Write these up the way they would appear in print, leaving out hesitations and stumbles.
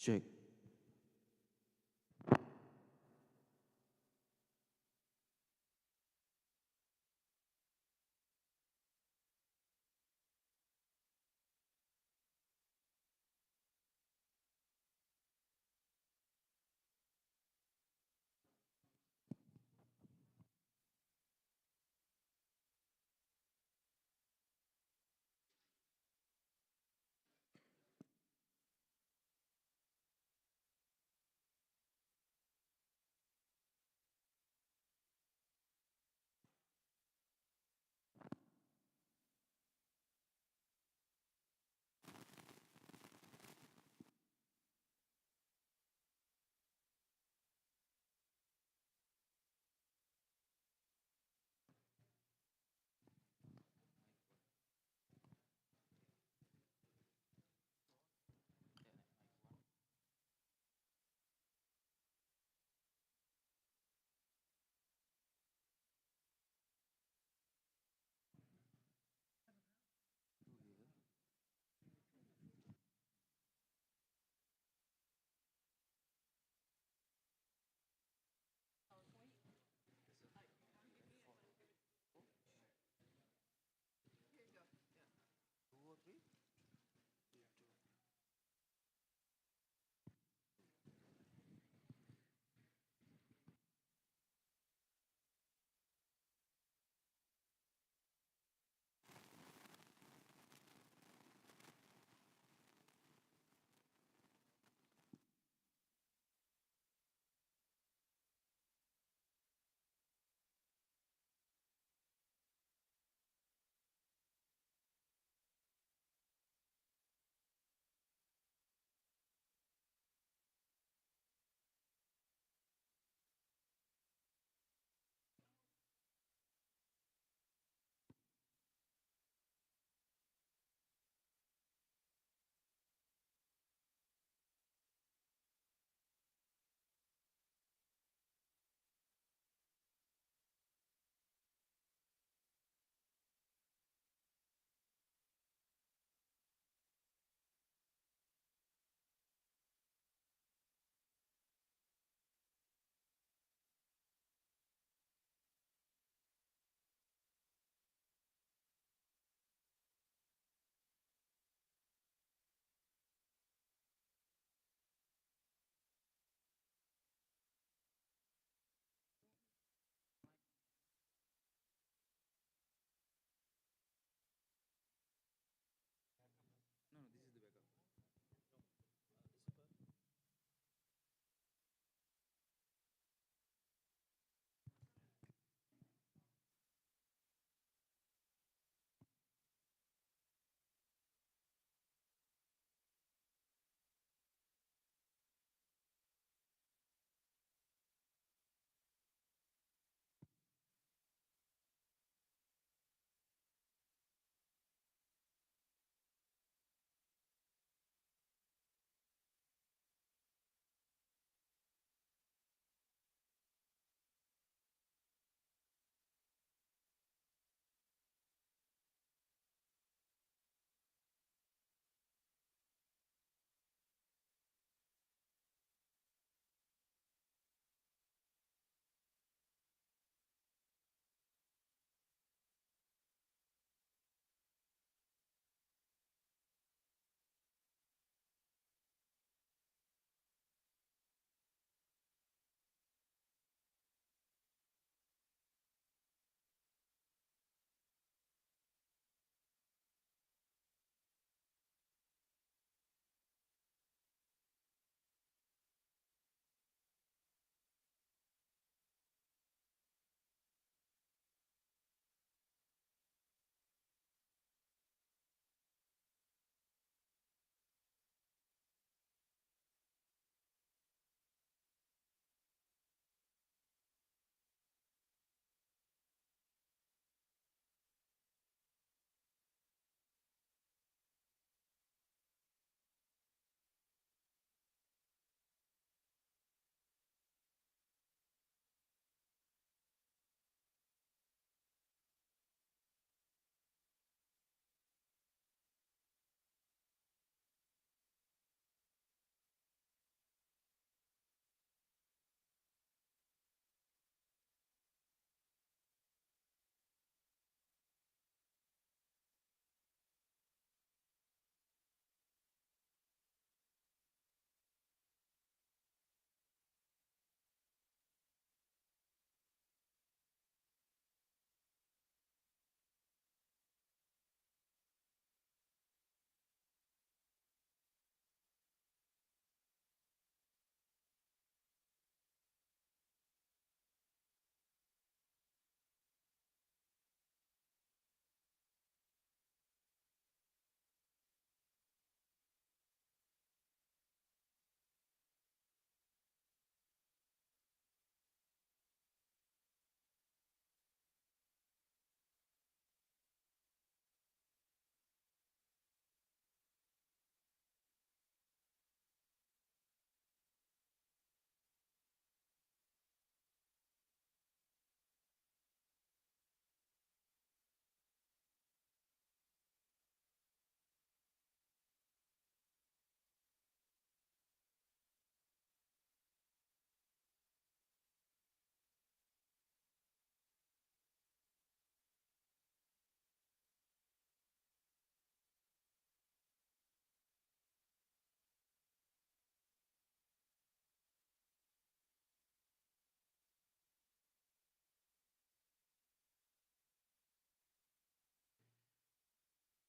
Check.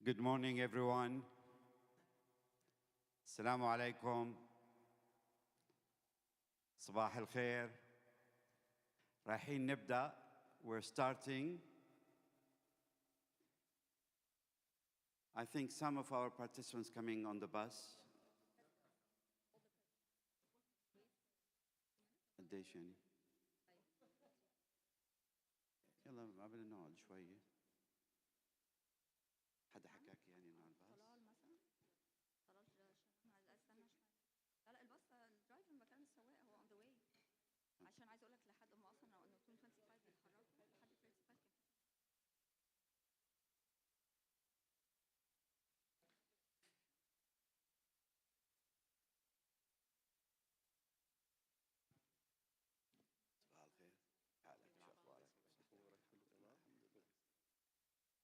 Good morning, everyone. Assalamu alaikum. صباح الخير. رايحين نبدأ. We're starting. I think some of our participants coming on the bus. قديش يعني؟ يلا ما بدنا نقعد شوية. حدا حكاك يعني انه على الباص؟ طلال مثلا طلال استنى شويه. لا الباص الدرايفر مكان السواق هو اون ذا واي. عشان عايز اقول لك لحد ما اصلا انه 225 بيتحركوا لحد 35 كان صباح الخير. حالك شو اخبارك؟ امورك كله تمام؟ الحمد لله.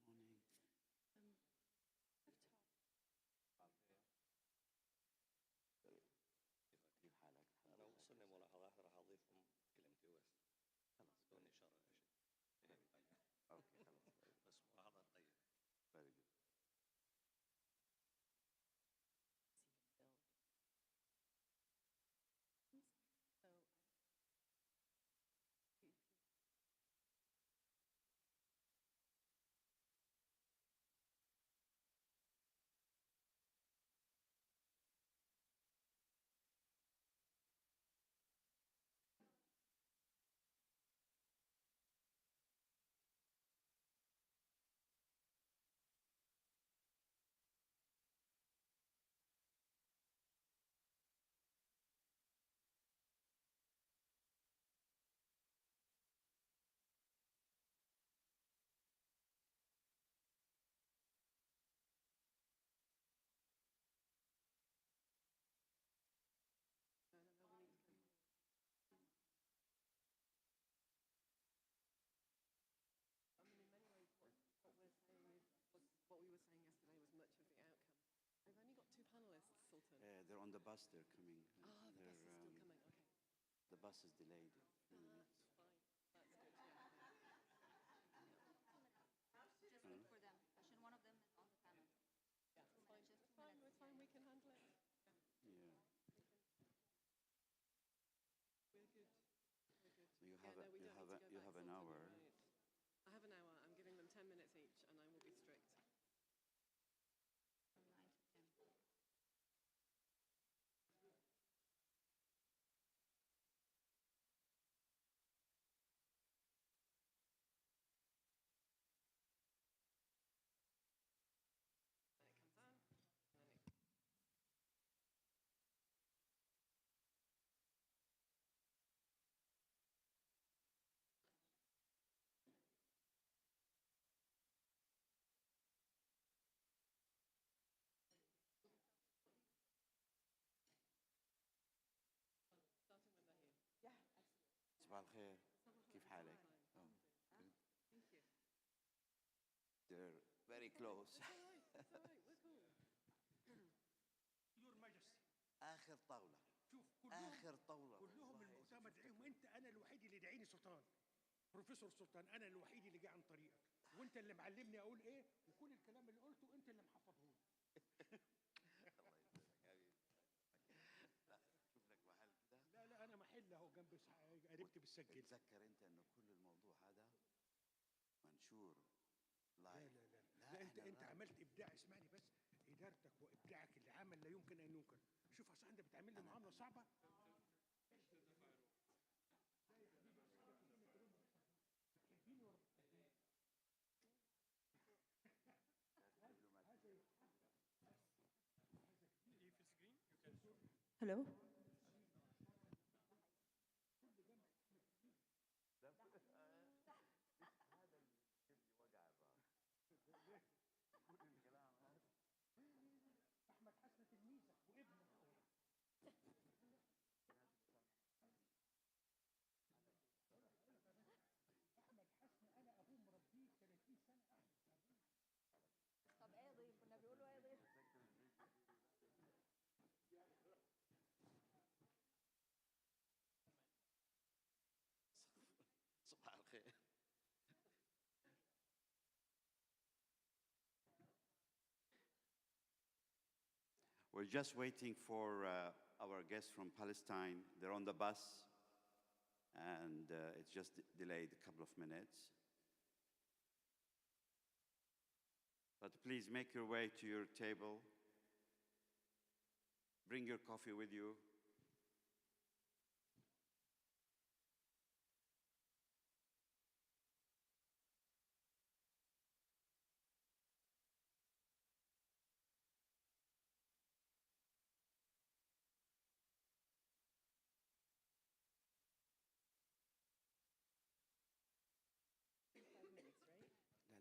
Morning. كيف حالك؟ انا وصلني ملاحظات راح اضيفهم كلمتي بس. خلاص. دون اشاره شيء. اوكي خلاص. بس ملاحظات طيبه. Very good. What we were saying yesterday was much of the outcome. We've only got two panelists, Sultan. They're on the bus. They're coming. The bus is still coming. Okay. The bus is delayed a few minutes. Fine. That's good. just wait for them. عشان one of them is on the panel. Yeah, it's fine. It's fine. It's fine. We can handle it. Yeah. We're good. We're good. So you Yeah, have no, we don't need to go you back, have an Sultan, hour. you're right. I have an hour. I'm giving them 10 minutes each, and I will be strict. From 9 to 10. Then it comes out, and then it. Starting when they're here. Yeah, absolutely. صباح الخير. كيف حالك? Thank you. They're very close. It's all right. It's all right. We're cool. Your Majesty. آخر طاولة. شوف آخر طاولة. كلهم المؤتمر دعيهم انت. انا الوحيد اللي دعيني سلطان. بروفيسور سلطان، انا الوحيد اللي جاي عن طريقك، وانت اللي معلمني اقول ايه، وكل الكلام اللي قلته انت اللي محفظه لي. الله يسلمك حبيبي. لا شوف لك محل كده. لا انا محل اهو جنب قريبتي بتسجل. تذكر انت انه كل الموضوع هذا منشور لايف. لا انت عملت ابداع. اسمعني بس، ادارتك وابداعك اللي عمل لا يمكن ان ينكر. شوف اصل انت بتعمل لي معامله صعبه. Hello. هذا اللي يجيب لي وجع الراس. كل الكلام هذا. احمد حسن تلميذك وابنك. احمد حسن انا ابوه مربيه 30 سنه. طب ايه ضيف؟ كنا بيقولوا ايه ضيف؟ We're just waiting for our guests from Palestine. They're on the bus, and it's just delayed a couple of minutes. But please make your way to your table. Bring your coffee with you.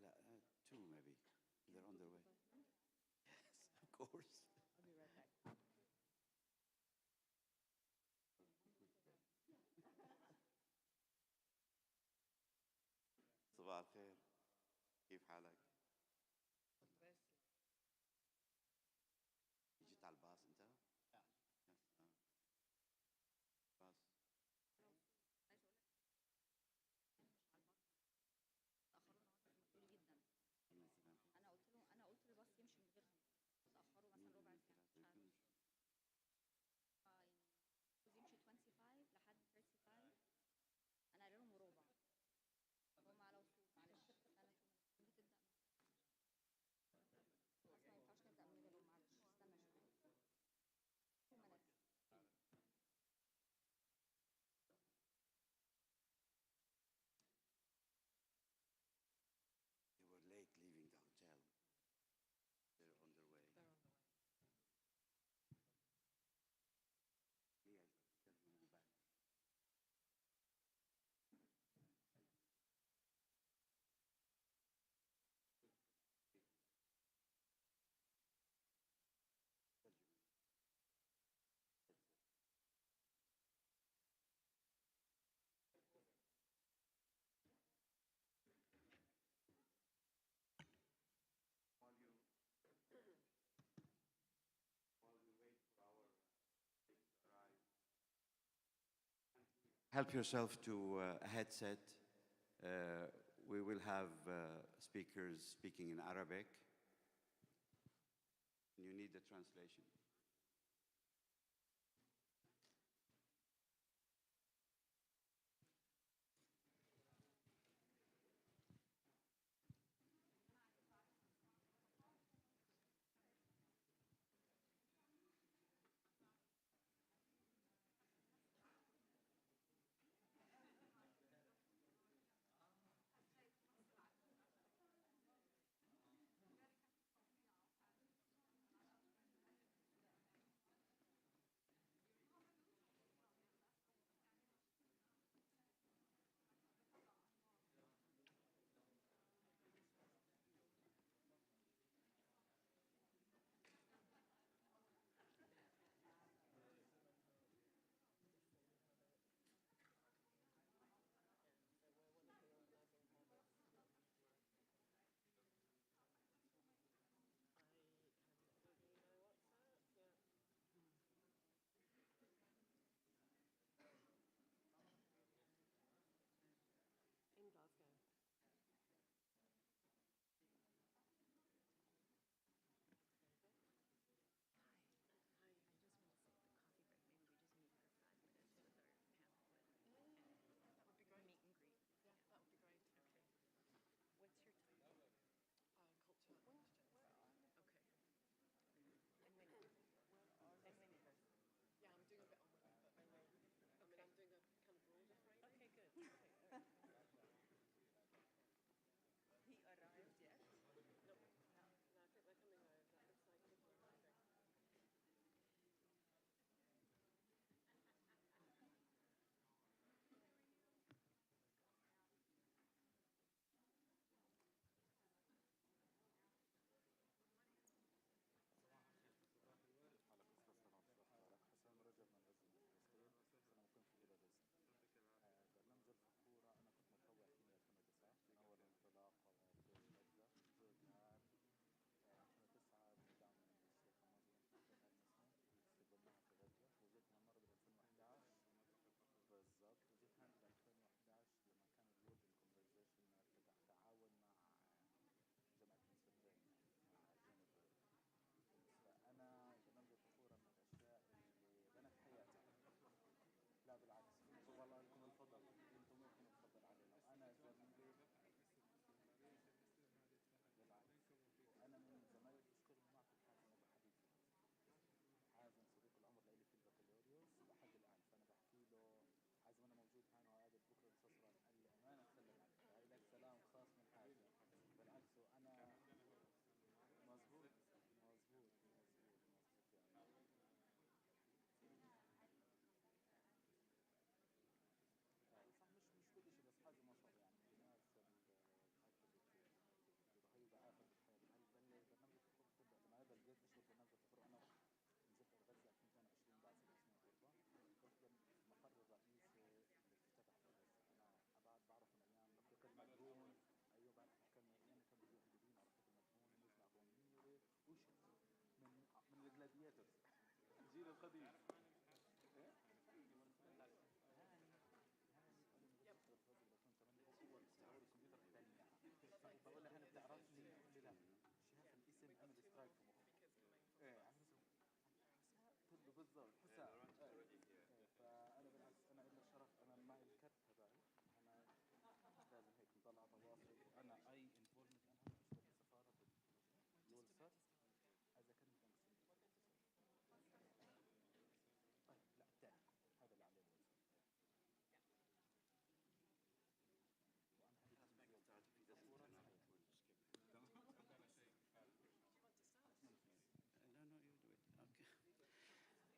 لا لا 2 maybe. They're on their way. Yes, of course. I'll be right back. صباح الخير. كيف حالك؟ بس جيت على الباص انت؟ باص. انا قلت لباص يمشي من غيرهم، اتاخروا مثلا ربع ساعه مش عارفه. يعني يمشي 25 لحد 35. انا قايله لهم وربع، هم على وصول. معلش انا بتبدا بس ما ينفعش نبدا من غيرهم. معلش استنى شويه. They were late leaving the hotel. They're on their way. they're on the way. Leah, tell them we'll be back. Help yourself to a headset. We will have speakers speaking in Arabic. You need the translation.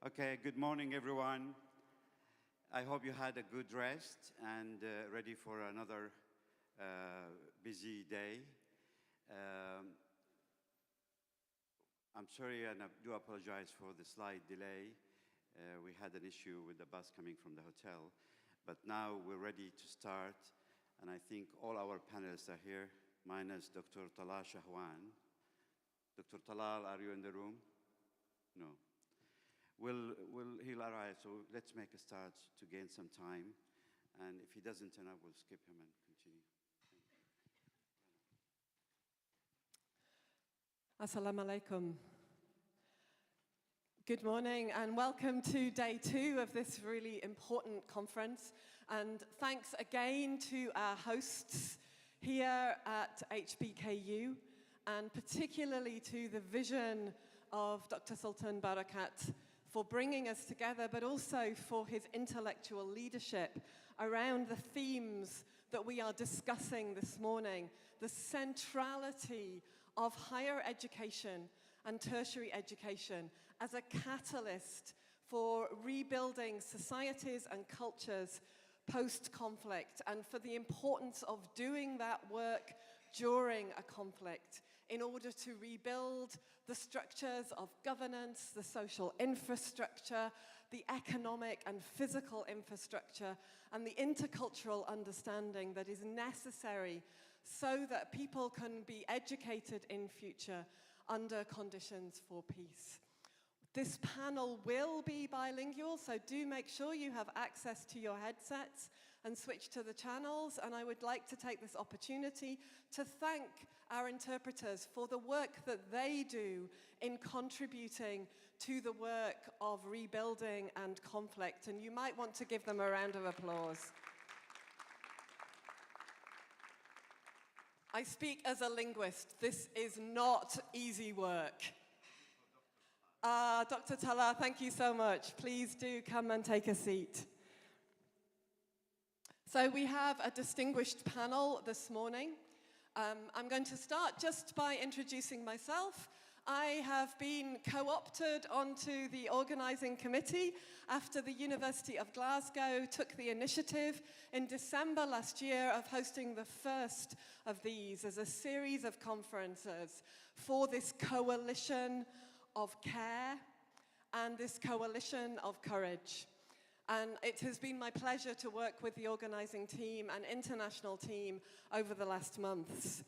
Okay, good morning, everyone. I hope you had a good rest and ready for another busy day. I'm sorry, and I do apologize for the slight delay. We had an issue with the bus coming from the hotel, but now we're ready to start, and I think all our panelists are here, minus Dr. Talal Shahwan. Dr. Talal, are you in the room? No. He'll arrive, so let's make a start to gain some time, and if he doesn't turn up, we'll skip him and continue. Assalamu alaikum. Good morning and welcome to day 2 of this really important conference. And thanks again to our hosts here at HBKU, and particularly to the vision of Dr. Sultan Barakat for bringing us together, but also for his intellectual leadership around the themes that we are discussing this morning, the centrality of higher education and tertiary education as a catalyst for rebuilding societies and cultures post-conflict, and for the importance of doing that work during a conflict in order to rebuild the structures of governance, the social infrastructure, the economic and physical infrastructure, and the intercultural understanding that is necessary so that people can be educated in future under conditions for peace. This panel will be bilingual, so do make sure you have access to your headsets and switch to the channels. And I would like to take this opportunity to thank our interpreters for the work that they do in contributing to the work of rebuilding and conflict. And you might want to give them a round of applause. I speak as a linguist. This is not easy work. Dr. Talal, thank you so much. Please do come and take a seat. So we have a distinguished panel this morning. I'm going to start just by introducing myself. I have been co-opted onto the organizing committee after the University of Glasgow took the initiative in December last year of hosting the first of these as a series of conferences for this coalition of care and this coalition of courage. And it has been my pleasure to work with the organizing team and international team over the last months.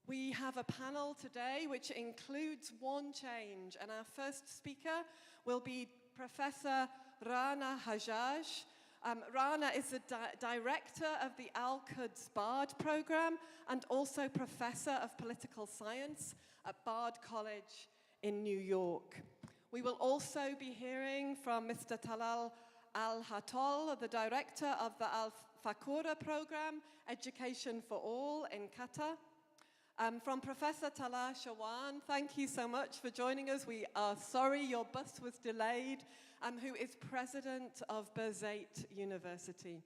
We have a panel today which includes one change, and our first speaker will be Professor Rana Hajjaj. Rana is the director of the Al-Quds Bard program and also professor of political science at Bard College in New York. We will also be hearing from Mr. Talal Al-Hatol, the director of the Al-Fakura program, Education for All in Qatar. From Professor Talal Shahwan, thank you so much for joining us. We are sorry your bus was delayed, who is president of Birzeit University.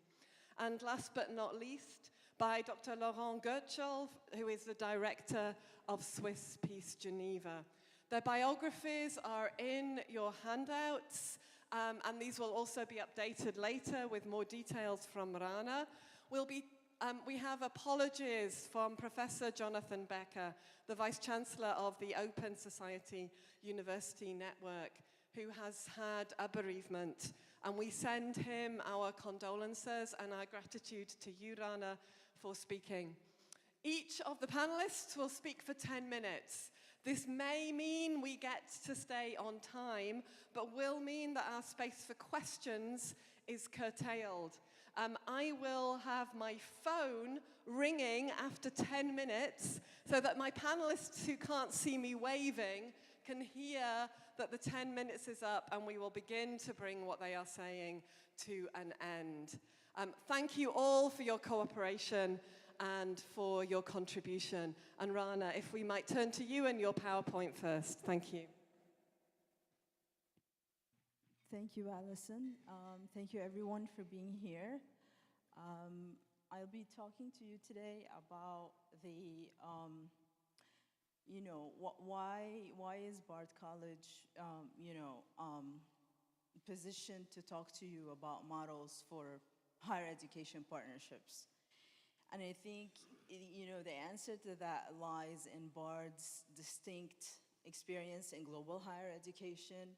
And last but not least, by Dr. Laurent Goetschel, who is the director of Swiss Peace Geneva. Their biographies are in your handouts, and these will also be updated later with more details from Rana. We have apologies from Professor Jonathan Becker, the Vice Chancellor of the Open Society University Network, who has had a bereavement. And we send him our condolences and our gratitude to you, Rana, for speaking. Each of the panelists will speak for 10 minutes. This may mean we get to stay on time, but will mean that our space for questions is curtailed. I will have my phone ringing after 10 minutes so that my panelists who can't see me waving can hear that the 10 minutes is up and we will begin to bring what they are saying to an end. Thank you all for your cooperation and for your contribution. And Rana, if we might turn to you and your PowerPoint first. Thank you. Thank you, Alison. Thank you, everyone, for being here. I'll be talking to you today about the, why is Bard College, positioned to talk to you about models for higher education partnerships. And I think, the answer to that lies in Bard's distinct experience in global higher education.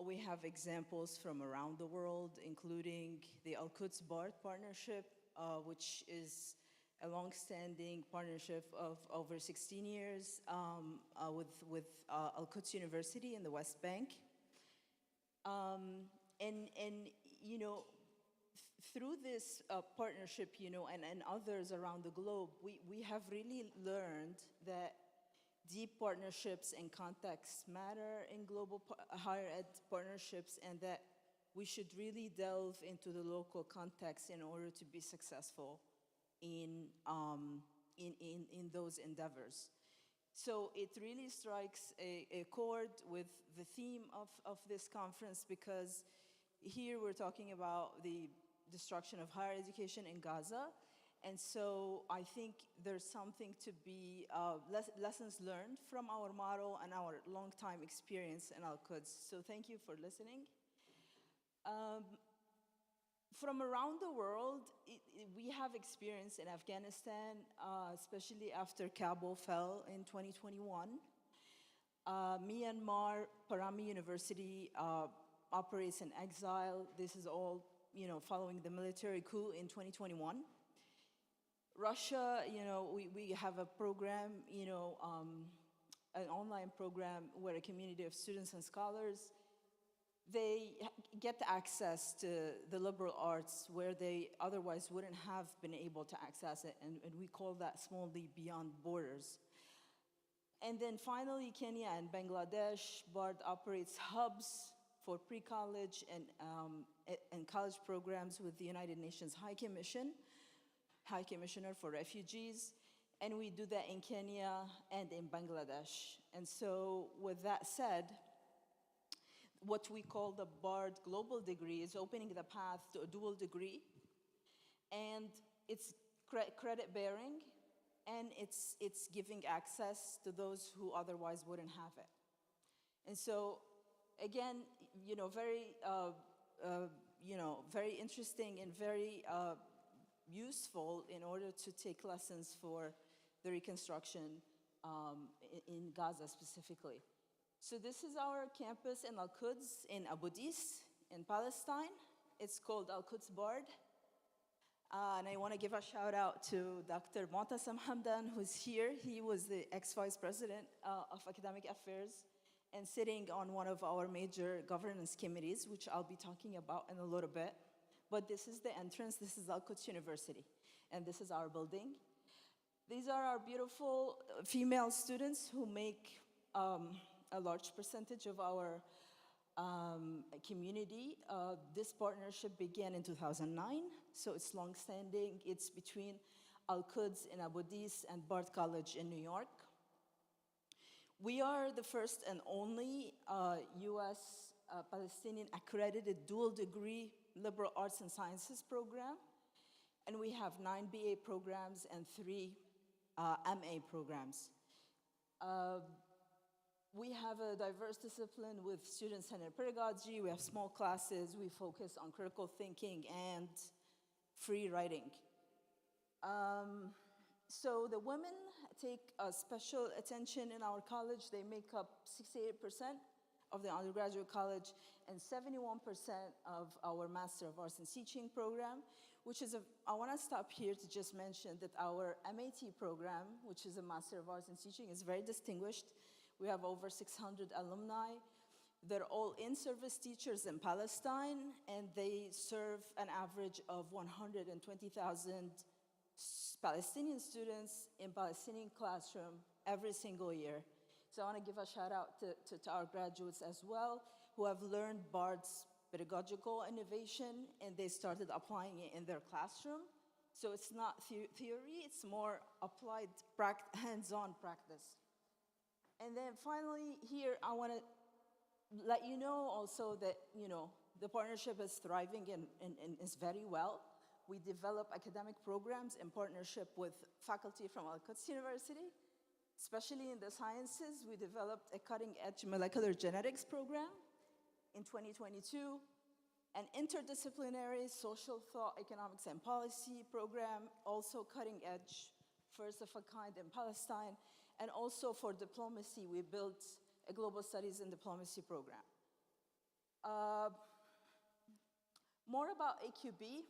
We have examples from around the world, including the Al-Quds Bard Partnership, which is a long-standing partnership of over 16 years with Al-Quds University in the West Bank. Through this partnership, and others around the globe, we have really learned that deep partnerships and contexts matter in global higher ed partnerships, and that we should really delve into the local context in order to be successful in those endeavors. So it really strikes a chord with the theme of this conference, because here we're talking about the destruction of higher education in Gaza. And so I think there's something to be, lessons learned from our model and our long time experience in Al-Quds. So thank you for listening. From around the world, we have experience in Afghanistan, especially after Kabul fell in 2021. Myanmar, Parami University operates in exile. This is all, following the military coup in 2021. Russia, we have a program, an online program where a community of students and scholars, they get access to the liberal arts where they otherwise wouldn't have been able to access it, and we call that Small Leap Beyond Borders. And then finally, Kenya and Bangladesh, BARD operates hubs for pre-college and college programs with the United Nations High Commissioner for Refugees, and we do that in Kenya and in Bangladesh. And so with that said, what we call the BARD Global Degree is opening the path to a dual degree, and it's credit-bearing, and it's giving access to those who otherwise wouldn't have it. And so, again, very interesting and very useful in order to take lessons for the reconstruction in Gaza specifically. So this is our campus in Al-Quds in Abu Dis in Palestine. It's called Al-Quds Bard. And I want to give a shout out to Dr. Mu'tasam Hamdan, who's here. He was the ex-vice president of academic affairs and sitting on one of our major governance committees, which I'll be talking about in a little bit. But this is the entrance. This is Al-Quds University, and this is our building. These are our beautiful female students who make a large percentage of our community. This partnership began in 2009, so it's long-standing. It's between Al-Quds in Abu Dis and Bard College in New York. We are the first and only US Palestinian accredited dual degree liberal arts and sciences program, and we have 9 BA programs and 3 MA programs. We have a diverse discipline with student-centered pedagogy. We have small classes. We focus on critical thinking and free writing. So the women take special attention in our college. They make up 68% of the undergraduate college and 71% of our Master of Arts in Teaching program. I want to stop here to just mention that our MAT program, which is a Master of Arts in Teaching, is very distinguished. We have over 600 alumni. They're all in-service teachers in Palestine, and they serve an average of 120,000 Palestinian students in Palestinian classroom every single year. So I want to give a shout out to our graduates as well, who have learned BARD's pedagogical innovation, and they started applying it in their classroom. So it's not theory, it's more applied hands-on practice. And then finally here, I want to let you know also that, the partnership is thriving and is very well. We develop academic programs in partnership with faculty from Al-Quds University, especially in the sciences. We developed a cutting-edge molecular genetics program in 2022, an interdisciplinary social thought, economics, and policy program, also cutting-edge, first of a kind in Palestine, and also for diplomacy, we built a global studies and diplomacy program. More about AQB.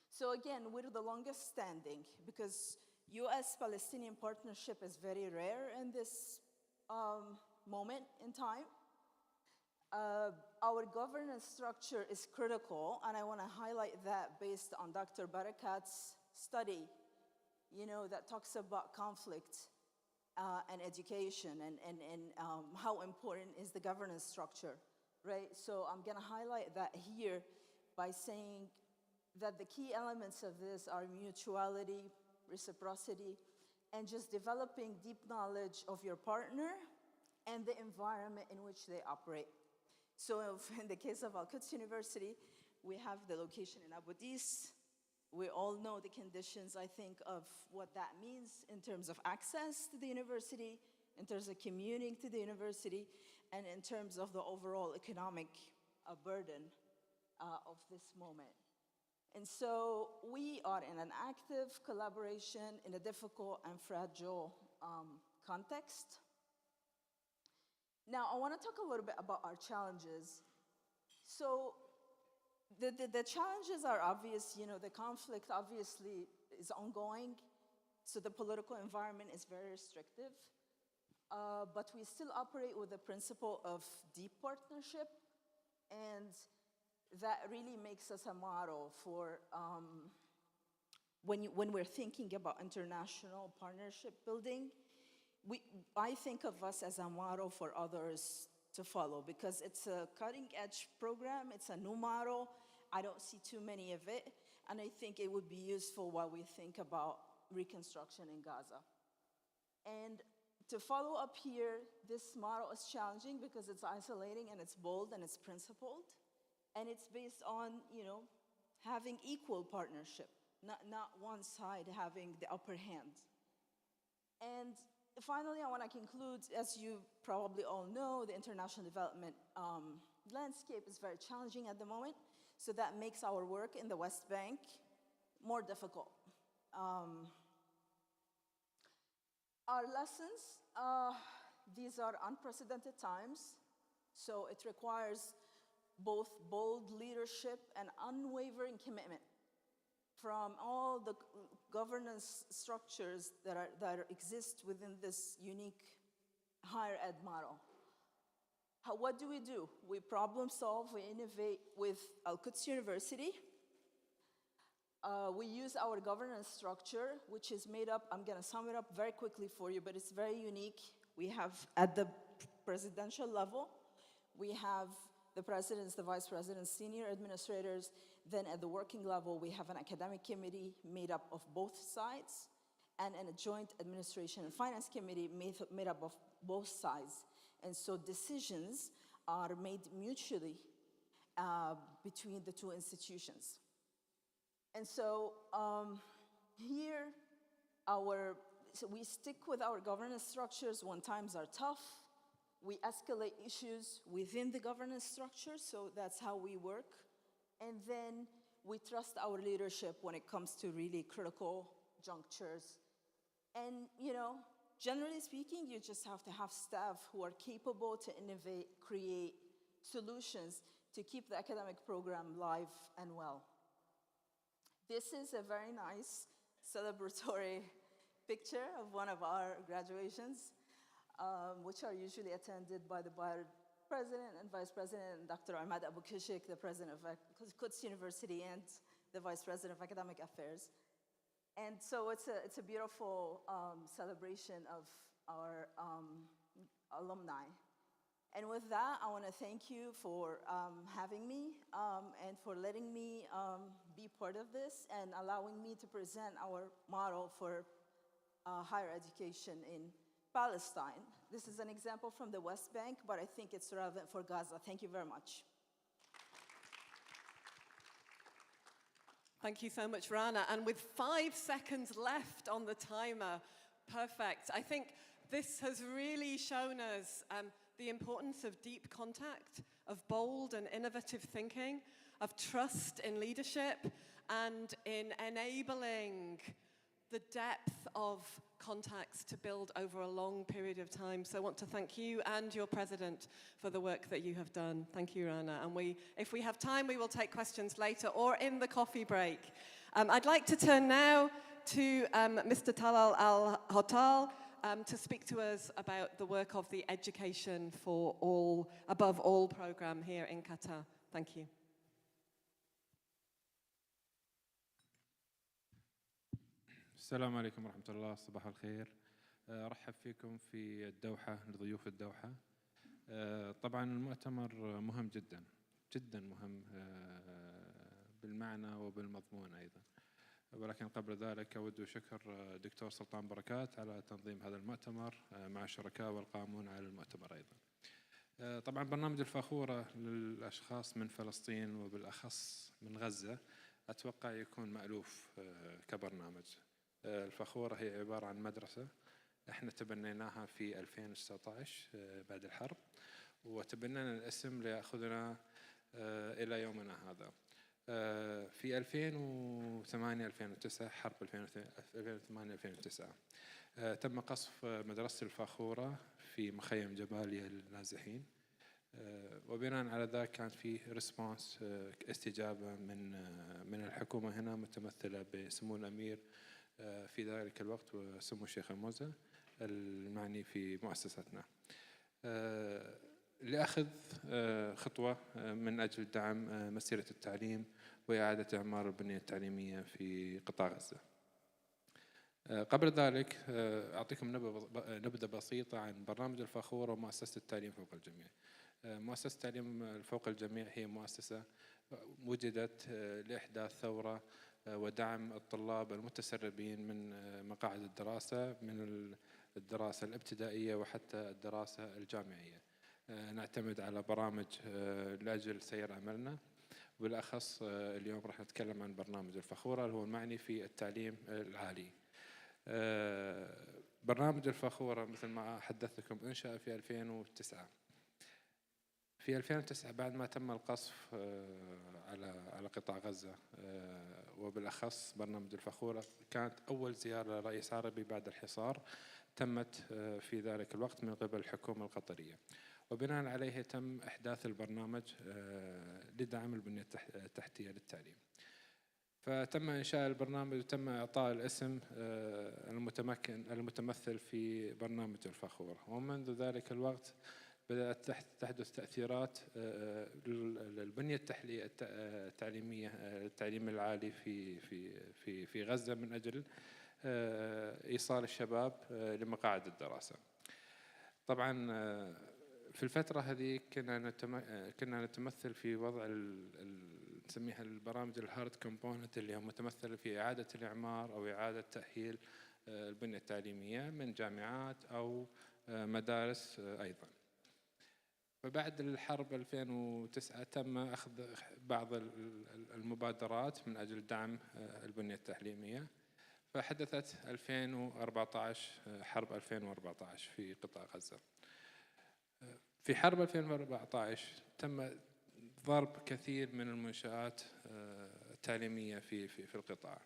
So again, we're the longest standing because US-Palestinian partnership is very rare in this moment in time. Our governance structure is critical, and I want to highlight that based on Dr. Barakat's study, that talks about conflict and education and how important is the governance structure, right? So I'm going to highlight that here by saying that the key elements of this are mutuality, reciprocity, and just developing deep knowledge of your partner and the environment in which they operate. So in the case of Al-Quds University, we have the location in Abu Dis. We all know the conditions, I think, of what that means in terms of access to the university, in terms of commuting to the university, and in terms of the overall economic burden of this moment. And so we are in an active collaboration in a difficult and fragile context. Now, I want to talk a little bit about our challenges. So the challenges are obvious. The conflict obviously is ongoing, so the political environment is very restrictive. But we still operate with the principle of deep partnership, and that really makes us a model for when we're thinking about international partnership building. I think of us as a model for others to follow because it's a cutting-edge program, it's a new model. I don't see too many of it, and I think it would be useful while we think about reconstruction in Gaza. And to follow up here, this model is challenging because it's isolating and it's bold and it's principled, and it's based on, having equal partnership, not one side having the upper hand. And finally, I want to conclude, as you probably all know, the international development landscape is very challenging at the moment, so that makes our work in the West Bank more difficult. Our lessons, these are unprecedented times, so it requires both bold leadership and unwavering commitment from all the governance structures that exist within this unique higher ed model. What do? We problem solve, we innovate with Al-Quds University. We use our governance structure, which is made up, I'm gonna sum it up very quickly for you, but it's very unique. We have, at the presidential level, we have the presidents, the vice presidents, senior administrators. Then at the working level, we have an academic committee made up of both sides, and a joint administration and finance committee made up of both sides. And so decisions are made mutually between the two institutions. And so here, we stick with our governance structures when times are tough. We escalate issues within the governance structure, so that's how we work. And then we trust our leadership when it comes to really critical junctures. And, generally speaking, you just have to have staff who are capable to innovate, create solutions to keep the academic program live and well. This is a very nice celebratory picture of one of our graduations, which are usually attended by the President and Vice President, and Dr. Ahmad Abu Kishik, the President of Quds University and the Vice President of Academic Affairs. And so it's a beautiful celebration of our alumni. And with that, I want to thank you for having me and for letting me be part of this and allowing me to present our model for higher education in Palestine. This is an example from the West Bank, but I think it's relevant for Gaza. Thank you very much. Thank you so much, Rana. And with 5 seconds left on the timer, perfect. I think this has really shown us the importance of deep contact, of bold and innovative thinking, of trust in leadership, and in enabling the depth of contacts to build over a long period of time. So I want to thank you and your president for the work that you have done. Thank you, Rana. And if we have time, we will take questions later or in the coffee break. I'd like to turn now to Mr. Talal Al-Hotal to speak to us about the work of the Education for All, Above All program here in Qatar. Thank you. السلام عليكم ورحمة الله. صباح الخير. أرحب فيكم في الدوحة لضيوف الدوحة. طبعا المؤتمر مهم جدا جدا مهم بالمعنى وبالمضمون أيضا، ولكن قبل ذلك أود شكر دكتور سلطان بركات على تنظيم هذا المؤتمر مع الشركاء والقائمون على المؤتمر أيضا. طبعا برنامج الفخورة للأشخاص من فلسطين وبالأخص من غزة أتوقع يكون مألوف كبرنامج. الفخورة هي عبارة عن مدرسة احنا تبنيناها في 2019 بعد الحرب، وتبنينا الاسم ليأخذنا إلى يومنا هذا. في 2008-2009 حرب 2008-2009 تم قصف مدرسة الفخورة في مخيم جباليا للنازحين، وبناء على ذلك كان في ريسبونس استجابة من الحكومة هنا متمثلة بسمو الأمير في ذلك الوقت وسمو الشيخ الموزة المعني في مؤسستنا لأخذ خطوة من أجل دعم مسيرة التعليم وإعادة إعمار البنية التعليمية في قطاع غزة. قبل ذلك أعطيكم نبذة بسيطة عن برنامج الفخورة ومؤسسة التعليم فوق الجميع. مؤسسة التعليم فوق الجميع هي مؤسسة وجدت لإحداث ثورة ودعم الطلاب المتسربين من مقاعد الدراسة، من الدراسة الابتدائية وحتى الدراسة الجامعية. نعتمد على برامج لأجل سير عملنا، بالأخص اليوم راح نتكلم عن برنامج الفخورة اللي هو المعني في التعليم العالي. برنامج الفخورة مثل ما حدثتكم انشأ في 2009. في 2009 بعد ما تم القصف على قطاع غزة وبالأخص برنامج الفخورة، كانت أول زيارة لرئيس عربي بعد الحصار تمت في ذلك الوقت من قبل الحكومة القطرية، وبناء عليه تم إحداث البرنامج لدعم البنية التحتية للتعليم. فتم إنشاء البرنامج وتم إعطاء الاسم المتمثل في برنامج الفخورة، ومنذ ذلك الوقت بدأت تحدث تأثيرات للبنية التعليمية التعليم العالي في غزة من أجل إيصال الشباب لمقاعد الدراسة. طبعا في الفترة هذه كنا نتمثل في وضع نسميها البرامج الهارد كومبوننت اللي هي متمثلة في إعادة الإعمار أو إعادة تأهيل البنية التعليمية من جامعات أو مدارس أيضا. فبعد الحرب 2009 تم أخذ بعض المبادرات من أجل دعم البنية التعليمية، فحدثت 2014 حرب 2014 في قطاع غزة. في حرب 2014 تم ضرب كثير من المنشآت التعليمية في القطاع،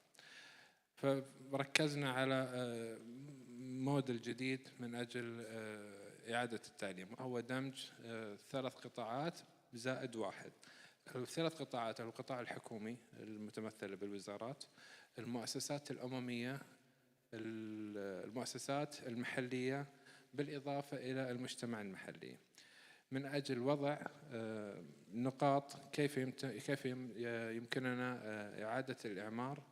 فركزنا على موديل جديد من أجل إعادة التعليم، وهو دمج 3 قطاعات زائد 1. الثلاث قطاعات: القطاع الحكومي المتمثل بالوزارات، المؤسسات الأممية، المؤسسات المحلية، بالإضافة إلى المجتمع المحلي، من أجل وضع نقاط كيف يمكننا إعادة الإعمار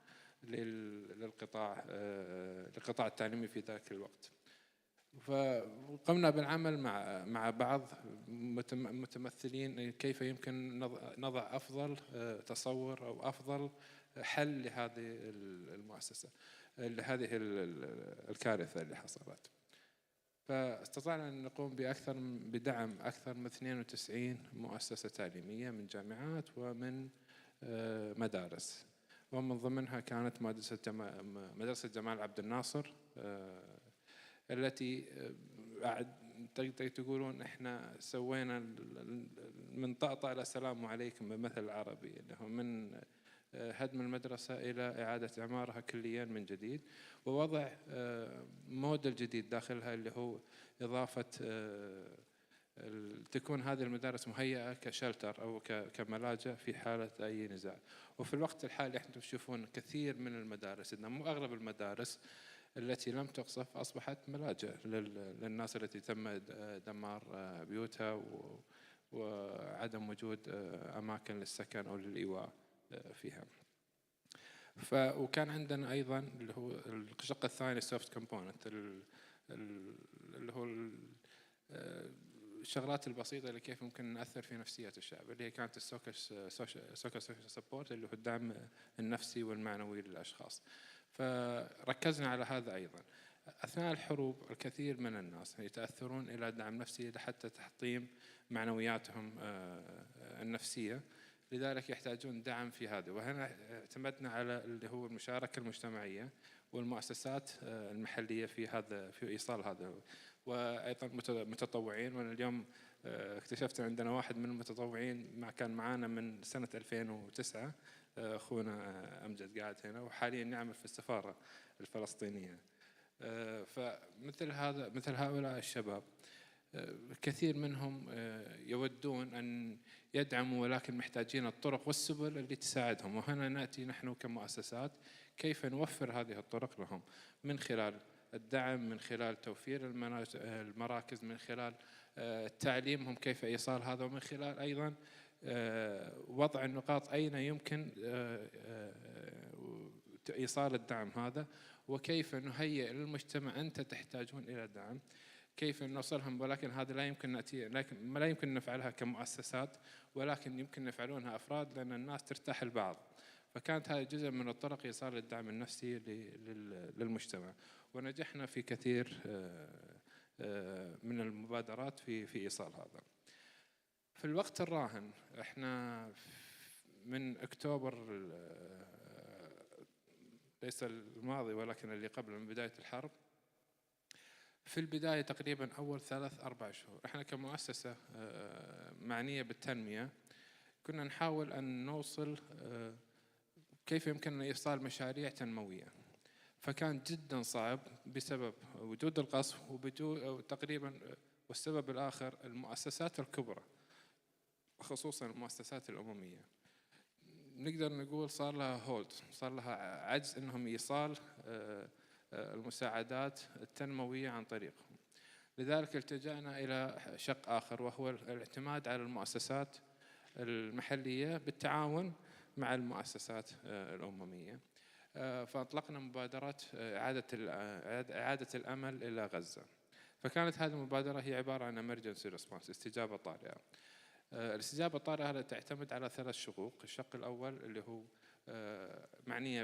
للقطاع التعليمي في ذاك الوقت. فقمنا بالعمل مع بعض متمثلين كيف يمكن نضع أفضل تصور أو أفضل حل لهذه المؤسسة، لهذه الكارثة اللي حصلت. فاستطعنا أن نقوم بدعم أكثر من 92 مؤسسة تعليمية من جامعات ومن مدارس، ومن ضمنها كانت مدرسة جمال عبد الناصر، التي تقولون إحنا سوينا من طأطأ إلى سلام عليكم بمثل العربي، اللي هو من هدم المدرسة إلى إعادة إعمارها كليا من جديد، ووضع موديل جديد داخلها، اللي هو إضافة تكون هذه المدارس مهيئة كشلتر أو كملاجئ في حالة أي نزاع. وفي الوقت الحالي احنا تشوفون كثير من المدارس، مو أغلب المدارس التي لم تقصف أصبحت ملاجئ للناس التي تم دمار بيوتها وعدم وجود أماكن للسكن أو للإيواء فيها. وكان عندنا أيضا اللي هو الشق الثاني سوفت كومبوننت، اللي هو الشغلات البسيطة اللي كيف ممكن نأثر في نفسية الشعب، اللي هي كانت السوشيال سبورت، اللي هو الدعم النفسي والمعنوي للأشخاص. فركزنا على هذا أيضا. أثناء الحروب الكثير من الناس يتأثرون إلى دعم نفسي حتى تحطيم معنوياتهم النفسية، لذلك يحتاجون دعم في هذا. وهنا اعتمدنا على اللي هو المشاركة المجتمعية والمؤسسات المحلية في إيصال هذا، وأيضا متطوعين. وأنا اليوم اكتشفت عندنا واحد من المتطوعين كان معانا من سنة 2009، أخونا أمجد قاعد هنا، وحاليا يعمل في السفارة الفلسطينية. مثل هؤلاء الشباب كثير منهم يودون أن يدعموا، ولكن محتاجين الطرق والسبل اللي تساعدهم. وهنا نأتي نحن كمؤسسات كيف نوفر هذه الطرق لهم، من خلال الدعم، من خلال توفير المراكز، من خلال تعليمهم كيف إيصال هذا، ومن خلال أيضا وضع النقاط أين يمكن إيصال الدعم هذا، وكيف نهيئ للمجتمع أنت تحتاجون إلى دعم، كيف نوصلهم. ولكن هذا لا يمكن نفعلها كمؤسسات، ولكن يمكن نفعلونها أفراد، لأن الناس ترتاح البعض. فكانت هذا جزء من الطرق إيصال الدعم النفسي للمجتمع، ونجحنا في كثير من المبادرات في إيصال هذا. في الوقت الراهن احنا من أكتوبر ليس الماضي ولكن اللي قبل، من بداية الحرب، في البداية تقريبا أول 3-4 شهور احنا كمؤسسة معنية بالتنمية كنا نحاول أن نوصل كيف يمكننا إيصال مشاريع تنموية. فكان جدا صعب بسبب وجود القصف تقريبا، والسبب الآخر المؤسسات الكبرى خصوصا المؤسسات الأممية نقدر نقول صار لها هولد، صار لها عجز انهم ايصال المساعدات التنموية عن طريقهم. لذلك التجأنا إلى شق آخر، وهو الاعتماد على المؤسسات المحلية بالتعاون مع المؤسسات الأممية. فأطلقنا مبادرة إعادة الأمل إلى غزة. فكانت هذه المبادرة هي عبارة عن emergency response، استجابة طارئة. الاستجابة الطارئة تعتمد على 3 شقوق. الشق الأول اللي هو معنية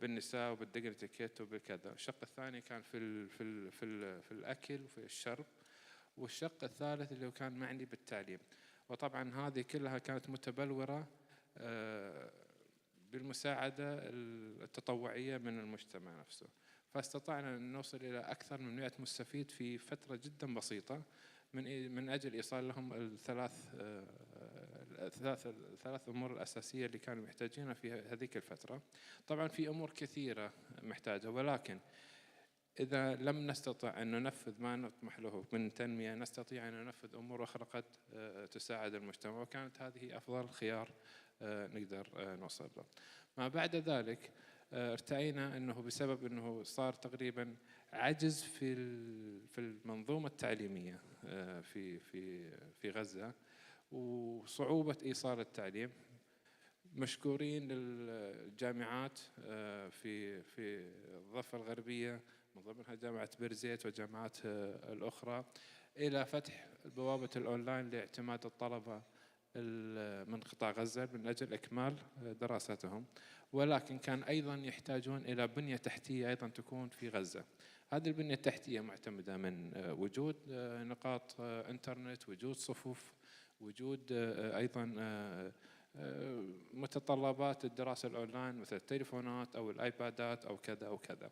بالنساء وبالديجنتي كيت وبكذا. الشق الثاني كان في الأكل وفي الشرب. والشق الثالث اللي هو كان معني بالتعليم. وطبعا هذه كلها كانت متبلورة بالمساعدة التطوعية من المجتمع نفسه. فاستطعنا أن نوصل إلى أكثر من 100 مستفيد في فترة جدا بسيطة من أجل إيصال لهم الثلاث أمور الأساسية اللي كانوا محتاجينها في هذيك الفترة. طبعا في أمور كثيرة محتاجة، ولكن إذا لم نستطع أن ننفذ ما نطمح له من تنمية، نستطيع أن ننفذ أمور أخرى قد تساعد المجتمع، وكانت هذه أفضل خيار نقدر نوصل له. ما بعد ذلك ارتأينا أنه بسبب أنه صار تقريبا عجز في المنظومة التعليمية في غزة، وصعوبة إيصال التعليم. مشكورين للجامعات في الضفة الغربية، من ضمنها جامعة بيرزيت والجامعات الأخرى، إلى فتح بوابة الأونلاين لاعتماد الطلبة من قطاع غزة من أجل إكمال دراستهم. ولكن كان أيضا يحتاجون إلى بنية تحتية أيضا تكون في غزة. هذه البنية التحتية معتمدة من وجود نقاط إنترنت، وجود صفوف، وجود أيضا متطلبات الدراسة الأونلاين مثل التليفونات أو الآيبادات أو كذا أو كذا.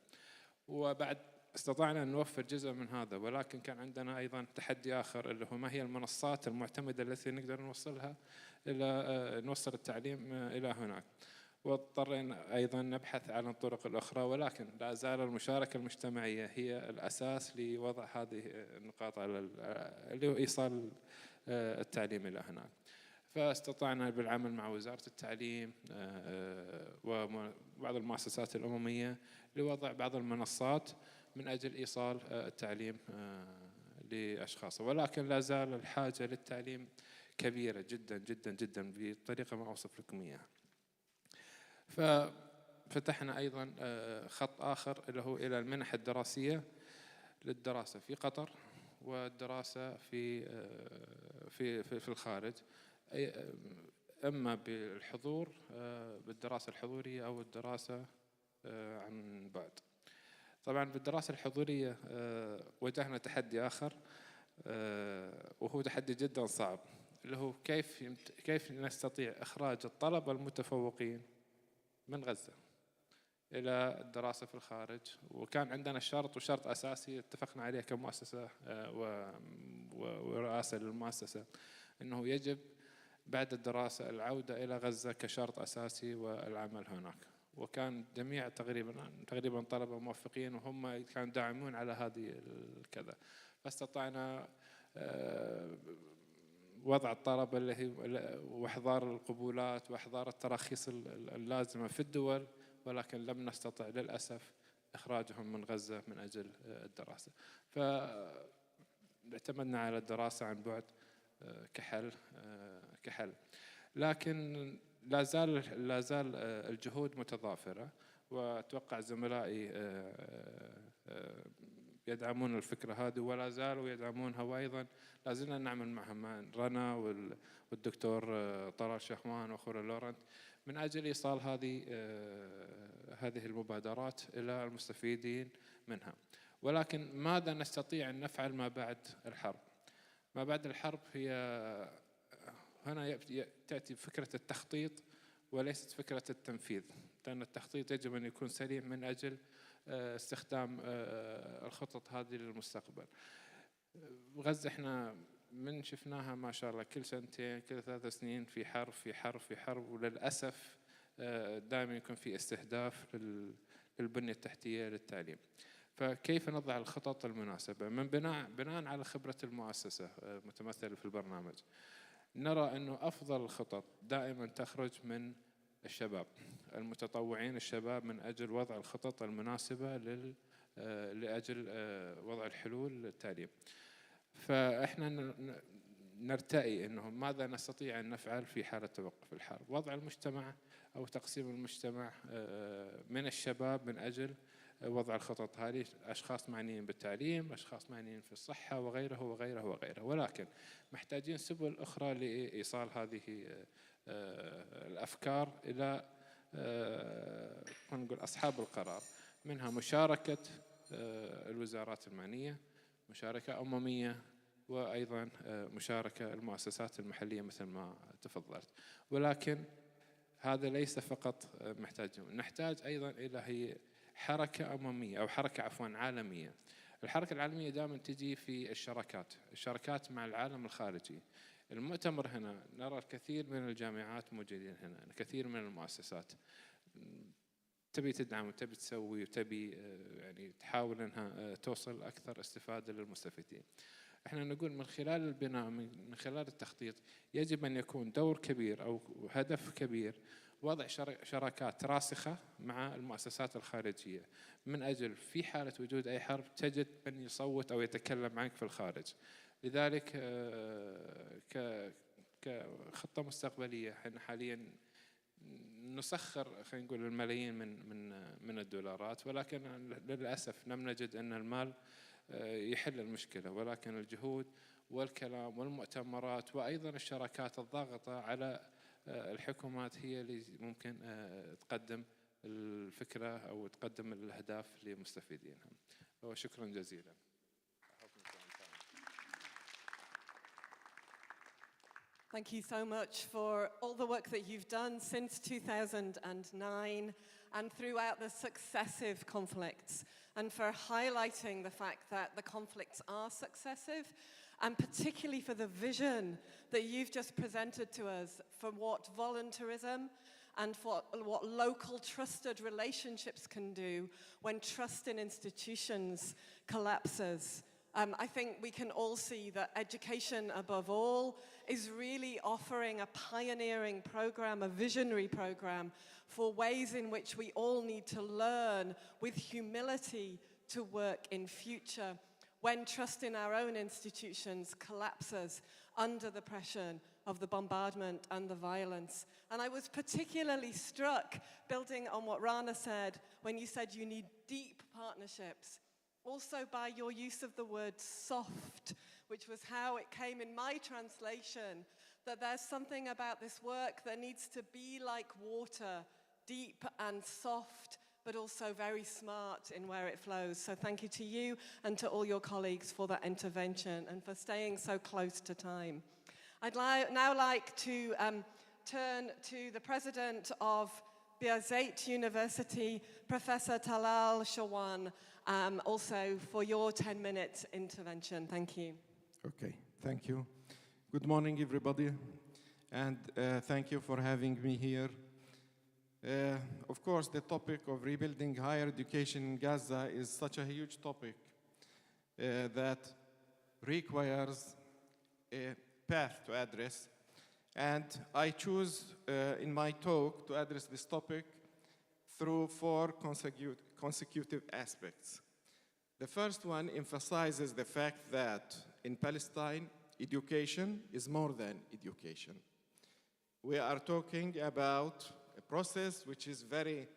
وبعد استطعنا أن نوفر جزء من هذا، ولكن كان عندنا أيضا تحدي آخر اللي هو ما هي المنصات المعتمدة التي نقدر نوصلها إلى نوصل التعليم إلى هناك. واضطرينا أيضا نبحث عن الطرق الأخرى، ولكن لا زال المشاركة المجتمعية هي الأساس لوضع هذه النقاط على اللي هو إيصال التعليم إلى هناك. فاستطعنا بالعمل مع وزارة التعليم وبعض المؤسسات الأممية لوضع بعض المنصات من أجل إيصال التعليم لأشخاص، ولكن لا زال الحاجة للتعليم كبيرة جدا جدا جدا بطريقة ما أوصف لكم إياها. ففتحنا أيضا خط آخر اللي هو إلى المنح الدراسية للدراسة في قطر والدراسة في الخارج، إما بالحضور بالدراسة الحضورية أو الدراسة عن بعد. طبعا بالدراسة الحضورية واجهنا تحدي آخر وهو تحدي جدا صعب، اللي هو كيف نستطيع إخراج الطلبة المتفوقين من غزة إلى الدراسة في الخارج. وكان عندنا شرط وشرط أساسي اتفقنا عليه كمؤسسة ورئاسة للمؤسسة، أنه يجب بعد الدراسة العودة إلى غزة كشرط أساسي والعمل هناك. وكان جميع تقريبا طلبة موفقين وهم كانوا داعمون على هذه الكذا. فاستطعنا وضع الطلبة اللي هي وإحضار القبولات وإحضار التراخيص اللازمة في الدول، ولكن لم نستطع للأسف إخراجهم من غزة من أجل الدراسة. فاعتمدنا على الدراسة عن بعد كحل. لكن لا زال الجهود متضافرة، وأتوقع زملائي يدعمون الفكرة هذه ولا زالوا يدعمونها، وأيضا لا زلنا نعمل معهم رنا والدكتور طلال شهوان وأخونا لورنت من أجل إيصال هذه المبادرات إلى المستفيدين منها. ولكن ماذا نستطيع أن نفعل ما بعد الحرب؟ ما بعد الحرب هي هنا تأتي فكرة التخطيط وليست فكرة التنفيذ، لأن التخطيط يجب أن يكون سليم من أجل استخدام الخطط هذه للمستقبل. غزة احنا من شفناها ما شاء الله كل سنتين كل 3 سنين في حرب في حرب في حرب، وللأسف دائما يكون في استهداف للبنية التحتية للتعليم. فكيف نضع الخطط المناسبة من بناء على خبرة المؤسسة متمثلة في البرنامج؟ نرى أنه أفضل الخطط دائما تخرج من الشباب المتطوعين، الشباب من أجل وضع الخطط المناسبة لأجل وضع الحلول للتعليم. فإحنا نرتئي أنه ماذا نستطيع أن نفعل في حالة توقف الحرب؟ وضع المجتمع أو تقسيم المجتمع من الشباب من أجل وضع الخطط هذه، أشخاص معنيين بالتعليم، أشخاص معنيين في الصحة وغيره وغيره وغيره. ولكن محتاجين سبل أخرى لإيصال هذه الأفكار إلى نقول أصحاب القرار، منها مشاركة الوزارات المعنية، مشاركة أممية، وأيضا مشاركة المؤسسات المحلية مثل ما تفضلت. ولكن هذا ليس فقط نحتاج أيضا إلى هي حركة أممية أو حركة عالمية. الحركة العالمية دائما تجي في الشراكات مع العالم الخارجي. المؤتمر هنا نرى الكثير من الجامعات موجودين هنا، الكثير من المؤسسات تبي تدعم وتبي تسوي وتبي يعني تحاول أنها توصل أكثر استفادة للمستفيدين. احنا نقول من خلال البناء، من خلال التخطيط، يجب أن يكون دور كبير أو هدف كبير وضع شراكات راسخة مع المؤسسات الخارجية، من أجل في حالة وجود أي حرب تجد من يصوت أو يتكلم عنك في الخارج. لذلك كخطة مستقبلية احنا حاليا نسخر خلينا نقول الملايين من الدولارات، ولكن للأسف لم نجد أن المال يحل المشكلة، ولكن الجهود والكلام والمؤتمرات وأيضا الشراكات الضاغطة على الحكومات هي اللي ممكن تقدم الفكرة أو تقدم الأهداف لمستفيدينها. وشكرا جزيلا. Thank you so much for all the work that you've done since 2009 and throughout the successive conflicts, and for highlighting the fact that the conflicts are successive, and particularly for the vision that you've just presented to us for what voluntarism and for what local trusted relationships can do when trust in institutions collapses. I think we can all see that education, above all, is really offering a pioneering program, a visionary program, for ways in which we all need to learn with humility to work in future when trust in our own institutions collapses under the pressure of the bombardment and the violence. And I was particularly struck, building on what Rana said, when you said you need deep partnerships. Also by your use of the word soft, which was how it came in my translation, that there's something about this work that needs to be like water, deep and soft, but also very smart in where it flows. So thank you to you and to all your colleagues for that intervention and for staying so close to time. I'd now like to turn to the president of Birzeit University, Professor Talal Shawan, also for your 10-minute intervention. Thank you. Okay, thank you. Good morning, everybody, and thank you for having me here. Of course, the topic of rebuilding higher education in Gaza is such a huge topic that requires a path to address. And I choose in my talk to address this topic through 4 consecutive aspects. The first one emphasizes the fact that in Palestine, education is more than education. We are talking about a process which is very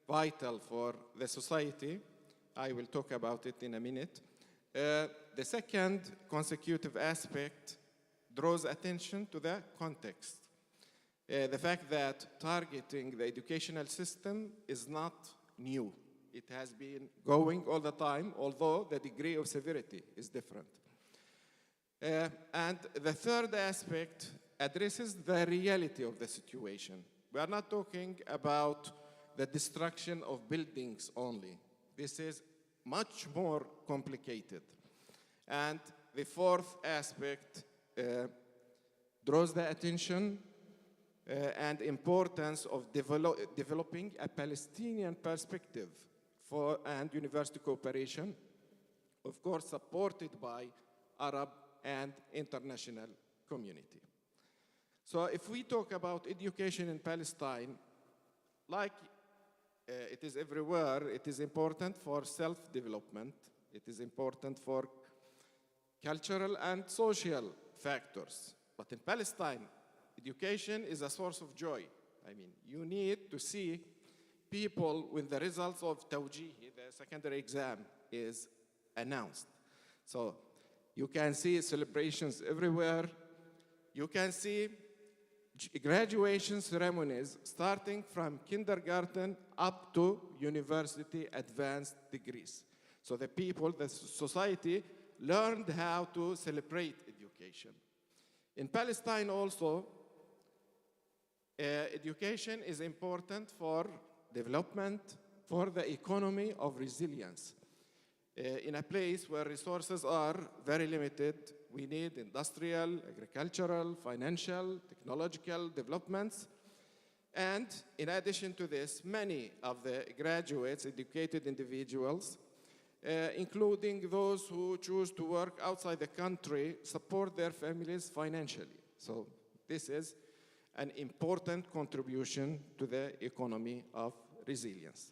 vital for the society. I will talk about it in a minute. The second consecutive aspect draws attention to the context. The fact that targeting the educational system is not new. It has been going all the time, although the degree of severity is different. And the third aspect addresses the reality of the situation. We are not talking about the destruction of buildings only. This is much more complicated. And the fourth aspect draws the attention and importance of developing a Palestinian perspective and university cooperation, of course supported by Arab and international community. So if we talk about education in Palestine, like it is everywhere, it is important for self-development, it is important for cultural and social factors. But in Palestine, education is a source of joy. I mean, you need to see people when the results of Tawjihi, the secondary exam, is announced. So you can see celebrations everywhere. You can see graduation ceremonies starting from kindergarten up to university advanced degrees. So the people, the society, learned how to celebrate education. In Palestine also, education is important for development, for the economy of resilience. In a place where resources are very limited, we need industrial, agricultural, financial, technological developments. And in addition to this, many of the graduates, educated individuals, including those who choose to work outside the country, support their families financially. So this is an important contribution to the economy of resilience.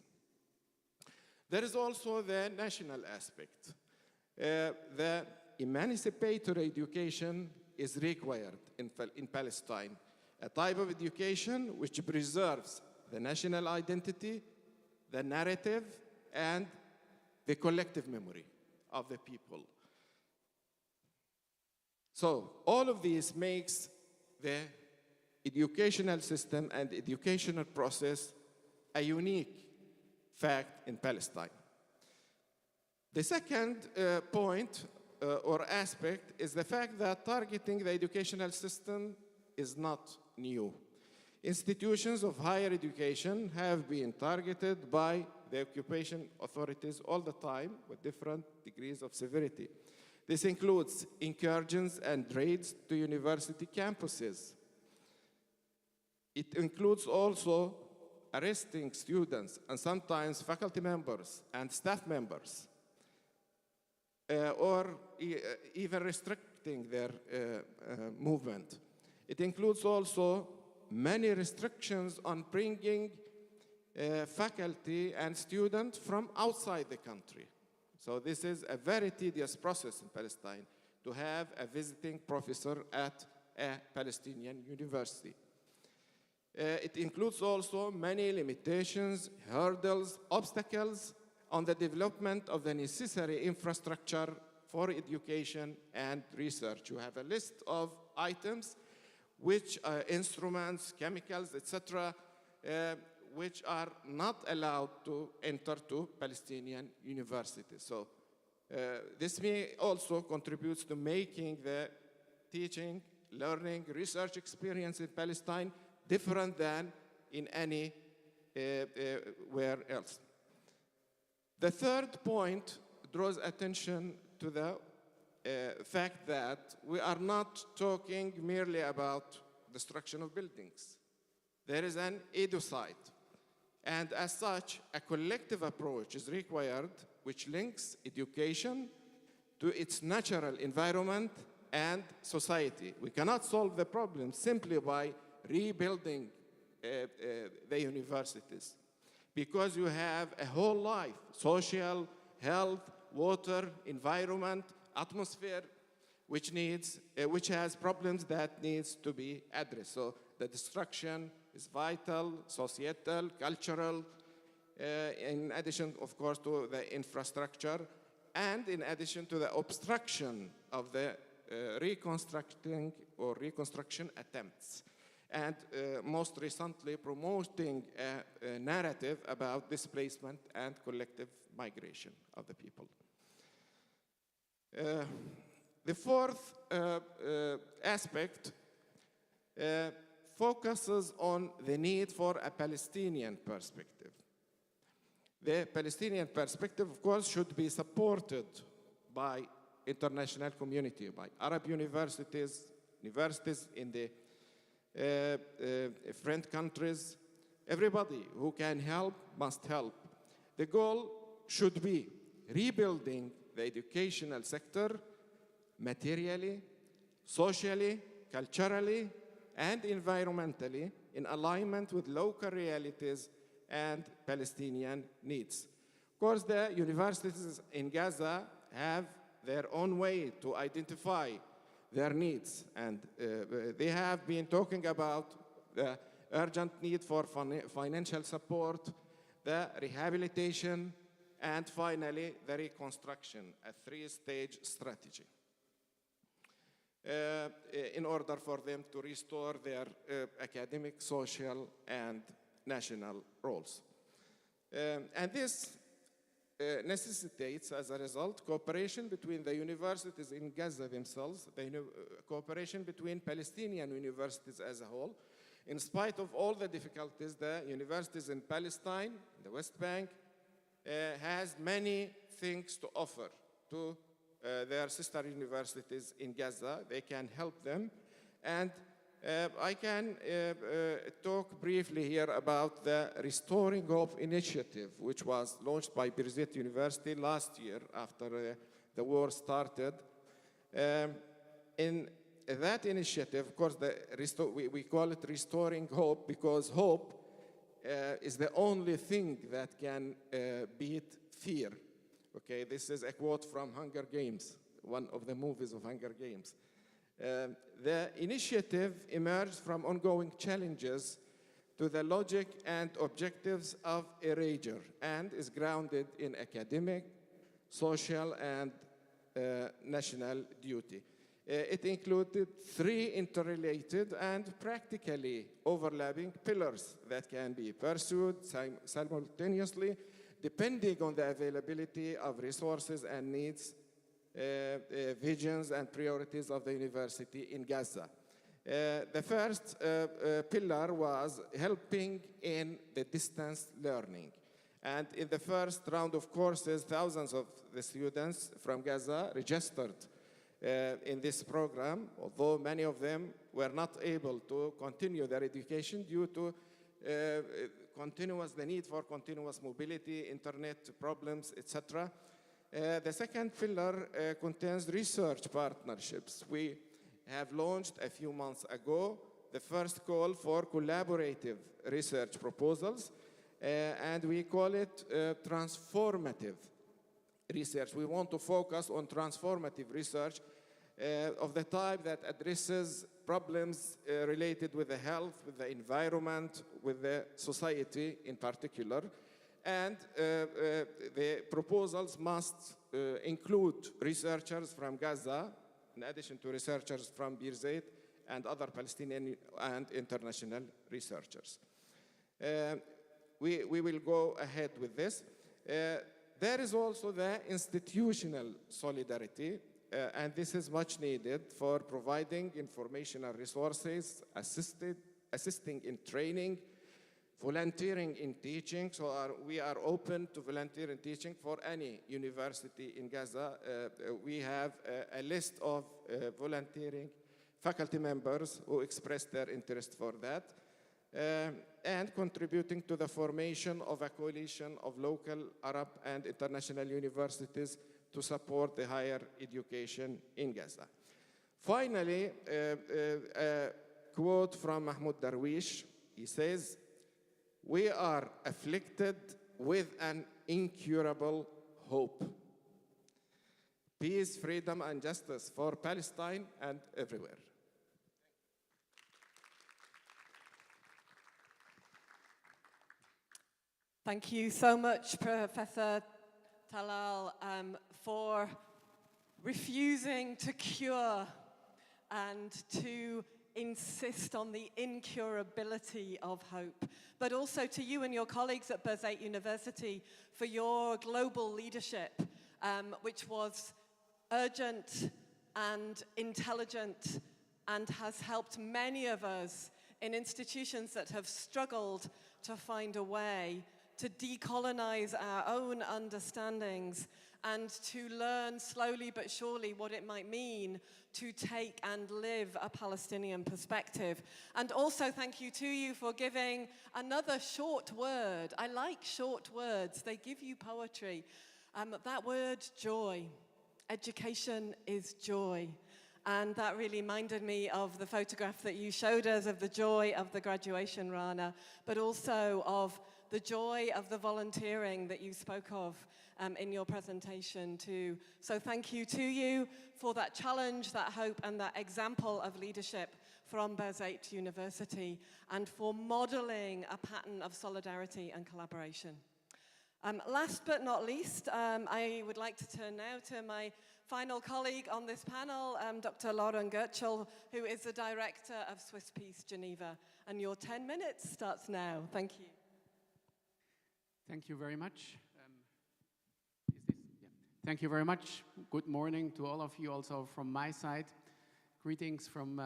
There is also the national aspect. The emancipatory education is required in Palestine, a type of education which preserves the national identity, the narrative, and the collective memory of the people. So all of this makes the educational system and educational process a unique fact in Palestine. The second point or aspect is the fact that targeting the educational system is not new. Institutions of higher education have been targeted by the occupation authorities all the time with different degrees of severity. This includes incursions and raids to university campuses. It includes also arresting students and sometimes faculty members and staff members, or even restricting their movement. It includes also many restrictions on bringing faculty and students from outside the country. So this is a very tedious process in Palestine to have a visiting professor at a Palestinian university. It includes also many limitations, hurdles, obstacles on the development of the necessary infrastructure for education and research. You have a list of items which are instruments, chemicals, etc., which are not allowed to enter to Palestinian universities. So this may also contribute to making the teaching, learning, research experience in Palestine different than in any where else. The third point draws attention to the fact that we are not talking merely about destruction of buildings. There is an ecocide. And as such, a collective approach is required which links education to its natural environment and society. We cannot solve the problem simply by rebuilding the universities, because you have a whole life, social, health, water, environment, atmosphere, which has problems that needs to be addressed. So the destruction is vital, societal, cultural, in addition, of course, to the infrastructure, and in addition to the obstruction of the reconstruction attempts. And most recently, promoting a narrative about displacement and collective migration of the people. The fourth aspect focuses on the need for a Palestinian perspective. The Palestinian perspective, of course, should be supported by international community, by Arab universities, universities in the friend countries. Everybody who can help must help. The goal should be rebuilding the educational sector materially, socially, culturally, and environmentally in alignment with local realities and Palestinian needs. Of course, the universities in Gaza have their own way to identify their needs, and they have been talking about the urgent need for financial support, the rehabilitation, and finally the reconstruction, a three-stage strategy, in order for them to restore their academic, social, and national roles. And this necessitates, as a result, cooperation between the universities in Gaza themselves, cooperation between Palestinian universities as a whole. In spite of all the difficulties, the universities in Palestine, the West Bank, has many things to offer to their sister universities in Gaza. They can help them, and I can talk briefly here about the Restoring Hope initiative, which was launched by Birzeit University last year after the war started. In that initiative, of course, we call it Restoring Hope because hope is the only thing that can beat fear. Okay, this is a quote from Hunger Games, one of the movies of Hunger Games. The initiative emerged from ongoing challenges to the logic and objectives of a rager and is grounded in academic, social, and national duty. It included 3 interrelated and practically overlapping pillars that can be pursued simultaneously depending on the availability of resources and needs, visions and priorities of the university in Gaza. The first pillar was helping in the distance learning. And in the first round of courses, thousands of the students from Gaza registered in this program, although many of them were not able to continue their education due to the need for continuous mobility, internet problems, etc. The second pillar contains research partnerships. We have launched a few months ago the first call for collaborative research proposals, and we call it transformative research. We want to focus on transformative research of the type that addresses problems related with the health, with the environment, with the society in particular. And the proposals must include researchers from Gaza, in addition to researchers from Birzeit and other Palestinian and international researchers. We will go ahead with this. There is also the institutional solidarity, and this is much needed for providing informational resources, assisting in training, volunteering in teaching. So we are open to volunteer in teaching for any university in Gaza. We have a list of volunteering faculty members who expressed their interest for that, and contributing to the formation of a coalition of local Arab and international universities to support the higher education in Gaza. Finally, a quote from Mahmoud Darwish. He says, "We are afflicted with an incurable hope. Peace, freedom, and justice for Palestine and everywhere." Thank you so much, Professor Talal, for refusing to cure and to insist on the incurability of hope, but also to you and your colleagues at Birzeit University for your global leadership, which was urgent and intelligent and has helped many of us in institutions that have struggled to find a way to decolonize our own understandings and to learn slowly but surely what it might mean to take and live a Palestinian perspective. And also thank you to you for giving another short word. I like short words, they give you poetry. That word, joy. Education is joy. And that really reminded me of the photograph that you showed us of the joy of the graduation, Rana, but also of the joy of the volunteering that you spoke of in your presentation too. So thank you to you for that challenge, that hope, and that example of leadership from Birzeit University, and for modeling a pattern of solidarity and collaboration. Last but not least, I would like to turn now to my final colleague on this panel, Dr. Lauren Goetschel, who is the director of Swiss Peace Geneva. And your 10 minutes starts now. Thank you. Thank you very much. Thank you very much. Good morning to all of you also from my side. Greetings from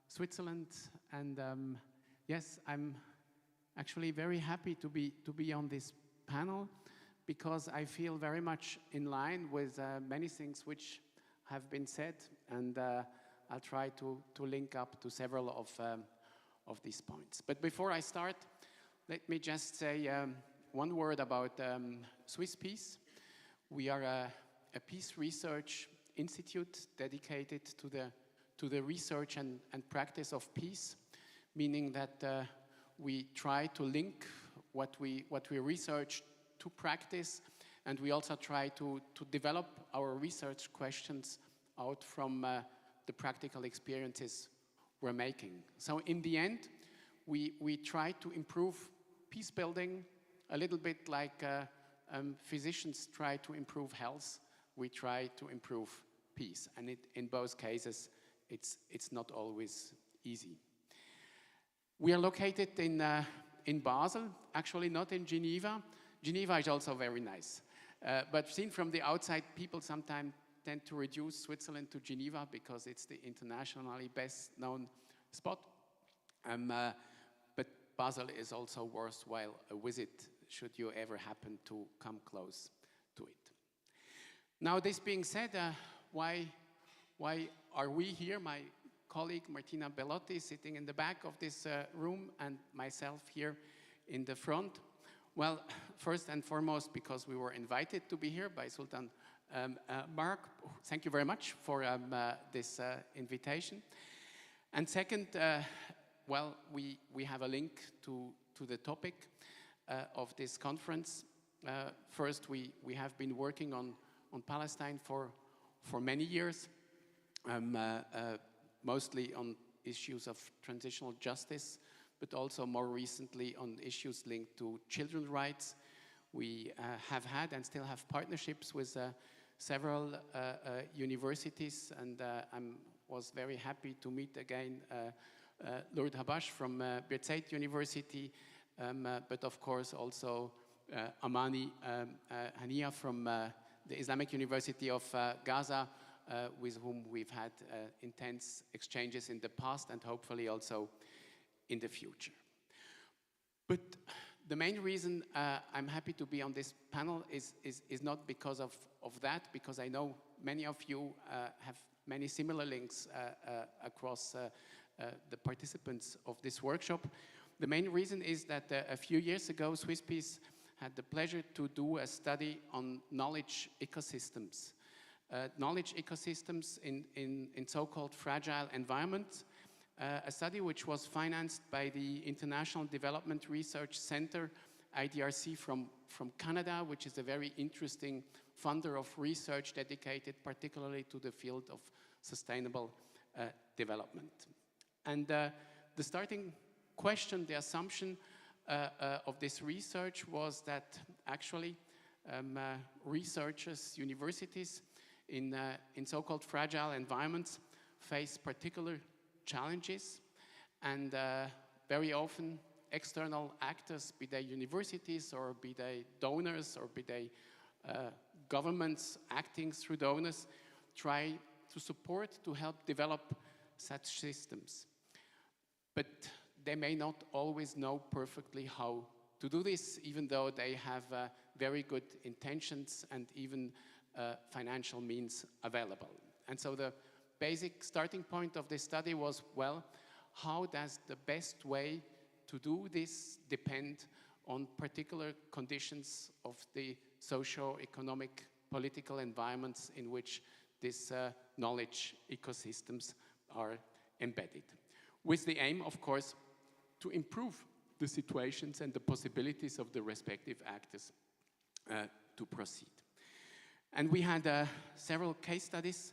Switzerland. And yes, I'm actually very happy to be on this panel because I feel very much in line with many things which have been said. And I'll try to link up to several of these points. But before I start, let me just say one word about Swiss Peace. We are a peace research institute dedicated to the research and practice of peace, meaning that we try to link what we research to practice, and we also try to develop our research questions out from the practical experiences we're making. So in the end, we try to improve peace building a little bit like physicians try to improve health. We try to improve peace, and in both cases, it's not always easy. We are located in Basel, actually not in Geneva. Geneva is also very nice. But seen from the outside, people sometimes tend to reduce Switzerland to Geneva because it's the internationally best known spot. But Basel is also worthwhile a visit should you ever happen to come close to it. Now, this being said, why are we here? My colleague Martina Bellotti sitting in the back of this room and myself here in the front. Well, first and foremost, because we were invited to be here by Sultan Mark. Thank you very much for this invitation. And second, well, we have a link to the topic of this conference. First, we have been working on Palestine for many years, mostly on issues of transitional justice, but also more recently on issues linked to children's rights. We have had and still have partnerships with several universities, and I was very happy to meet again Lourdes Habash from Birzeit University, but of course also Amani Hania from the Islamic University of Gaza, with whom we've had intense exchanges in the past and hopefully also in the future. But the main reason I'm happy to be on this panel is not because of that, because I know many of you have many similar links across the participants of this workshop. The main reason is that a few years ago, Swiss Peace had the pleasure to do a study on knowledge ecosystems. Knowledge ecosystems in so-called fragile environments, a study which was financed by the International Development Research Center, IDRC from Canada, which is a very interesting funder of research dedicated particularly to the field of sustainable development. And the starting question, the assumption of this research was that actually researchers, universities in so-called fragile environments face particular challenges, and very often external actors, be they universities or be they donors or be they governments acting through donors, try to support, to help develop such systems. But they may not always know perfectly how to do this, even though they have very good intentions and even financial means available. And so the basic starting point of this study was, well, how does the best way to do this depend on particular conditions of the socio-economic political environments in which these knowledge ecosystems are embedded, with the aim, of course, to improve the situations and the possibilities of the respective actors to proceed. And we had several case studies,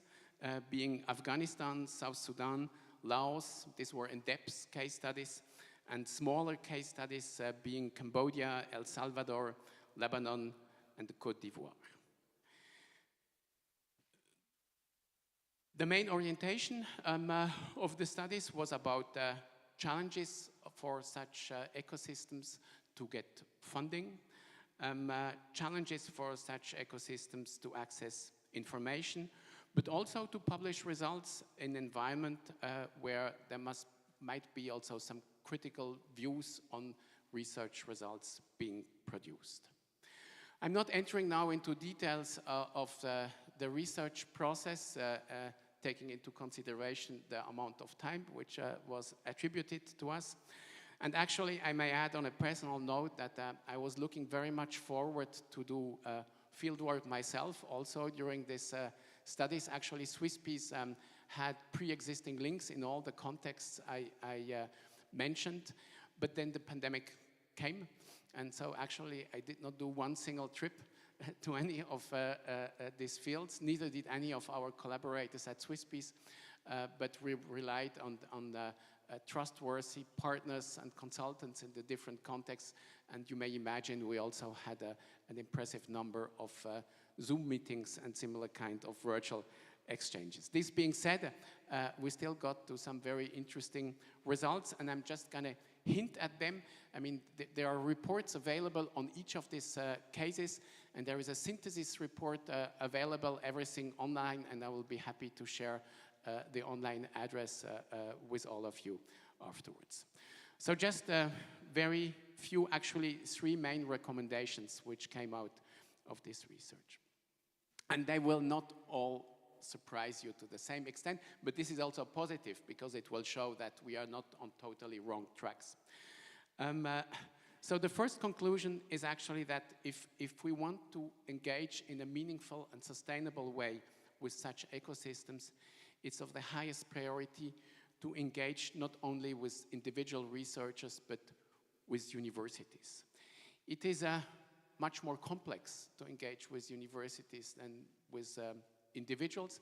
being Afghanistan, South Sudan, Laos. These were in-depth case studies, and smaller case studies being Cambodia, El Salvador, Lebanon, and Côte d'Ivoire. The main orientation of the studies was about challenges for such ecosystems to get funding, challenges for such ecosystems to access information, but also to publish results in an environment where there might be also some critical views on research results being produced. I'm not entering now into details of the research process. taking into consideration the amount of time which was attributed to us. And actually, I may add on a personal note that I was looking very much forward to do fieldwork myself also during this studies. Actually, SwissPeace had pre-existing links in all the contexts I mentioned, but then the pandemic came, and so actually I did not do one single trip to any of these fields, neither did any of our collaborators at SwissPeace, but we relied on the trustworthy partners and consultants in the different contexts, and you may imagine we also had an impressive number of Zoom meetings and similar kind of virtual exchanges. This being said, we still got to some very interesting results, and I'm just going to hint at them. I mean, there are reports available on each of these cases, and there is a synthesis report available, everything online, and I will be happy to share the online address with all of you afterwards. So just very few, actually 3 main recommendations which came out of this research. And they will not all surprise you to the same extent, but this is also positive because it will show that we are not on totally wrong tracks. So the first conclusion is actually that if we want to engage in a meaningful and sustainable way with such ecosystems, it's of the highest priority to engage not only with individual researchers, but with universities. It is much more complex to engage with universities than with individuals.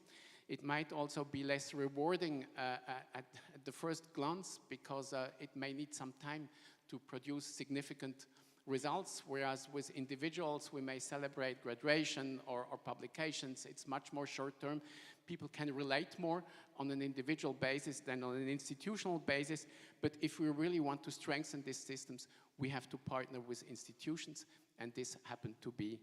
It might also be less rewarding at the first glance because it may need some time to produce significant results, whereas with individuals we may celebrate graduation or publications. It's much more short-term. People can relate more on an individual basis than on an institutional basis, but if we really want to strengthen these systems, we have to partner with institutions, and this happened to be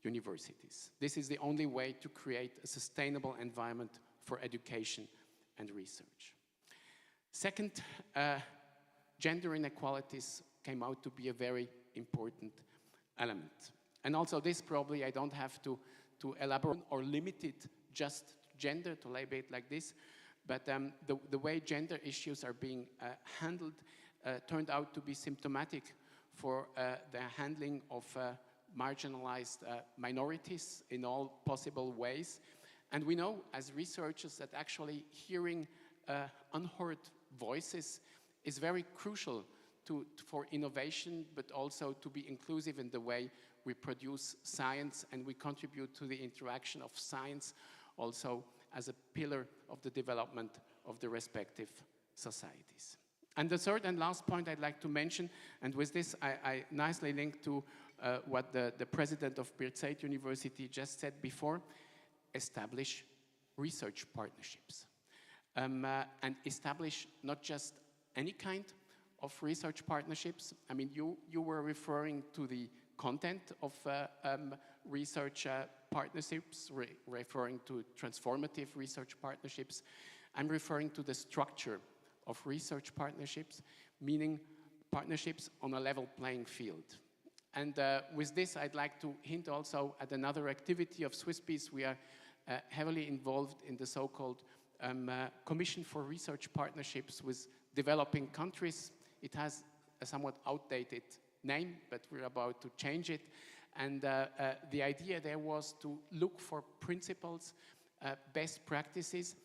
universities. This is the only way to create a sustainable environment for education and research. Second, gender inequalities came out to be a very important element. And also this probably I don't have to elaborate or limit it just to gender, to label it like this, but the way gender issues are being handled turned out to be symptomatic for the handling of marginalized minorities in all possible ways. And we know as researchers that actually hearing unheard voices is very crucial for innovation, but also to be inclusive in the way we produce science and we contribute to the interaction of science also as a pillar of the development of the respective societies. And the third and last point I'd like to mention, and with this I nicely link to what the president of Birzeit University just said before, establish research partnerships. And establish not just any kind of research partnerships. I mean, you were referring to the content of research partnerships, referring to transformative research partnerships. I'm referring to the structure of research partnerships, meaning partnerships on a level playing field. And with this, I'd like to hint also at another activity of SwissPeace. We are heavily involved in the so-called Commission for Research Partnerships with developing countries. It has a somewhat outdated name, but we're about to change it. And the idea there was to look for principles, best practices,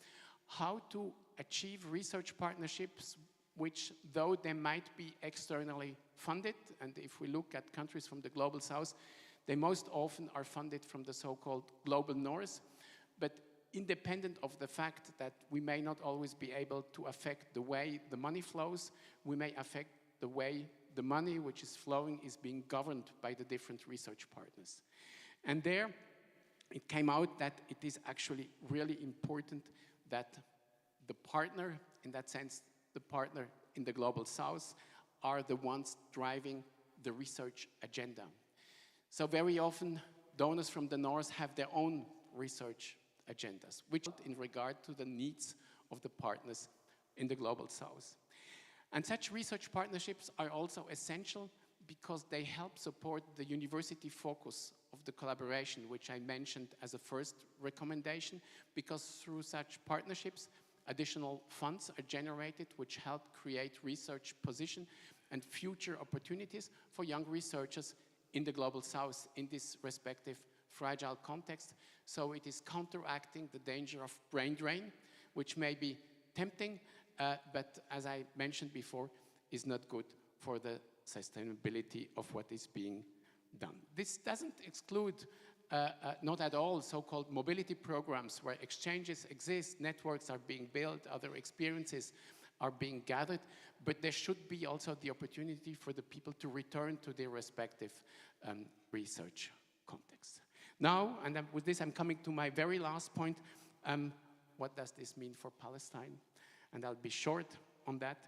how to achieve research partnerships which, though they might be externally funded, and if we look at countries from the global south, they most often are funded from the so-called global north, but independent of the fact that we may not always be able to affect the way the money flows, we may affect the way the money which is flowing is being governed by the different research partners. And there, it came out that it is actually really important that the partner, in that sense, the partner in the global south, are the ones driving the research agenda. So very often, donors from the north have their own research agendas, which in regard to the needs of the partners in the global south. And such research partnerships are also essential because they help support the university focus of the collaboration, which I mentioned as a first recommendation, because through such partnerships, additional funds are generated which help create research position and future opportunities for young researchers in the Global South in this respective fragile context. So it is counteracting the danger of brain drain, which may be tempting, but as I mentioned before, is not good for the sustainability of what is being done. This doesn't exclude, not at all, so-called mobility programs where exchanges exist, networks are being built, other experiences are being gathered, but there should be also the opportunity for the people to return to their respective research contexts. Now, and with this I'm coming to my very last point, what does this mean for Palestine? And I'll be short on that.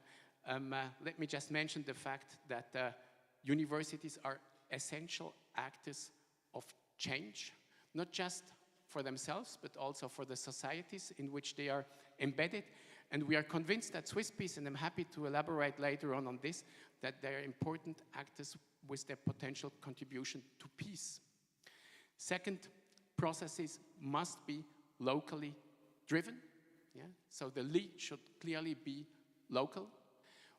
Let me just mention the fact that universities are essential actors of change, not just for themselves, but also for the societies in which they are embedded. And we are convinced that Swiss Peace, and I'm happy to elaborate later on this, that they are important actors with their potential contribution to peace. Second, processes must be locally driven. Yeah? So the lead should clearly be local,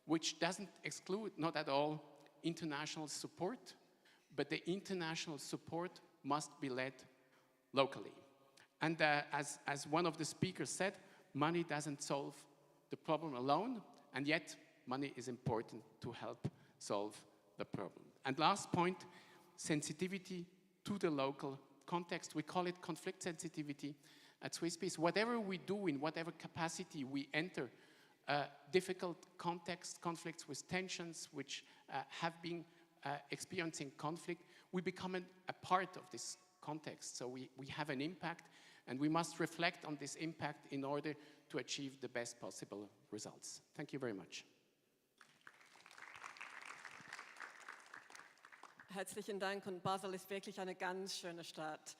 which doesn't exclude, not at all, international support, but the international support must be led locally. And as one of the speakers said, money doesn't solve the problem alone, and yet money is important to help solve the problem. And last point, sensitivity to the local context. We call it conflict sensitivity at Swiss Peace. Whatever we do, in whatever capacity we enter, difficult context, conflicts with tensions, which have been experiencing conflict, we become a part of this context. So we have an impact, and we must reflect on this impact in order to achieve the best possible results. Thank you very much. Herzlichen Dank, und Basel ist wirklich eine ganz schöne Stadt.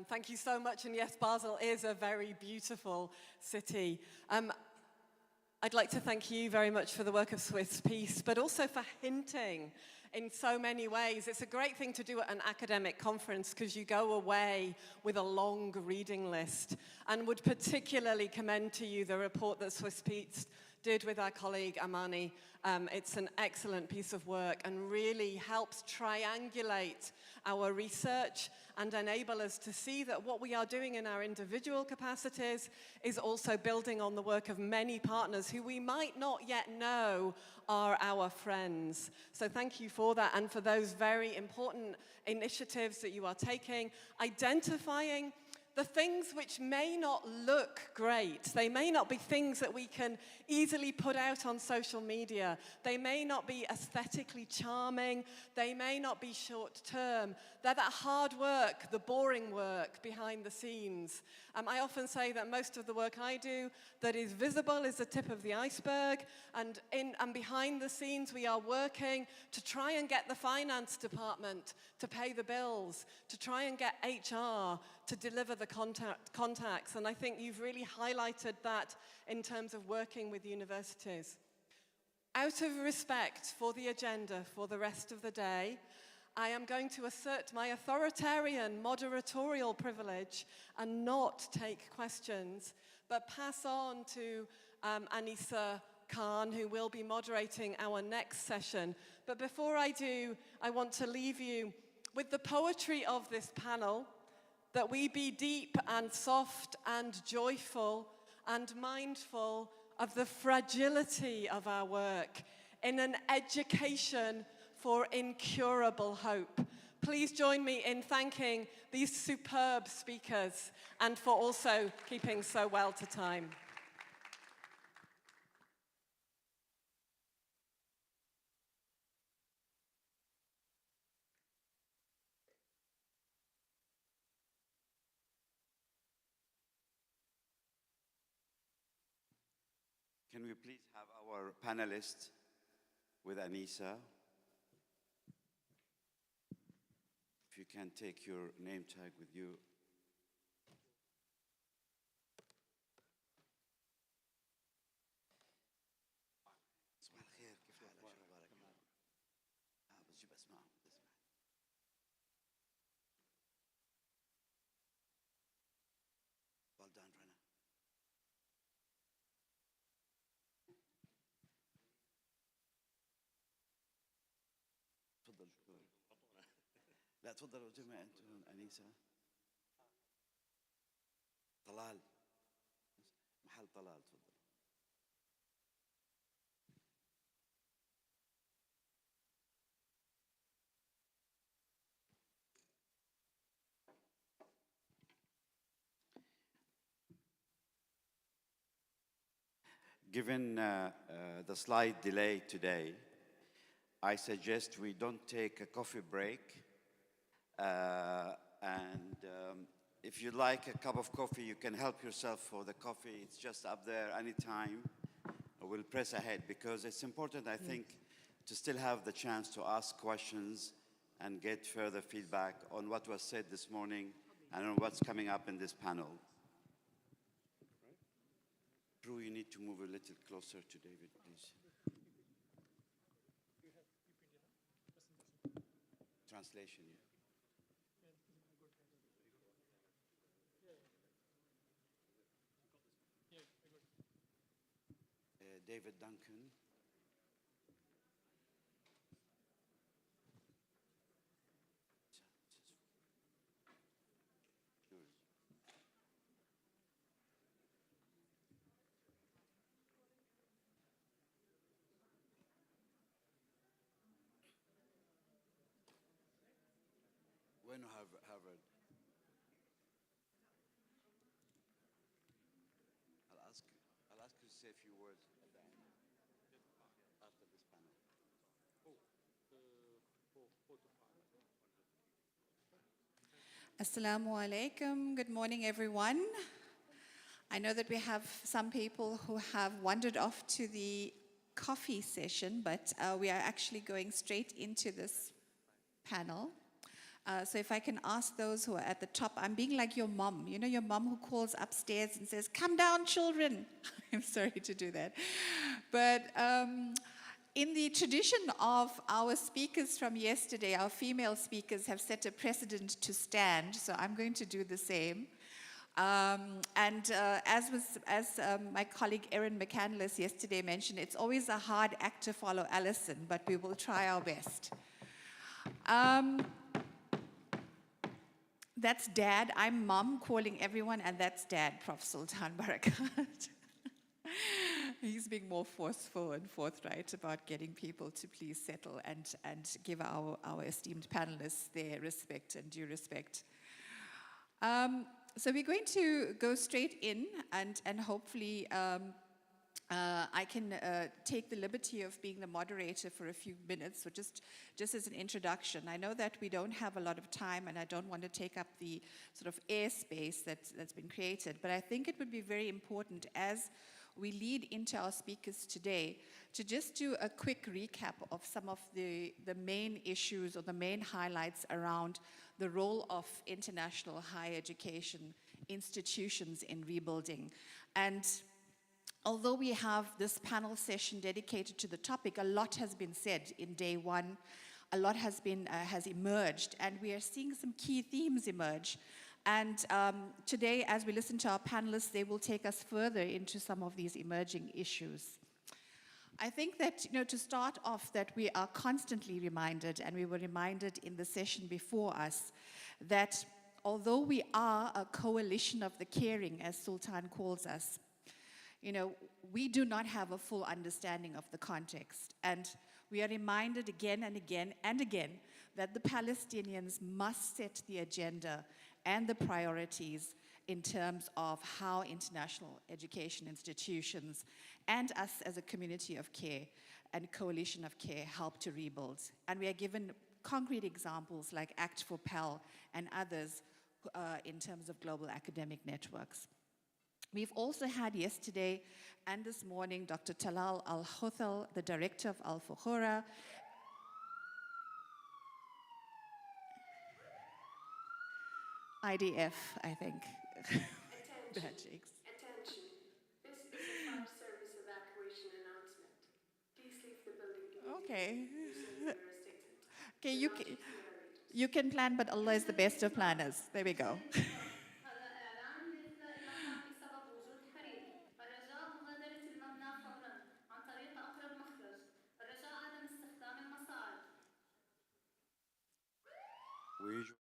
Thank you so much, and yes, Basel is a very beautiful city. I'd like to thank you very much for the work of Swiss Peace, but also for hinting in so many ways. It's a great thing to do at an academic conference because you go away with a long reading list, and would particularly commend to you the report that Swiss Peace did with our colleague Amani. It's an excellent piece of work and really helps triangulate our research and enable us to see that what we are doing in our individual capacities is also building on the work of many partners who we might not yet know are our friends. So thank you for that, and for those very important initiatives that you are taking, identifying the things which may not look great. They may not be things that we can easily put out on social media. They may not be aesthetically charming. They may not be short-term. They're that hard work, the boring work behind the scenes. I often say that most of the work I do that is visible is the tip of the iceberg, and behind the scenes we are working to try and get the finance department to pay the bills, to try and get HR to deliver the contacts, and I think you've really highlighted that in terms of working with universities. Out of respect for the agenda for the rest of the day, I am going to assert my authoritarian moderatorial privilege and not take questions, but pass on to Anissa Khan, who will be moderating our next session. But before I do, I want to leave you with the poetry of this panel, that we be deep and soft and joyful and mindful of the fragility of our work in an education for incurable hope. Please join me in thanking these superb speakers and for also keeping so well to time. Can we please have our panelists with Anissa? If you can take your name tag with you. صباح الخير، كيف حالك؟ شو أخبارك؟ بس جيب أسماء. لا تفضلوا زي ما انتم انيسه. طلال، محل طلال تفضل. Given the slight delay today, I suggest we don't take a coffee break. If you like a cup of coffee, you can help yourself for the coffee. It's just up there anytime. We'll press ahead because it's important, I think, to still have the chance to ask questions and get further feedback on what was said this morning and on what's coming up in this panel. Drew, you need to move a little closer to David, please. Translation, yeah. David Duncan. وينه هارفارد؟ I'll ask you to say a few words at the end after this panel. Assalamu alaikum. Good morning, everyone. I know that we have some people who have wandered off to the coffee session, but we are actually going straight into this panel. So if I can ask those who are at the top, I'm being like your mom. You know your mom who calls upstairs and says, "Come down, children." I'm sorry to do that. But in the tradition of our speakers from yesterday, our female speakers have set a precedent to stand, so I'm going to do the same. As my colleague Erin McCandless yesterday mentioned, it's always a hard act to follow Alison, but we will try our best. That's Dad. I'm Mom calling everyone, and that's Dad, Prof. Sultan Barakat. He's being more forceful and forthright about getting people to please settle and give our esteemed panelists their respect and due respect. So we're going to go straight in, and hopefully I can take the liberty of being the moderator for a few minutes, so just as an introduction. I know that we don't have a lot of time, and I don't want to take up the sort of airspace that's been created, but I think it would be very important as we lead into our speakers today to just do a quick recap of some of the main issues or the main highlights around the role of international higher education institutions in rebuilding. And although we have this panel session dedicated to the topic, a lot has been said in day one. A lot has emerged, and we are seeing some key themes emerge. And today, as we listen to our panelists, they will take us further into some of these emerging issues. I think that, to start off, that we are constantly reminded, and we were reminded in the session before us, that although we are a coalition of the caring, as Sultan calls us, we do not have a full understanding of the context. And we are reminded again and again and again that the Palestinians must set the agenda and the priorities in terms of how international education institutions and us as a community of care and coalition of care help to rebuild. And we are given concrete examples like Act for Pell and others in terms of global academic networks. We've also had yesterday and this morning Dr. Talal Al-Hothal, the director of Al-Fukhura. IDF, I think. Attention. Attention. This is a fire service evacuation announcement. Please leave the building immediately. Okay. Okay, you can plan, but Allah is the best of planners. There we go. We usually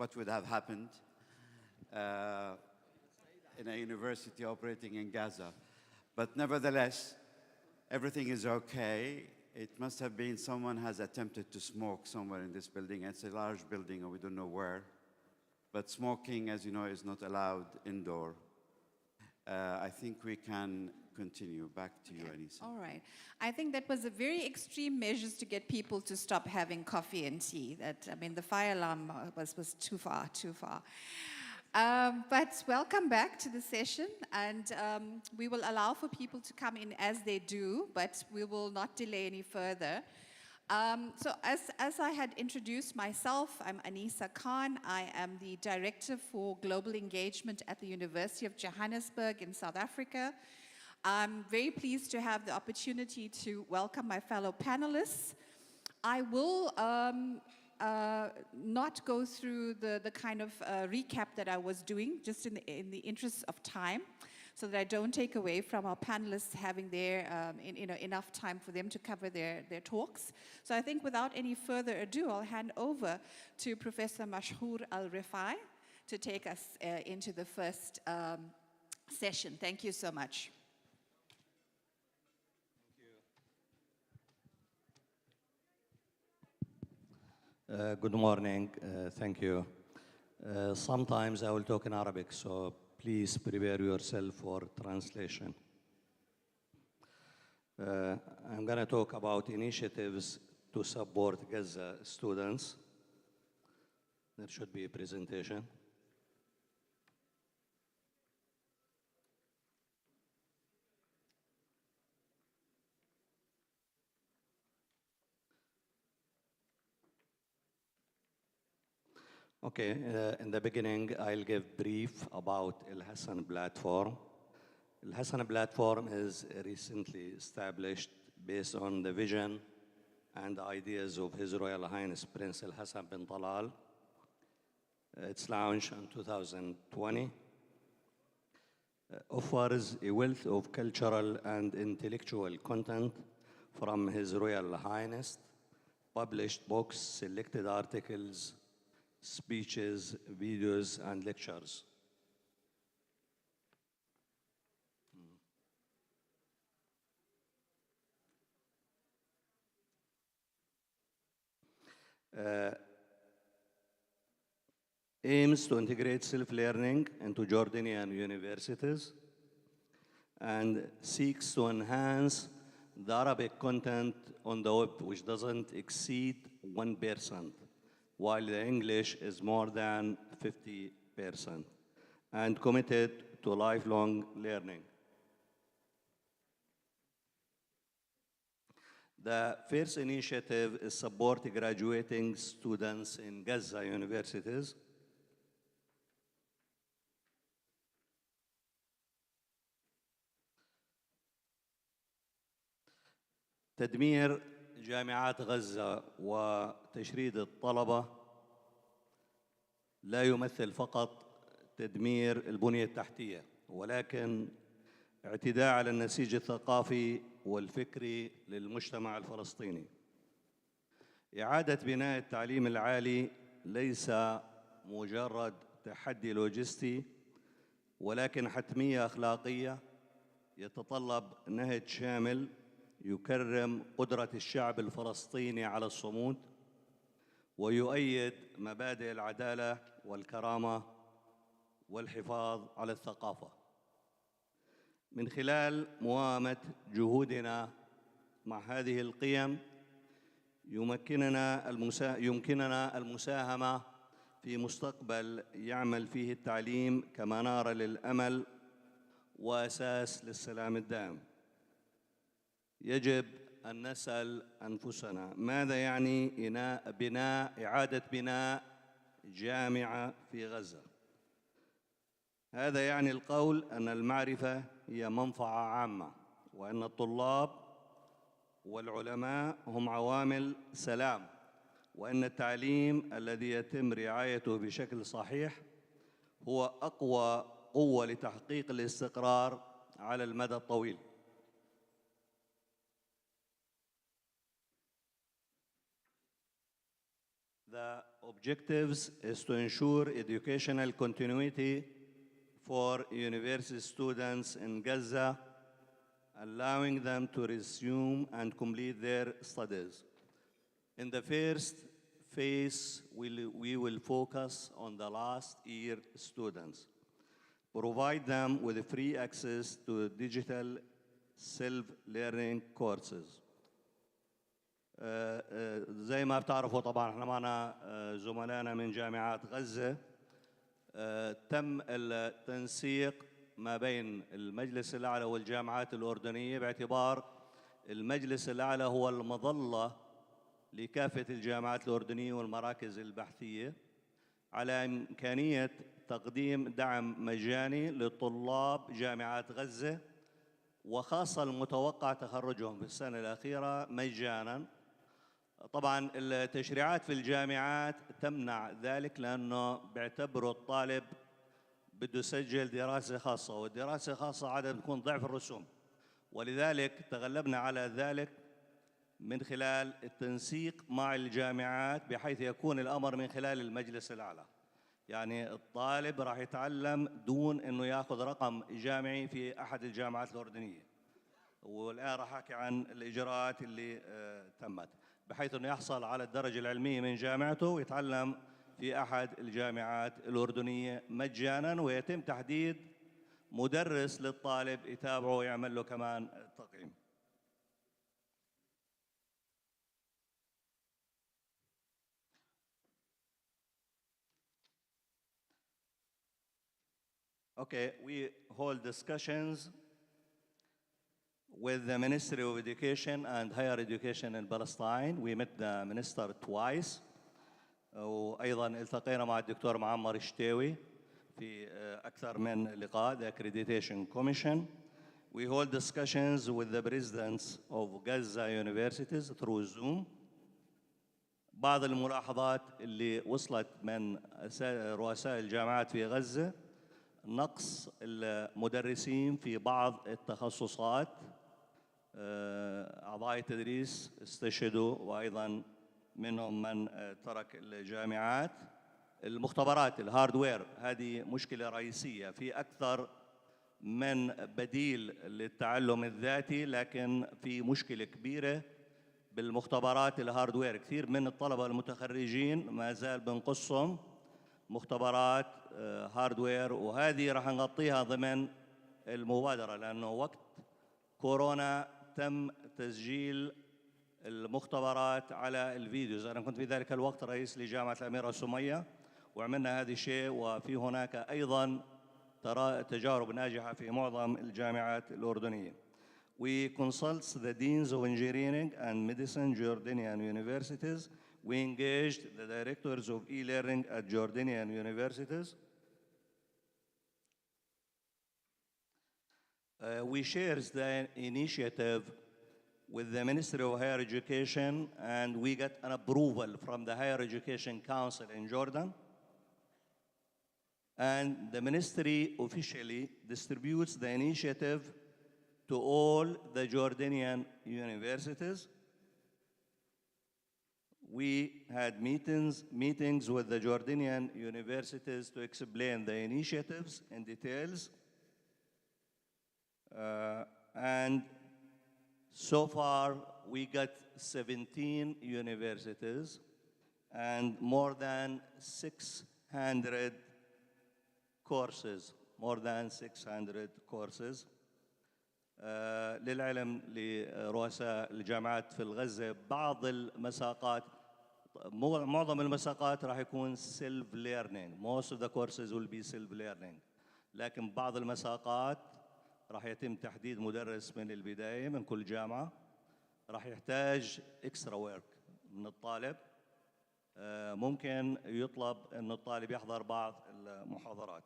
what would have happened uh, in a university operating in Gaza. But nevertheless, everything is okay. It must have been someone has attempted to smoke somewhere in this building. It's a large building, and we don't know where. But smoking, as you know, is not allowed indoor. I think we can continue. Back to you, Anissa. All right. I think that was a very extreme measures to get people to stop having coffee and tea. The fire alarm was too far, too far. But welcome back to the session, and we will allow for people to come in as they do, but we will not delay any further. So as I had introduced myself, I'm Anissa Khan. I am the Director for Global Engagement at the University of Johannesburg in South Africa. I'm very pleased to have the opportunity to welcome my fellow panelists. I will not go through the kind of recap that I was doing, just in the interest of time. so that I don't take away from our panelists having enough time for them to cover their talks. So I think without any further ado, I'll hand over to Professor Mashhoor Al-Rifai to take us into the first session. Thank you so much. Good morning. Thank you. Sometimes I will talk in Arabic, so please prepare yourself for translation. I'm going to talk about initiatives to support Gaza students. There should be a presentation. Okay, in the beginning, I'll give brief about Al Hassan platform. Al Hassan platform is recently established based on the vision and ideas of His Royal Highness Prince Al Hassan bin Talal. Its launched in 2020. Offers a wealth of cultural and intellectual content from His Royal Highness, published books, selected articles, speeches, videos, and lectures. Aims to integrate self-learning into Jordanian universities and seeks to enhance the Arabic content on the web, which doesn't exceed 1%. While the English is more than 50%, and committed to lifelong learning. The first initiative is support graduating students in Gaza universities. تدمير جامعات غزة وتشريد الطلبة لا يمثل فقط تدمير البنية التحتية، ولكن اعتداء على النسيج الثقافي والفكري للمجتمع الفلسطيني. إعادة بناء التعليم العالي ليس مجرد تحدي لوجستي، ولكن حتمية أخلاقية يتطلب نهج شامل يكرم قدرة الشعب الفلسطيني على الصمود ويؤيد مبادئ العدالة والكرامة والحفاظ على الثقافة. من خلال موائمة جهودنا مع هذه القيم يمكننا المساهمة في مستقبل يعمل فيه التعليم كمنارة للأمل وأساس للسلام الدائم. يجب أن نسأل أنفسنا ماذا يعني إعادة بناء جامعة في غزة؟ هذا يعني القول أن المعرفة هي منفعة عامة، وأن الطلاب والعلماء هم عوامل سلام، وأن التعليم الذي يتم رعايته بشكل صحيح هو أقوى قوة لتحقيق الاستقرار على المدى الطويل. The objectives is to ensure educational continuity for university students in Gaza, allowing them to resume and complete their studies. In the first phase, we will focus on the last year students, provide them with free access to digital self-learning courses. زي ما بتعرفوا طبعا احنا معنا زملائنا من جامعات غزة. تم التنسيق ما بين المجلس الأعلى والجامعات الأردنية باعتبار المجلس الأعلى هو المظلة لكافة الجامعات الأردنية والمراكز البحثية على إمكانية تقديم دعم مجاني لطلاب جامعات غزة، وخاصة المتوقع تخرجهم في السنة الأخيرة مجانا. طبعا التشريعات في الجامعات تمنع ذلك لأنه بيعتبروا الطالب بده يسجل دراسة خاصة، والدراسة الخاصة عادة بتكون ضعف الرسوم، ولذلك تغلبنا على ذلك من خلال التنسيق مع الجامعات بحيث يكون الأمر من خلال المجلس الأعلى. يعني الطالب راح يتعلم دون أنه يأخذ رقم جامعي في أحد الجامعات الأردنية. والآن راح أحكي عن الإجراءات اللي تمت بحيث أنه يحصل على الدرجة العلمية من جامعته ويتعلم في أحد الجامعات الأردنية مجاناً، ويتم تحديد مدرس للطالب يتابعه ويعمل له كمان تقييم. Okay, we hold discussions with the Ministry of Education and Higher Education in Palestine. We met the minister twice. وأيضاً التقينا مع الدكتور معمر الشتاوي في أكثر من لقاء, the Accreditation Commission. We hold discussions with the presidents of Gaza universities through Zoom. بعض الملاحظات اللي وصلت من رؤساء الجامعات في غزة: نقص المدرسين في بعض التخصصات، أعضاء التدريس استشهدوا وأيضاً منهم من ترك الجامعات. المختبرات الهاردوير هذه مشكلة رئيسية، في أكثر من بديل للتعلم الذاتي لكن في مشكلة كبيرة بالمختبرات الهاردوير. كثير من الطلبة المتخرجين ما زال بنقصهم مختبرات هاردوير، وهذه راح نغطيها ضمن المبادرة لأنه وقت كورونا تم تسجيل المختبرات على الفيديوز. أنا كنت في ذلك الوقت رئيس لجامعة الأميرة سمية وعملنا هذا الشيء، وفي هناك أيضاً تجارب ناجحة في معظم الجامعات الأردنية. We consult the deans of engineering and medicine Jordanian universities. We engaged the directors of e-learning at Jordanian universities. We shared the initiative with the Ministry of Higher Education, and we got an approval from the Higher Education Council in Jordan. And the ministry officially distributes the initiative to all the Jordanian universities. We had meetings with the Jordanian universities to explain the initiatives in details. And so far, we got 17 universities and more than 600 courses, للعلم لرؤساء الجامعات في الغزة بعض المساقات، معظم المساقات راح يكون self learning. Most of the courses will be self learning. لكن بعض المساقات راح يتم تحديد مدرس من البداية من كل جامعة. راح يحتاج extra work من الطالب. ممكن يطلب أن الطالب يحضر بعض المحاضرات.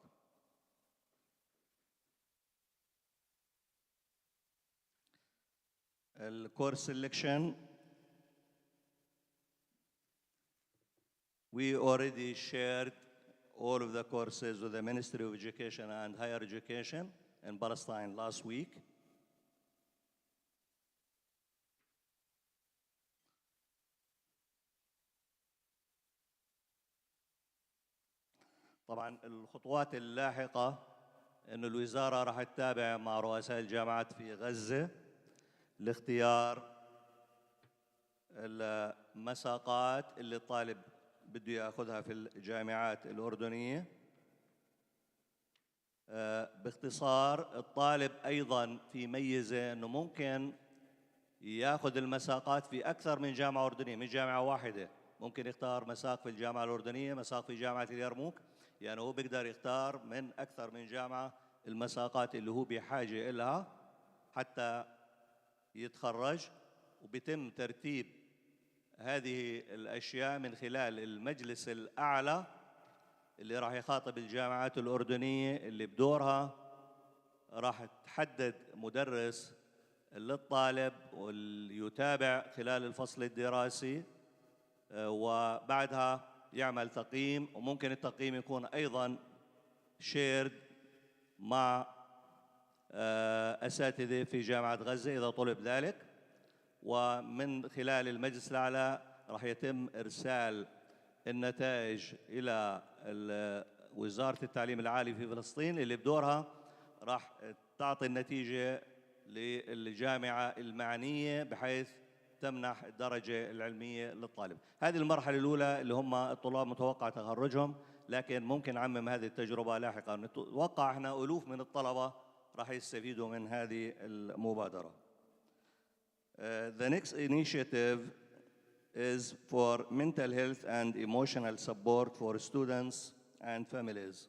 الكورس selection, we already shared all of the courses with the Ministry of Education and Higher Education in Palestine last week. طبعا الخطوات اللاحقة إنه الوزارة راح تتابع مع رؤساء الجامعات في غزة لاختيار المساقات اللي الطالب بده ياخذها في الجامعات الأردنية. باختصار الطالب أيضاً في ميزة إنه ممكن ياخذ المساقات في أكثر من جامعة أردنية، من جامعة واحدة. ممكن يختار مساق في الجامعة الأردنية، مساق في جامعة اليرموك، يعني هو بيقدر يختار من أكثر من جامعة المساقات اللي هو بحاجة إلها حتى يتخرج. وبيتم ترتيب هذه الأشياء من خلال المجلس الأعلى اللي راح يخاطب الجامعات الأردنية، اللي بدورها راح تحدد مدرس للطالب واللي يتابع خلال الفصل الدراسي، وبعدها يعمل تقييم. وممكن التقييم يكون أيضاً shared مع أساتذة في جامعة غزة إذا طلب ذلك، ومن خلال المجلس الأعلى راح يتم إرسال النتائج إلى وزارة التعليم العالي في فلسطين اللي بدورها راح تعطي النتيجة للجامعة المعنية بحيث تمنح الدرجة العلمية للطالب. هذه المرحلة الأولى اللي هم الطلاب متوقع تخرجهم، لكن ممكن نعمم هذه التجربة لاحقا. نتوقع احنا ألوف من الطلبة راح يستفيدوا من هذه المبادرة. The next initiative is for mental health and emotional support for students and families.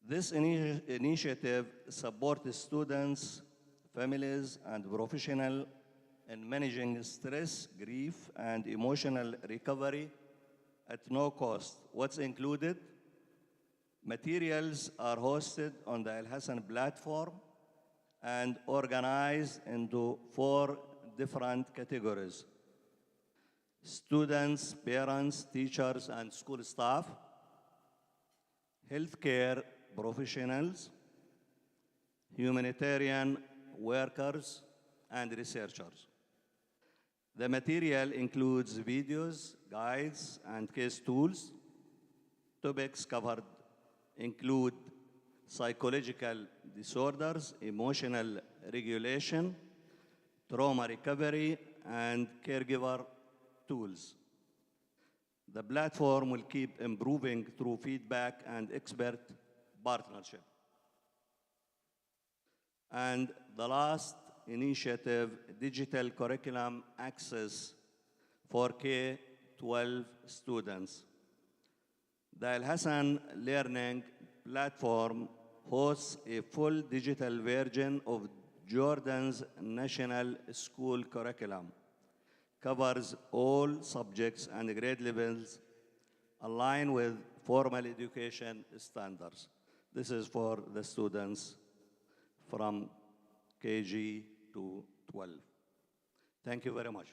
This initiative supports students, families, and professionals in managing stress, grief, and emotional recovery at no cost. What's included? Materials are hosted on the Al Hassan platform and organized into 4 different categories: students, parents, teachers, and school staff, healthcare professionals, humanitarian workers, and researchers. The material includes videos, guides, and case tools. Topics covered include psychological disorders, emotional regulation, trauma recovery, and caregiver tools. The platform will keep improving through feedback and expert partnership. And the last initiative, digital curriculum access for K-12 students. The Al Hassan Learning Platform hosts a full digital version of Jordan's national school curriculum, covers all subjects and grade levels, aligned with formal education standards. This is for the students from KG to 12. Thank you very much.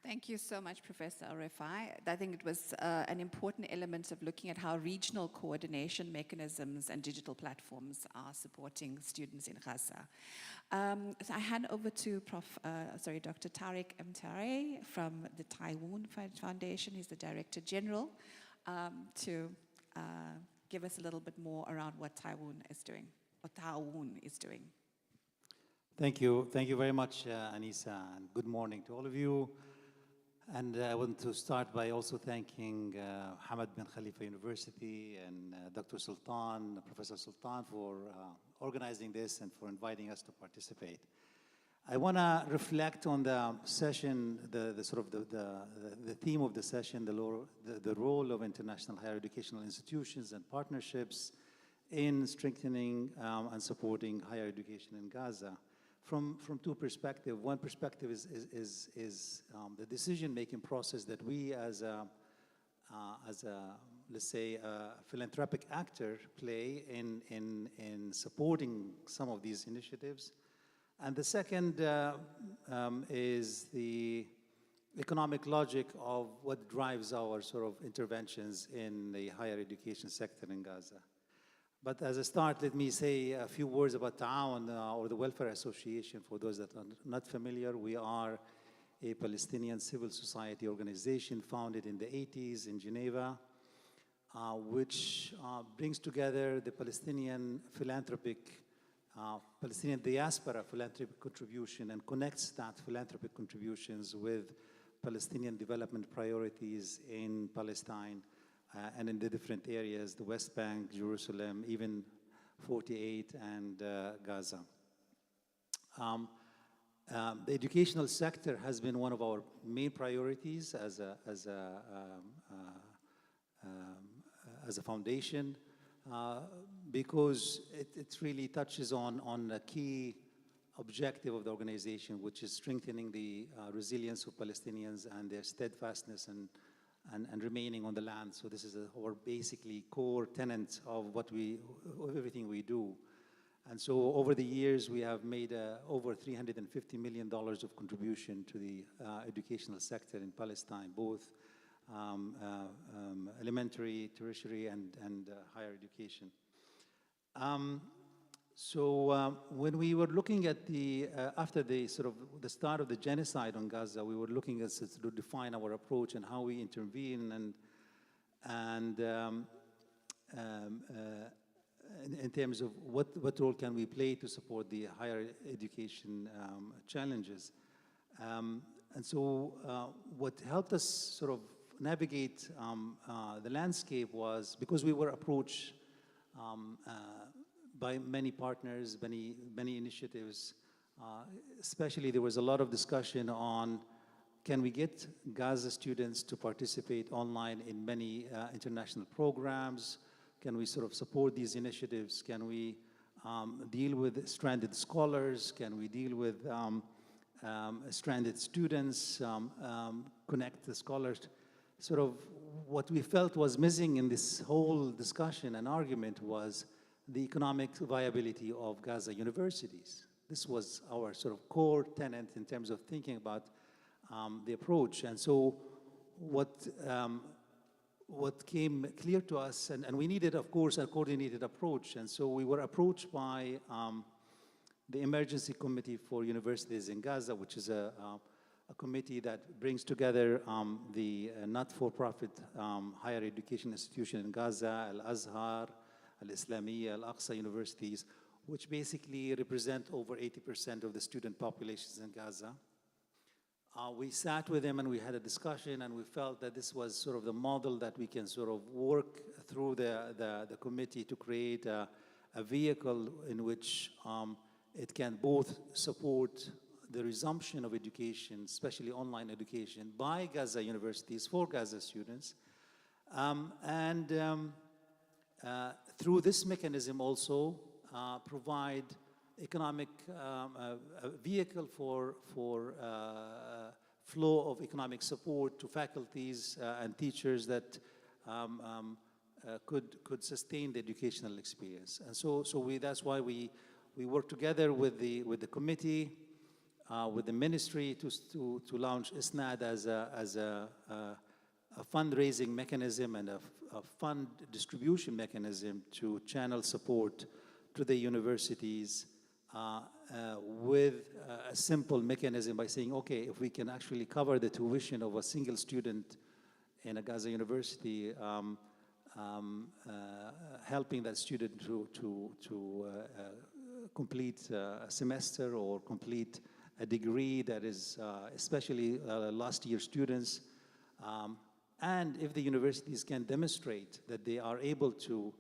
Thank you so much, Professor Arifai. I think it was an important element of looking at how regional coordination mechanisms and digital platforms are supporting students in Gaza. So I hand over to Dr. Tariq Mtare from the Taiwan Foundation. He's the Director General, to give us a little bit more around what Taiwan is doing. Thank you. Thank you very much, Anissa, and good morning to all of you. And I want to start by also thanking Hamad bin Khalifa University and Dr. Sultan, Professor Sultan, for organizing this and for inviting us to participate. I want to reflect on the session, the theme of the session, the role of international higher educational institutions and partnerships in strengthening and supporting higher education in Gaza. From 2 perspectives. One perspective is the decision-making process that we as a let's say a philanthropic actor play in supporting some of these initiatives, and the second is the economic logic of what drives our sort of interventions in the higher education sector in Gaza. But as a start, let me say a few words about Ta'awun, or the Welfare Association. For those that are not familiar, we are a Palestinian civil society organization founded in the 80s in Geneva, which brings together the Palestinian philanthropic, Palestinian diaspora philanthropic contribution and connects that philanthropic contributions with Palestinian development priorities in Palestine. And in the different areas, the West Bank, Jerusalem, even 48 and Gaza. The educational sector has been one of our main priorities as a foundation because it really touches on a key objective of the organization, which is strengthening the resilience of Palestinians and their steadfastness and remaining on the land. So this is our basically core tenet of everything we do. And so over the years, we have made over $350 million of contribution to the educational sector in Palestine, both elementary, tertiary, and higher education. So when we were looking at after the start of the genocide on Gaza, we were looking at to define our approach and how we intervene in terms of what role can we play to support the higher education challenges. And so what helped us sort of navigate the landscape was because we were approached by many partners, many initiatives. Especially there was a lot of discussion on can we get Gaza students to participate online in many international programs? Can we sort of support these initiatives? Can we deal with stranded scholars? Can we deal with stranded students, connect the scholars? Sort of what we felt was missing in this whole discussion and argument was the economic viability of Gaza universities. This was our sort of core tenet in terms of thinking about the approach. And so what came clear to us, and we needed, of course, a coordinated approach. And so we were approached by the Emergency Committee for Universities in Gaza, which is a committee that brings together the not-for-profit higher education institution in Gaza, Al-Azhar, Al-Islamiyya, Al-Aqsa universities, which basically represent over 80% of the student populations in Gaza. We sat with them and we had a discussion, and we felt that this was sort of the model that we can sort of work through the committee to create a vehicle in which it can both support the resumption of education, especially online education, by Gaza universities for Gaza students, through this mechanism also provide economic vehicle for flow of economic support to faculties and teachers that could sustain the educational experience. And so that's why we work together with the committee, with the ministry to launch ISNAD as a fundraising mechanism and a fund distribution mechanism to channel support to the universities with a simple mechanism by saying, okay, if we can actually cover the tuition of a single student in a Gaza university, helping that student to complete a semester or complete a degree that is especially last year students. And if the universities can demonstrate that they are able to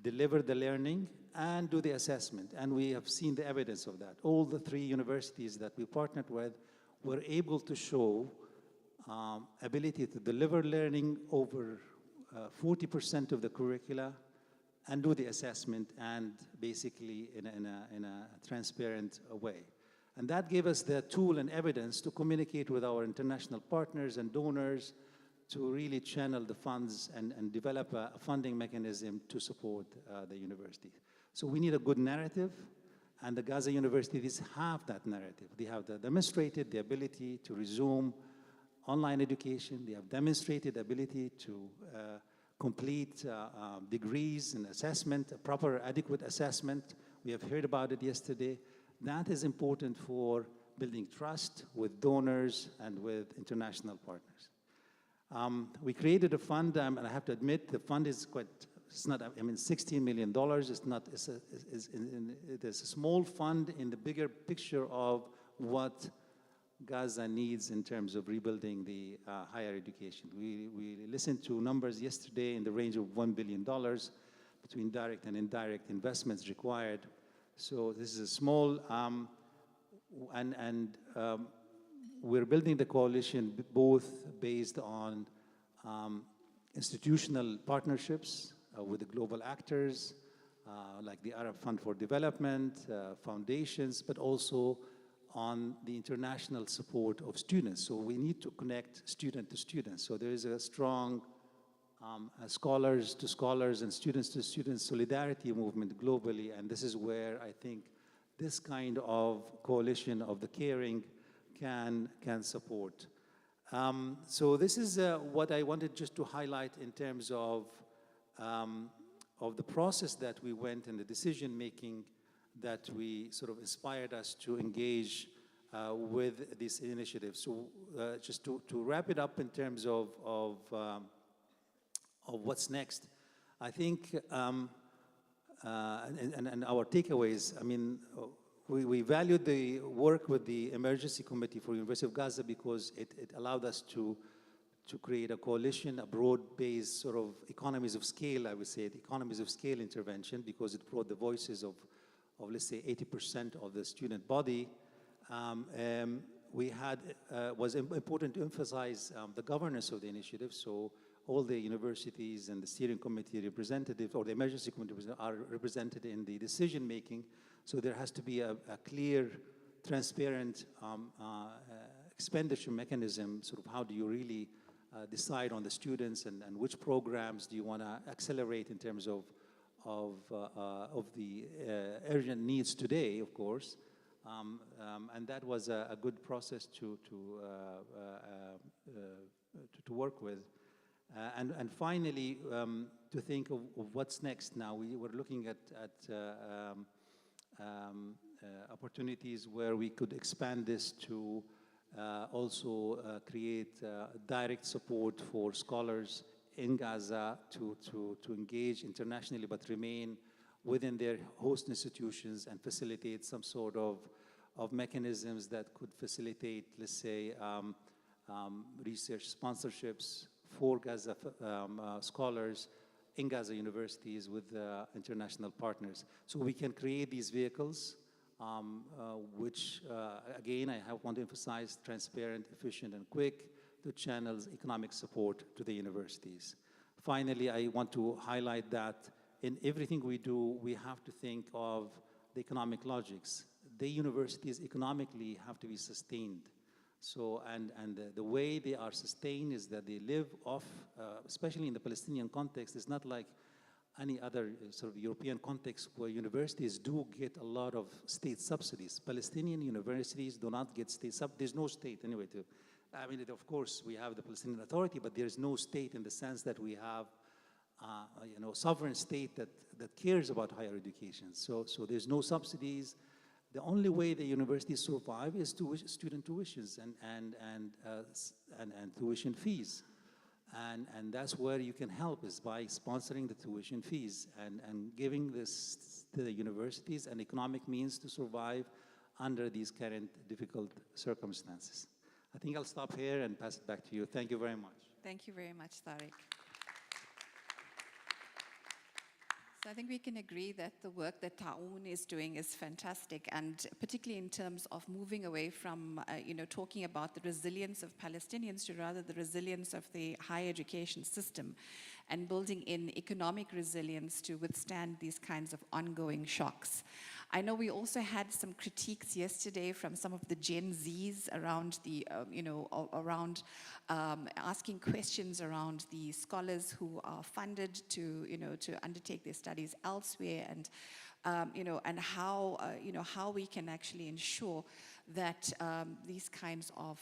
deliver the learning and do the assessment, and we have seen the evidence of that. All the 3 universities that we partnered with were able to show ability to deliver learning over 40% of the curricula and do the assessment, and basically in a transparent way. And that gave us the tool and evidence to communicate with our international partners and donors to really channel the funds and develop a funding mechanism to support the university. So we need a good narrative, and the Gaza universities have that narrative. They have demonstrated the ability to resume online education. They have demonstrated the ability to complete degrees and assessment, a proper adequate assessment. We have heard about it yesterday. That is important for building trust with donors and with international partners. We created a fund, and I have to admit the fund is it's not, I mean, $16 million. It is a small fund in the bigger picture of what Gaza needs in terms of rebuilding the higher education. We listened to numbers yesterday in the range of $1 billion between direct and indirect investments required. So this is a small, we're building the coalition both based on institutional partnerships with the global actors, like the Arab Fund for Development, foundations, but also on the international support of students. So we need to connect student to student. So there is a strong scholars to scholars and students to students solidarity movement globally, and this is where I think this kind of coalition of the caring can support. So this is what I wanted just to highlight in terms of the process that we went and the decision making that we sort of inspired us to engage with this initiative. So just to wrap it up in terms of what's next, I think, and our takeaways, I mean, we valued the work with the Emergency Committee for University of Gaza because it allowed us to create a coalition, a broad-based sort of economies of scale, I would say, the economies of scale intervention, because it brought the voices of let's say, 80% of the student body. Was important to emphasize the governance of the initiative. So all the universities and the steering committee representatives or the emergency committee are represented in the decision making. So there has to be a clear, transparent expenditure mechanism. Sort of how do you really decide on the students and which programs do you want to accelerate in terms of the urgent needs today, of course. And that was a good process to work with. And finally, to think of what's next now. We were looking at opportunities where we could expand this to also create direct support for scholars in Gaza to engage internationally but remain within their host institutions and facilitate some sort of mechanisms that could facilitate, let's say, research sponsorships for Gaza scholars in Gaza universities with international partners. So we can create these vehicles, which, again, I want to emphasize, transparent, efficient, and quick to channels economic support to the universities. Finally, I want to highlight that in everything we do, we have to think of the economic logics. The universities economically have to be sustained. So, and the way they are sustained is that they live off, especially in the Palestinian context, it's not like any other sort of European context where universities do get a lot of state subsidies. Palestinian universities do not get state subsidies. There's no state anyway to, I mean, of course, we have the Palestinian Authority, but there's no state in the sense that we have, sovereign state that cares about higher education. So there's no subsidies. The only way the universities survive is student tuitions and tuition fees. And that's where you can help, is by sponsoring the tuition fees and giving this to the universities an economic means to survive under these current difficult circumstances. I think I'll stop here and pass it back to you. Thank you very much. Thank you very much, Tariq. So I think we can agree that the work that Ta'oun is doing is fantastic, and particularly in terms of moving away from, talking about the resilience of Palestinians to rather the resilience of the higher education system and building in economic resilience to withstand these kinds of ongoing shocks. I know we also had some critiques yesterday from some of the Gen Zs around the, asking questions around the scholars who are funded to undertake their studies elsewhere, and and how we can actually ensure that these kinds of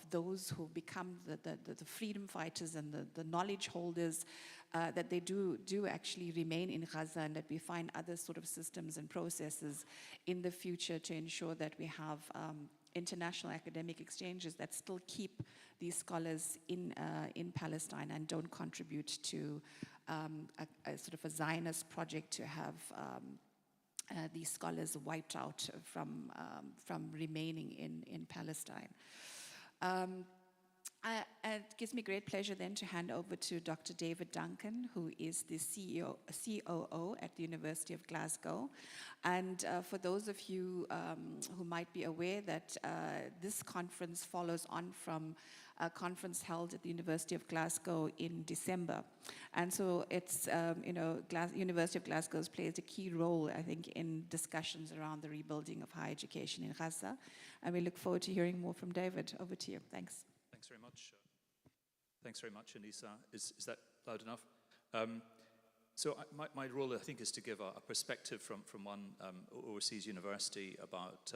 those who become the freedom fighters and the knowledge holders, that they do actually remain in Gaza, and that we find other sort of systems and processes in the future to ensure that we have international academic exchanges that still keep these scholars in Palestine and don't contribute to a sort of a Zionist project to have these scholars wiped out from remaining in Palestine. It gives me great pleasure then to hand over to Dr. David Duncan, who is the COO at the University of Glasgow. And for those of you who might be aware that this conference follows on from a conference held at the University of Glasgow in December. And so it's, University of Glasgow has played a key role, I think, in discussions around the rebuilding of higher education in Gaza. And we look forward to hearing more from David. Over to you. Thanks. Thanks very much. Thanks very much, Anissa. Is that loud enough? So my role, I think, is to give a perspective from one overseas university about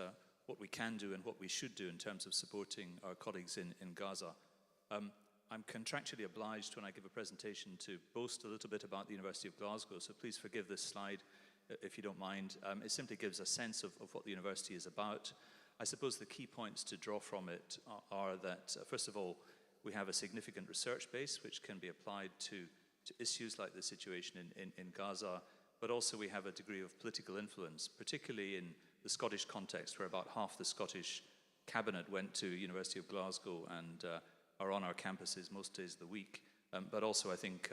what we can do and what we should do in terms of supporting our colleagues in Gaza. I'm contractually obliged when I give a presentation to boast a little bit about the University of Glasgow, so please forgive this slide if you don't mind. It simply gives a sense of what the university is about. I suppose the key points to draw from it are that, first of all, we have a significant research base which can be applied to issues like the situation in Gaza, but also we have a degree of political influence, particularly in the Scottish context, where about half the Scottish cabinet went to University of Glasgow and are on our campuses most days of the week, but also I think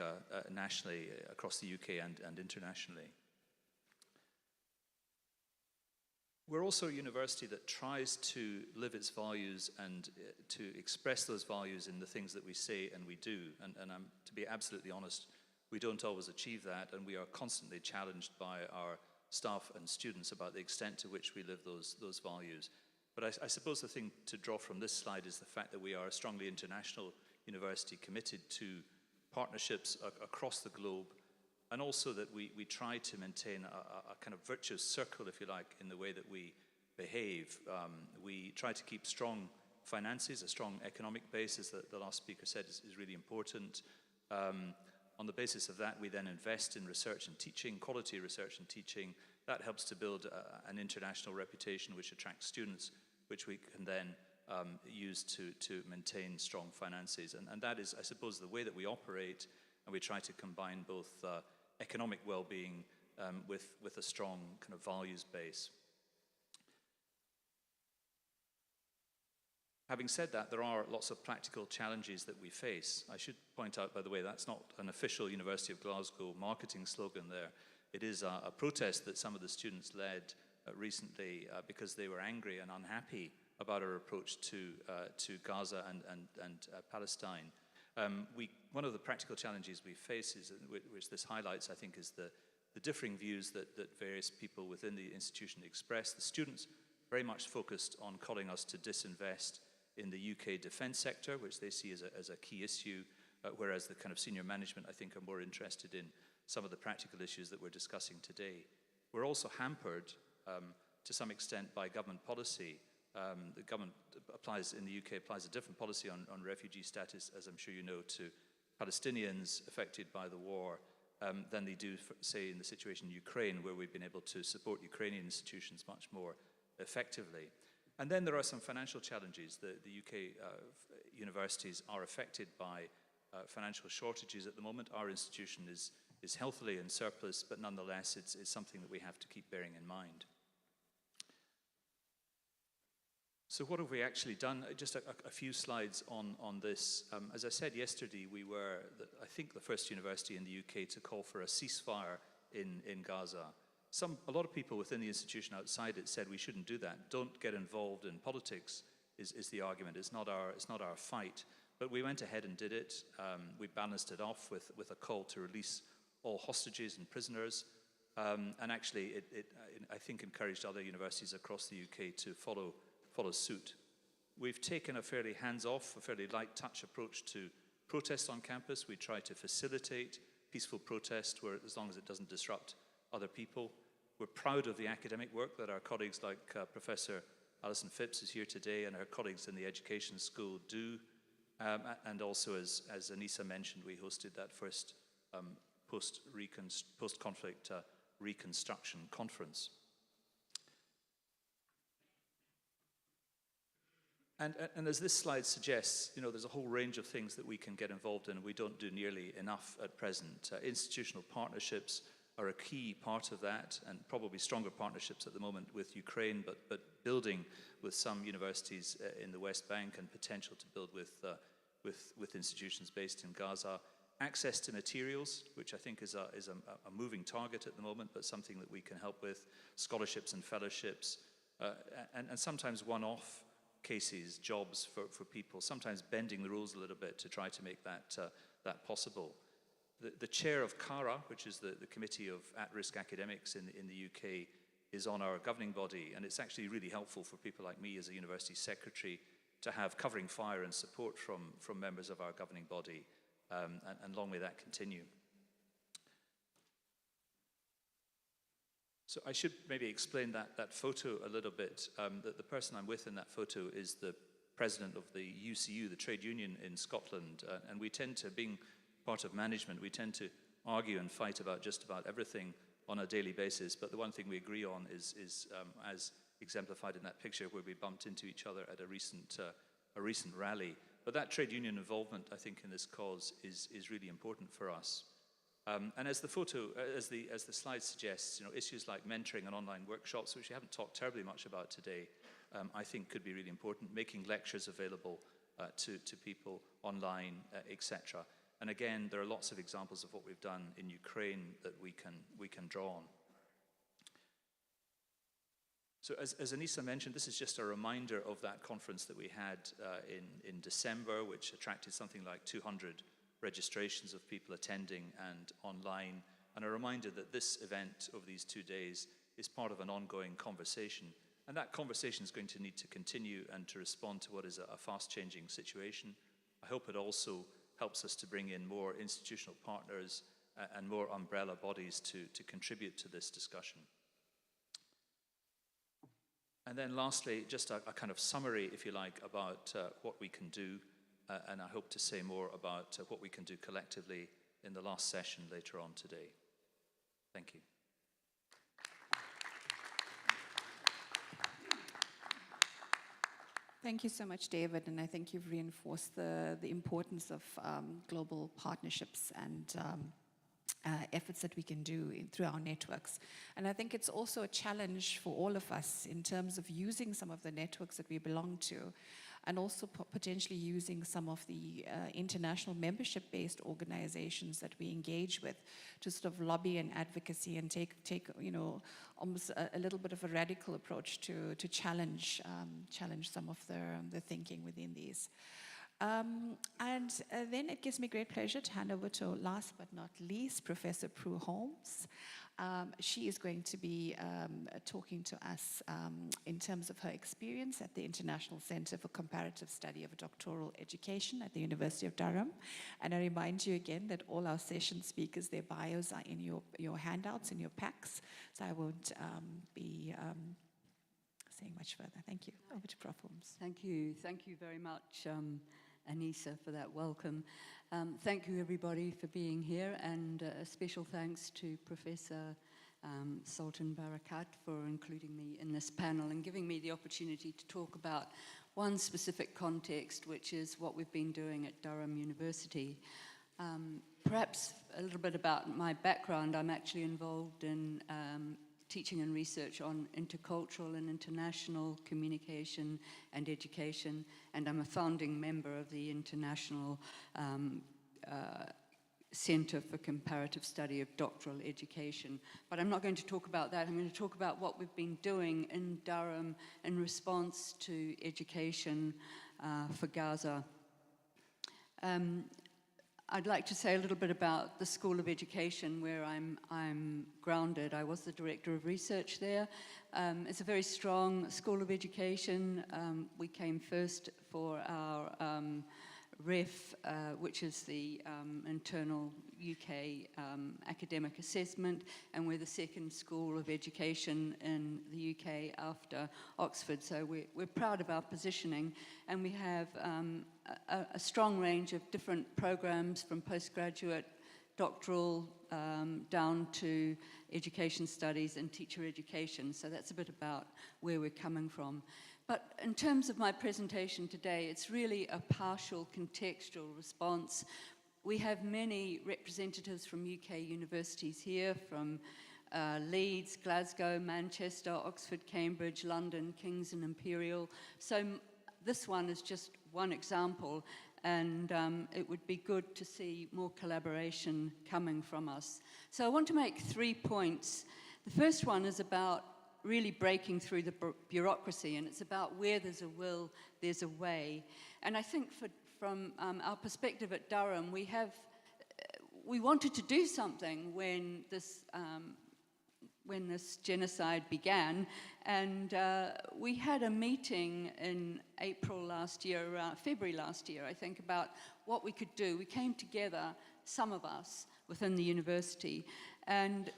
nationally across the UK and internationally. We're also a university that tries to live its values and to express those values in the things that we say and we do. And to be absolutely honest, we don't always achieve that, and we are constantly challenged by our staff and students about the extent to which we live those values. But I suppose the thing to draw from this slide is the fact that we are a strongly international university committed to partnerships across the globe, and also that we try to maintain a kind of virtuous circle, if you like, in the way that we behave. We try to keep strong finances, a strong economic base, as the last speaker said, is really important. On the basis of that, we then invest in research and teaching, quality research and teaching. That helps to build an international reputation which attracts students, which we can then use to maintain strong finances. And that is, I suppose, the way that we operate, and we try to combine both economic well-being with a strong kind of values base. Having said that, there are lots of practical challenges that we face. I should point out, by the way, that's not an official University of Glasgow marketing slogan there. It is a protest that some of the students led recently because they were angry and unhappy about our approach to Gaza and Palestine. One of the practical challenges we face, is, which this highlights, I think, is the differing views that various people within the institution express. The students very much focused on calling us to disinvest in the UK defence sector, which they see as a key issue, whereas the kind of senior management, I think, are more interested in some of the practical issues that we're discussing today. We're also hampered to some extent by government policy. The government in the UK applies a different policy on refugee status, as I'm sure you know, to Palestinians affected by the war than they do, say, in the situation in Ukraine, where we've been able to support Ukrainian institutions much more effectively. And then there are some financial challenges. The UK universities are affected by financial shortages at the moment. Our institution is healthily in surplus, but nonetheless it's something that we have to keep bearing in mind. So what have we actually done? Just a few slides on this. As I said yesterday, we were, I think, the first university in the UK to call for a ceasefire in Gaza. A lot of people within the institution outside it said we shouldn't do that. Don't get involved in politics is the argument. It's not our fight. But we went ahead and did it. We balanced it off with a call to release all hostages and prisoners. And actually, it I think, encouraged other universities across the UK to follow suit. We've taken a fairly hands-off, a fairly light-touch approach to protest on campus. We try to facilitate peaceful protest as long as it doesn't disrupt other people. We're proud of the academic work that our colleagues like Professor Alison Phipps is here today and her colleagues in the Education School do. And also, as Anissa mentioned, we hosted that first post-conflict reconstruction conference. And as this slide suggests, you know, there's a whole range of things that we can get involved in, and we don't do nearly enough at present. Institutional partnerships are a key part of that, and probably stronger partnerships at the moment with Ukraine, but building with some universities in the West Bank, and potential to build with institutions based in Gaza. Access to materials, which I think is a moving target at the moment, but something that we can help with. Scholarships and fellowships, and sometimes one-off cases, jobs for people, sometimes bending the rules a little bit to try to make that possible. The chair of CARA, which is the Committee of At-Risk Academics in the UK, is on our governing body, and it's actually really helpful for people like me as a university secretary to have covering fire and support from members of our governing body, and long may that continue. So I should maybe explain that photo a little bit. The person I'm with in that photo is the president of the UCU, the trade union in Scotland, and we tend to, being part of management, we tend to argue and fight about just about everything on a daily basis, but the one thing we agree on is as exemplified in that picture where we bumped into each other at a recent rally. But that trade union involvement, I think, in this cause is really important for us. And as the photo, as the slide suggests, issues like mentoring and online workshops, which we haven't talked terribly much about today, I think could be really important. Making lectures available to people online, etc. And again, there are lots of examples of what we've done in Ukraine that we can draw on. So as Anissa mentioned, this is just a reminder of that conference that we had in December, which attracted something like 200 registrations of people attending and online, and a reminder that this event over these 2 days is part of an ongoing conversation. And that conversation is going to need to continue and to respond to what is a fast-changing situation. I hope it also helps us to bring in more institutional partners and more umbrella bodies to contribute to this discussion. And then lastly, just a kind of summary, if you like, about what we can do, and I hope to say more about what we can do collectively in the last session later on today. Thank you. Thank you so much, David, and I think you've reinforced the importance of global partnerships and efforts that we can do through our networks. And I think it's also a challenge for all of us in terms of using some of the networks that we belong to, and also potentially using some of the international membership-based organizations that we engage with to sort of lobby and advocacy and take almost a little bit of a radical approach to challenge some of the thinking within these. And then it gives me great pleasure to hand over to, last but not least, Professor Prue Holmes. She is going to be talking to us in terms of her experience at the International Center for Comparative Study of Doctoral Education at the University of Durham. And I remind you again that all our session speakers, their bios are in your handouts, in your packs, so I won't be saying much further. Thank you. Over to Prof. Holmes. Thank you. Thank you very much, Anissa, for that welcome. Thank you, everybody, for being here, and a special thanks to Professor Sultan Barakat for including me in this panel and giving me the opportunity to talk about one specific context, which is what we've been doing at Durham University. Perhaps a little bit about my background. I'm actually involved in teaching and research on intercultural and international communication and education, and I'm a founding member of the International Center for Comparative Study of Doctoral Education. But I'm not going to talk about that. I'm going to talk about what we've been doing in Durham in response to education for Gaza. I'd like to say a little bit about the School of Education where I'm grounded. I was the Director of Research there. It's a very strong School of Education. We came first for our REF, which is the internal UK academic assessment, and we're the second School of Education in the UK after Oxford. So we're proud of our positioning, and we have a strong range of different programs from postgraduate, doctoral, down to education studies and teacher education. So that's a bit about where we're coming from. But in terms of my presentation today, it's really a partial contextual response. We have many representatives from UK universities here, from Leeds, Glasgow, Manchester, Oxford, Cambridge, London, King's and Imperial. So this one is just one example, and it would be good to see more collaboration coming from us. So I want to make 3 points. The first one is about really breaking through the bureaucracy, and it's about where there's a will, there's a way. And I think from our perspective at Durham, we wanted to do something when this genocide began, and we had a meeting in April last year, February last year, I think, about what we could do. We came together, some of us, within the university, and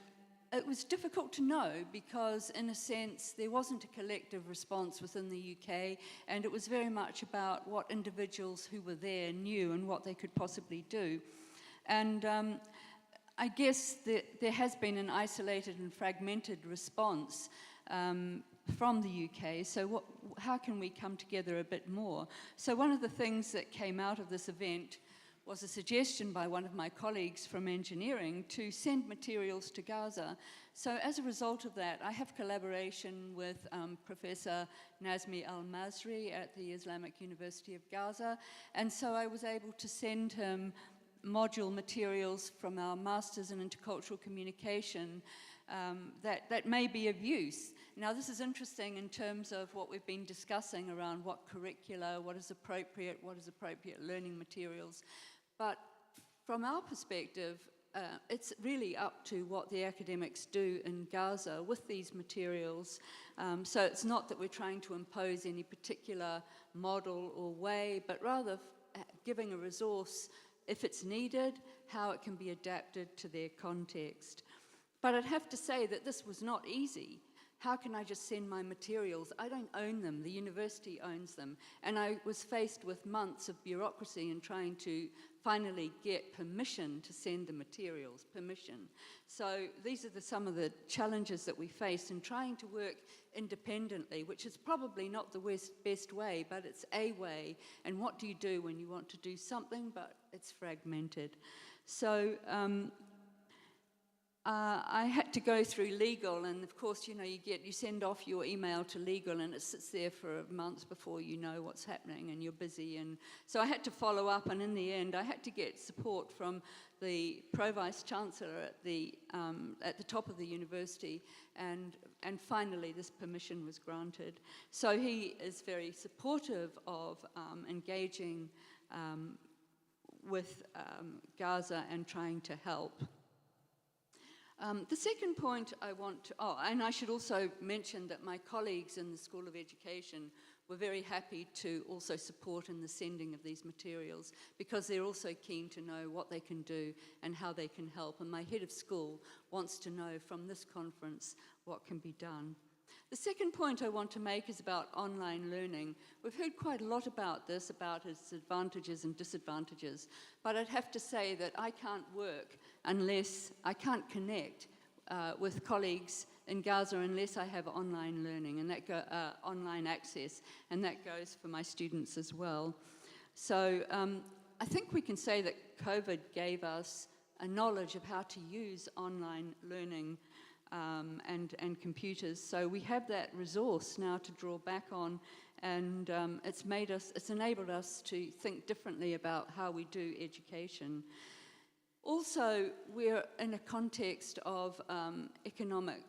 it was difficult to know because, in a sense, there wasn't a collective response within the UK, and it was very much about what individuals who were there knew and what they could possibly do. And I guess there has been an isolated and fragmented response from the UK, so how can we come together a bit more? So one of the things that came out of this event was a suggestion by one of my colleagues from engineering to send materials to Gaza. So as a result of that, I have collaboration with Professor Nazmi Al-Masri at the Islamic University of Gaza, and so I was able to send him module materials from our Masters in Intercultural Communication that may be of use. Now, this is interesting in terms of what we've been discussing around what curricula, what is appropriate learning materials. But from our perspective, it's really up to what the academics do in Gaza with these materials. So it's not that we're trying to impose any particular model or way, but rather giving a resource, if it's needed, how it can be adapted to their context. But I'd have to say that this was not easy. How can I just send my materials? I don't own them, the university owns them. And I was faced with months of bureaucracy and trying to finally get permission to send the materials, permission. So these are some of the challenges that we face in trying to work independently, which is probably not the best way, but it's a way. And what do you do when you want to do something, but it's fragmented? So I had to go through legal, and of course, you know, you send off your email to legal, and it sits there for months before you know what's happening, and you're busy. And so I had to follow up, and in the end, I had to get support from the Pro-Vice Chancellor at the top of the university, and finally this permission was granted. So he is very supportive of engaging with Gaza and trying to help. The second point I want to, and I should also mention that my colleagues in the School of Education were very happy to also support in the sending of these materials because they're also keen to know what they can do and how they can help. And my head of school wants to know from this conference what can be done. The second point I want to make is about online learning. We've heard quite a lot about this, about its advantages and disadvantages, but I'd have to say that I can't work unless I can't connect with colleagues in Gaza unless I have online learning and online access, and that goes for my students as well. So I think we can say that COVID gave us a knowledge of how to use online learning and computers. So we have that resource now to draw back on, and it's enabled us to think differently about how we do education. Also, we're in a context of economic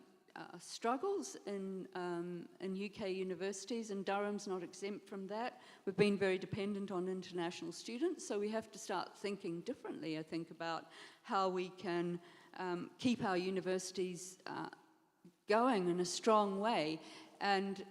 struggles in UK universities, and Durham's not exempt from that. We've been very dependent on international students, so we have to start thinking differently, I think, about how we can keep our universities going in a strong way. And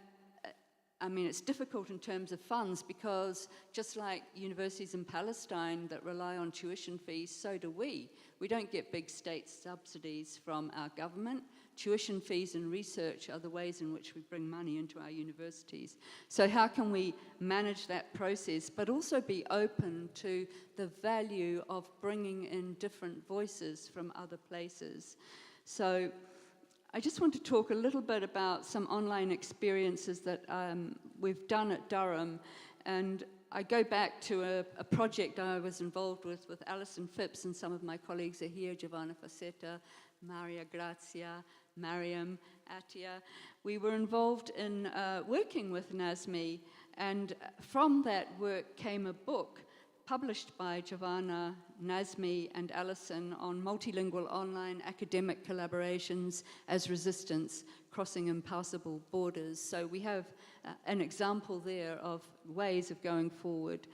I mean, it's difficult in terms of funds because just like universities in Palestine that rely on tuition fees, so do we. We don't get big state subsidies from our government. Tuition fees and research are the ways in which we bring money into our universities. So how can we manage that process, but also be open to the value of bringing in different voices from other places? So I just want to talk a little bit about some online experiences that we've done at Durham. And I go back to a project I was involved with Alison Phipps, and some of my colleagues are here, Giovanna Facetta, Maria Grazia, Mariam, Atia. We were involved in working with Nazmi, and from that work came a book published by Giovanna, Nazmi, and Alison on multilingual online academic collaborations as resistance, crossing impassable borders. So we have an example there of ways of going forward.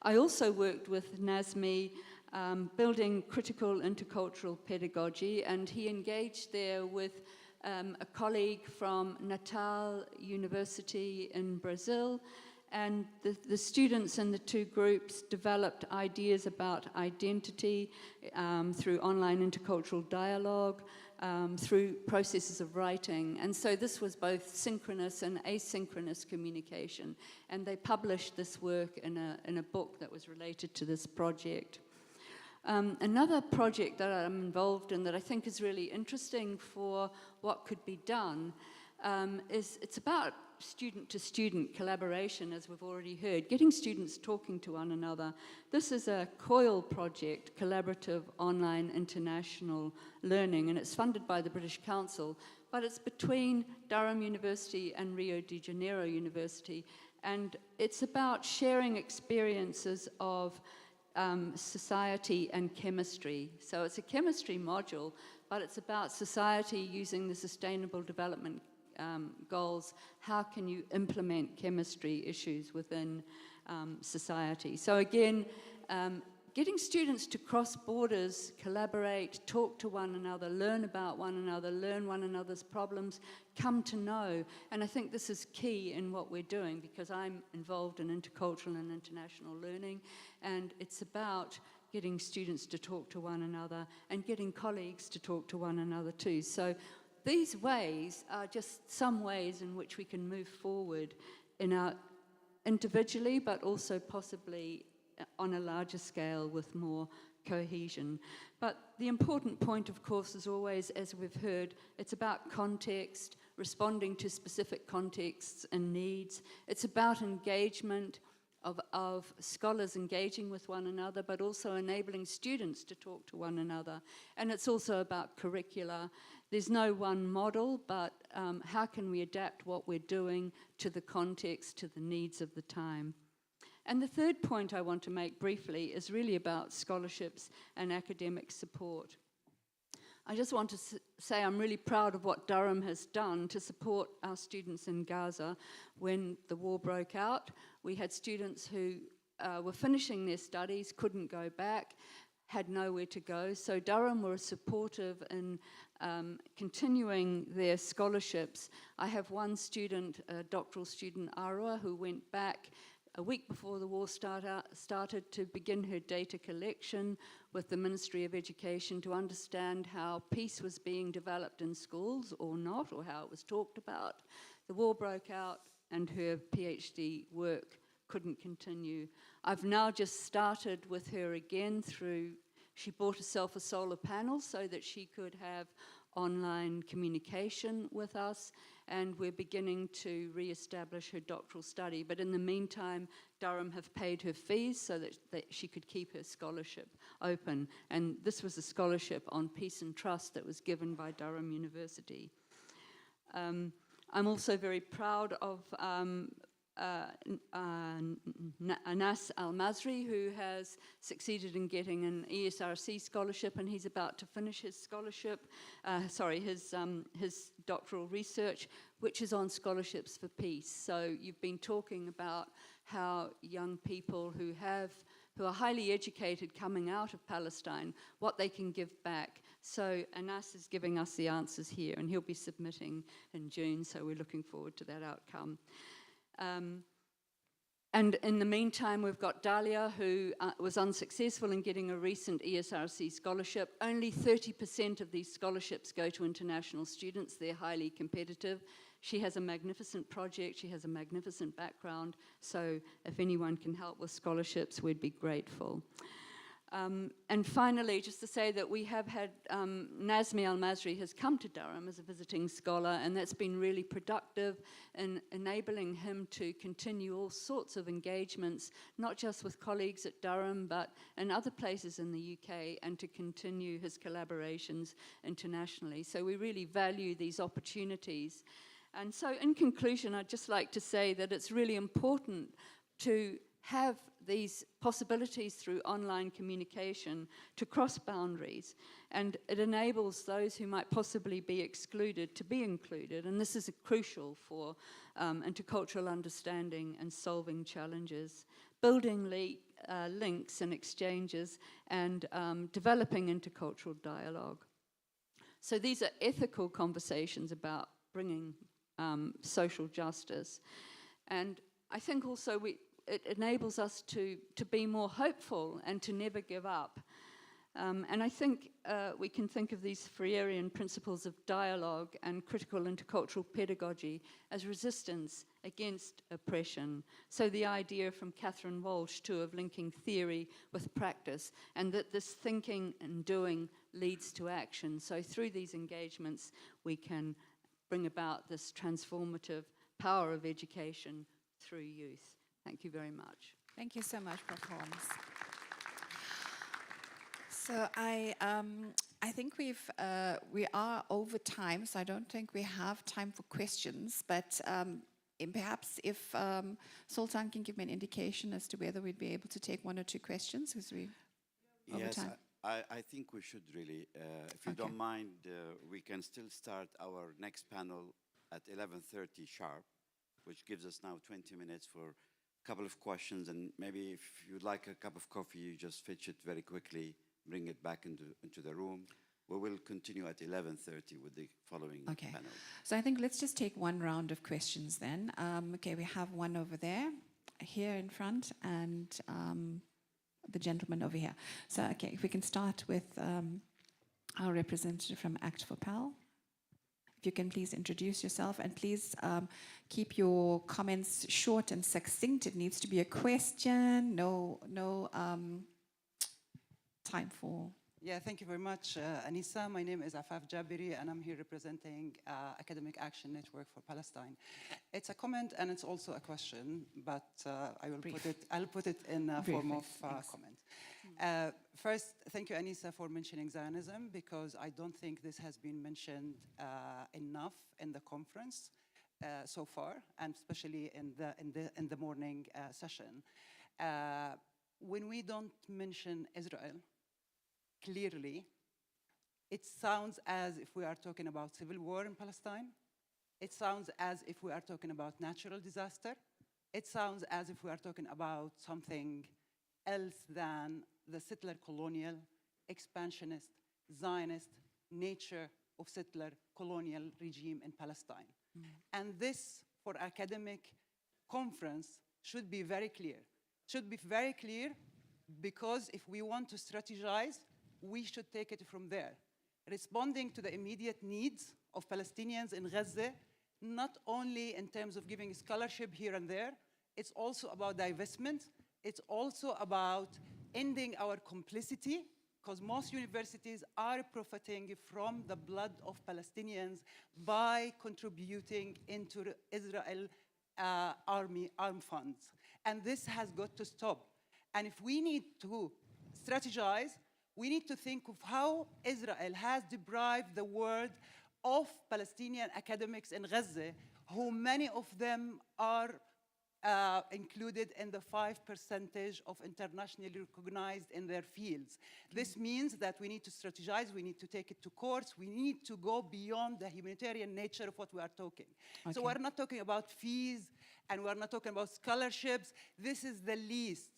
I also worked with Nazmi building critical intercultural pedagogy, and he engaged there with a colleague from Natal University in Brazil And the students in the two groups developed ideas about identity through online intercultural dialogue, through processes of writing. And so this was both synchronous and asynchronous communication. And they published this work in a book that was related to this project. Another project that I'm involved in that I think is really interesting for what could be done is it's about student-to-student collaboration, as we've already heard, getting students talking to one another. This is a COIL project, Collaborative Online International Learning, and it's funded by the British Council, but it's between Durham University and Rio de Janeiro University, and it's about sharing experiences of society and chemistry. So it's a chemistry module, but it's about society using the Sustainable Development goals. How can you implement chemistry issues within society? So again, getting students to cross borders, collaborate, talk to one another, learn about one another, learn one another's problems, come to know. And I think this is key in what we're doing, because I'm involved in intercultural and international learning, and it's about getting students to talk to one another and getting colleagues to talk to one another too. So these ways are just some ways in which we can move forward in our individually, but also possibly on a larger scale with more cohesion. But the important point, of course, is always, as we've heard, it's about context, responding to specific contexts and needs. It's about engagement of scholars engaging with one another, but also enabling students to talk to one another. And it's also about curricula. There's no one model, but how can we adapt what we're doing to the context, to the needs of the time? And the third point I want to make briefly is really about scholarships and academic support. I just want to say I'm really proud of what Durham has done to support our students in Gaza. When the war broke out, we had students who were finishing their studies, couldn't go back, had nowhere to go. So Durham were supportive in continuing their scholarships. I have one student, a doctoral student, Arwa, who went back a week before the war started to begin her data collection with the Ministry of Education to understand how peace was being developed in schools or not, or how it was talked about. The war broke out and her PhD work couldn't continue. I've now just started with her again she bought herself a solar panel so that she could have online communication with us, and we're beginning to re-establish her doctoral study. But in the meantime, Durham have paid her fees so that she could keep her scholarship open. And this was a scholarship on peace and trust that was given by Durham University. I'm also very proud of Anas Al-Masri, who has succeeded in getting an ESRC scholarship, and he's about to finish his scholarship, his doctoral research, which is on scholarships for peace. So you've been talking about how young people who are highly educated coming out of Palestine, what they can give back. So Anas is giving us the answers here, and he'll be submitting in June, so we're looking forward to that outcome. And in the meantime, we've got Dahlia, who was unsuccessful in getting a recent ESRC scholarship. Only 30% of these scholarships go to international students. They're highly competitive. She has a magnificent project. She has a magnificent background. So if anyone can help with scholarships, we'd be grateful. And finally, just to say that we have had, Nazmi Al-Masri has come to Durham as a visiting scholar, and that's been really productive in enabling him to continue all sorts of engagements, not just with colleagues at Durham, but in other places in the UK, and to continue his collaborations internationally. So we really value these opportunities. And so in conclusion, I'd just like to say that it's really important to have these possibilities through online communication to cross boundaries, and it enables those who might possibly be excluded to be included, and this is crucial for intercultural understanding and solving challenges, building links and exchanges, and developing intercultural dialogue. So these are ethical conversations about bringing social justice, and I think also it enables us to be more hopeful and to never give up. And I think we can think of these Freirean principles of dialogue and critical intercultural pedagogy as resistance against oppression. So the idea from Catherine Walsh, too, of linking theory with practice, and that this thinking and doing leads to action. So through these engagements, we can bring about this transformative power of education through youth. Thank you very much. Thank you so much, Prof. Holmes. So I think we are over time, so I don't think we have time for questions, but perhaps if Sultan can give me an indication as to whether we'd be able to take one or two questions, because we over Yes, time. I think we should really, if you don't mind, we can still start our next panel at 11:30 sharp, which gives us now 20 minutes for a couple of questions, and maybe if you'd like a cup of coffee, you just fetch it very quickly, bring it back into the room. We will continue at 11:30 with the following panel. So I think let's just take one round of questions then. Okay, we have one over there, here in front, and the gentleman over here. So, okay, if we can start with our representative from Act for PAL. If you can please introduce yourself, and please keep your comments short and succinct. It needs to be a question, no time for... Yeah, thank you very much, Anissa. My name is Afaf Jabiri, and I'm here representing Academic Action Network for Palestine. It's a comment and it's also a question, but I'll put it in a form of comment. First, thank you, Anissa, for mentioning Zionism, because I don't think this has been mentioned enough in the conference so far, and especially in the morning session. When we don't mention Israel clearly, it sounds as if we are talking about civil war in Palestine. It sounds as if we are talking about natural disaster. It sounds as if we are talking about something else than the settler colonial, expansionist, Zionist nature of settler colonial regime in Palestine. And this, for academic conference, should be very clear. Should be very clear, because if we want to strategize, we should take it from there. Responding to the immediate needs of Palestinians in Gaza, not only in terms of giving scholarship here and there, it's also about divestment. It's also about ending our complicity, because most universities are profiting from the blood of Palestinians by contributing into the Israel arm funds. And this has got to stop. And if we need to strategize, we need to think of how Israel has deprived the world of Palestinian academics in Gaza, who many of them are included in the 5% of internationally recognized in their fields. This means that we need to strategize, we need to take it to courts, we need to go beyond the humanitarian nature of what we are talking. Okay. So we're not talking about fees, and we're not talking about scholarships. This is the least.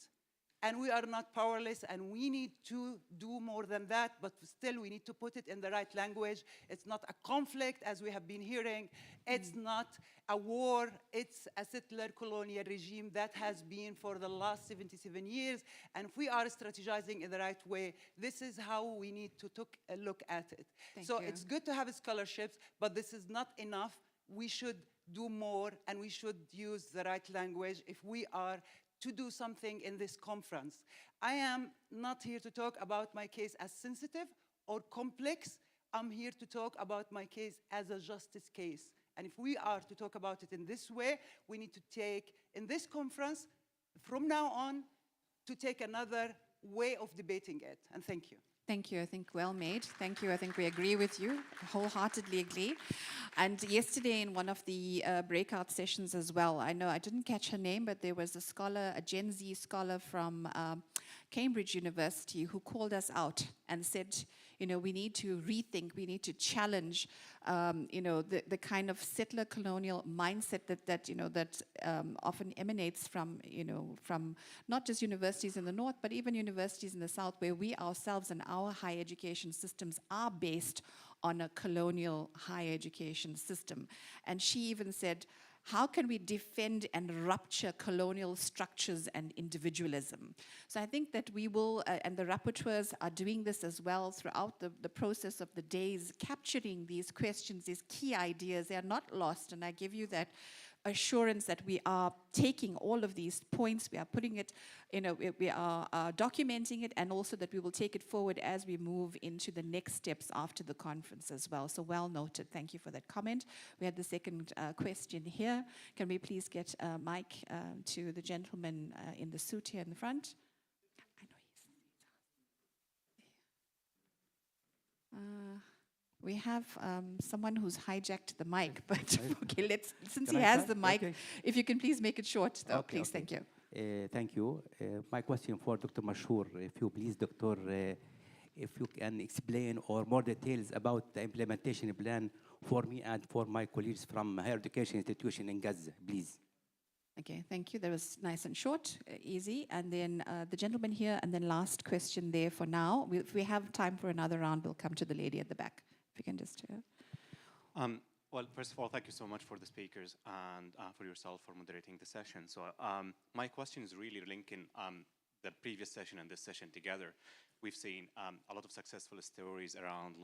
And we are not powerless, and we need to do more than that, but still we need to put it in the right language. It's not a conflict, as we have been hearing. It's not a war. It's a settler colonial regime that has been for the last 77 years. And if we are strategizing in the right way, this is how we need to look at it. Thank you. It's good to have scholarships, but this is not enough. We should do more, and we should use the right language if we are to do something in this conference. I am not here to talk about my case as sensitive or complex. I'm here to talk about my case as a justice case. And if we are to talk about it in this way, we need to take, in this conference, from now on, to take another way of debating it. And thank you. Thank you. I think well made. Thank you. I think we agree with you, wholeheartedly agree. And yesterday in one of the breakout sessions as well, I know I didn't catch her name, but there was a scholar, a Gen Z scholar from Cambridge University, who called us out and said, you know, we need to rethink, we need to challenge, you know, the kind of settler colonial mindset that often emanates from, you know, from not just universities in the north, but even universities in the south, where we ourselves and our higher education systems are based on a colonial higher education system. And she even said, how can we defend and rupture colonial structures and individualism? So I think that we will, and the rapporteurs are doing this as well throughout the process of the days, capturing these questions, these key ideas. They are not lost, and I give you that assurance that we are taking all of these points, we are putting it, we are documenting it, and also that we will take it forward as we move into the next steps after the conference as well. So well noted. Thank you for that comment. We had the second question here. Can we please get a mic to the gentleman in the suit here in the front? I know we have someone who's hijacked the mic, but okay, since he has the mic, if you can please make it short, though, please. Thank you. Thank you. My question for Dr. Mashhour, if you please, Doctor, if you can explain or more details about the implementation plan for me and for my colleagues from higher education institution in Gaza, please. Okay, thank you. That was nice and short, easy. And then the gentleman here, and then last question there for now. If we have time for another round, we'll come to the lady at the back. If you can just... Well, first of all, thank you so much for the speakers and for yourself for moderating the session. So my question is really linking the previous session and this session together. We've seen a lot of successful stories around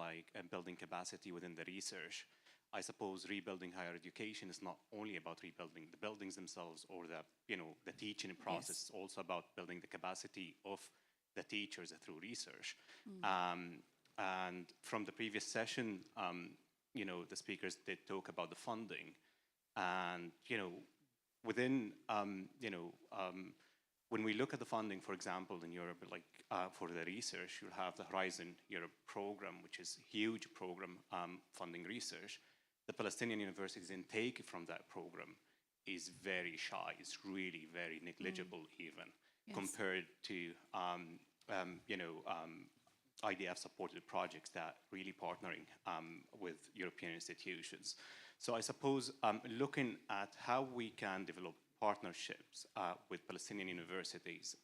building capacity within the research. I suppose rebuilding higher education is not only about rebuilding the buildings themselves or the teaching process. Yes. It's also about building the capacity of the teachers through research. And from the previous session, the speakers did talk about the funding, and within when we look at the funding, for example, in Europe, for the research, you'll have the Horizon Europe program, which is a huge program funding research. The Palestinian universities' intake from that program is very shy. It's really very negligible, even compared to IDF-supported projects that really partnering with European institutions. So I suppose looking at how we can develop partnerships with Palestinian universities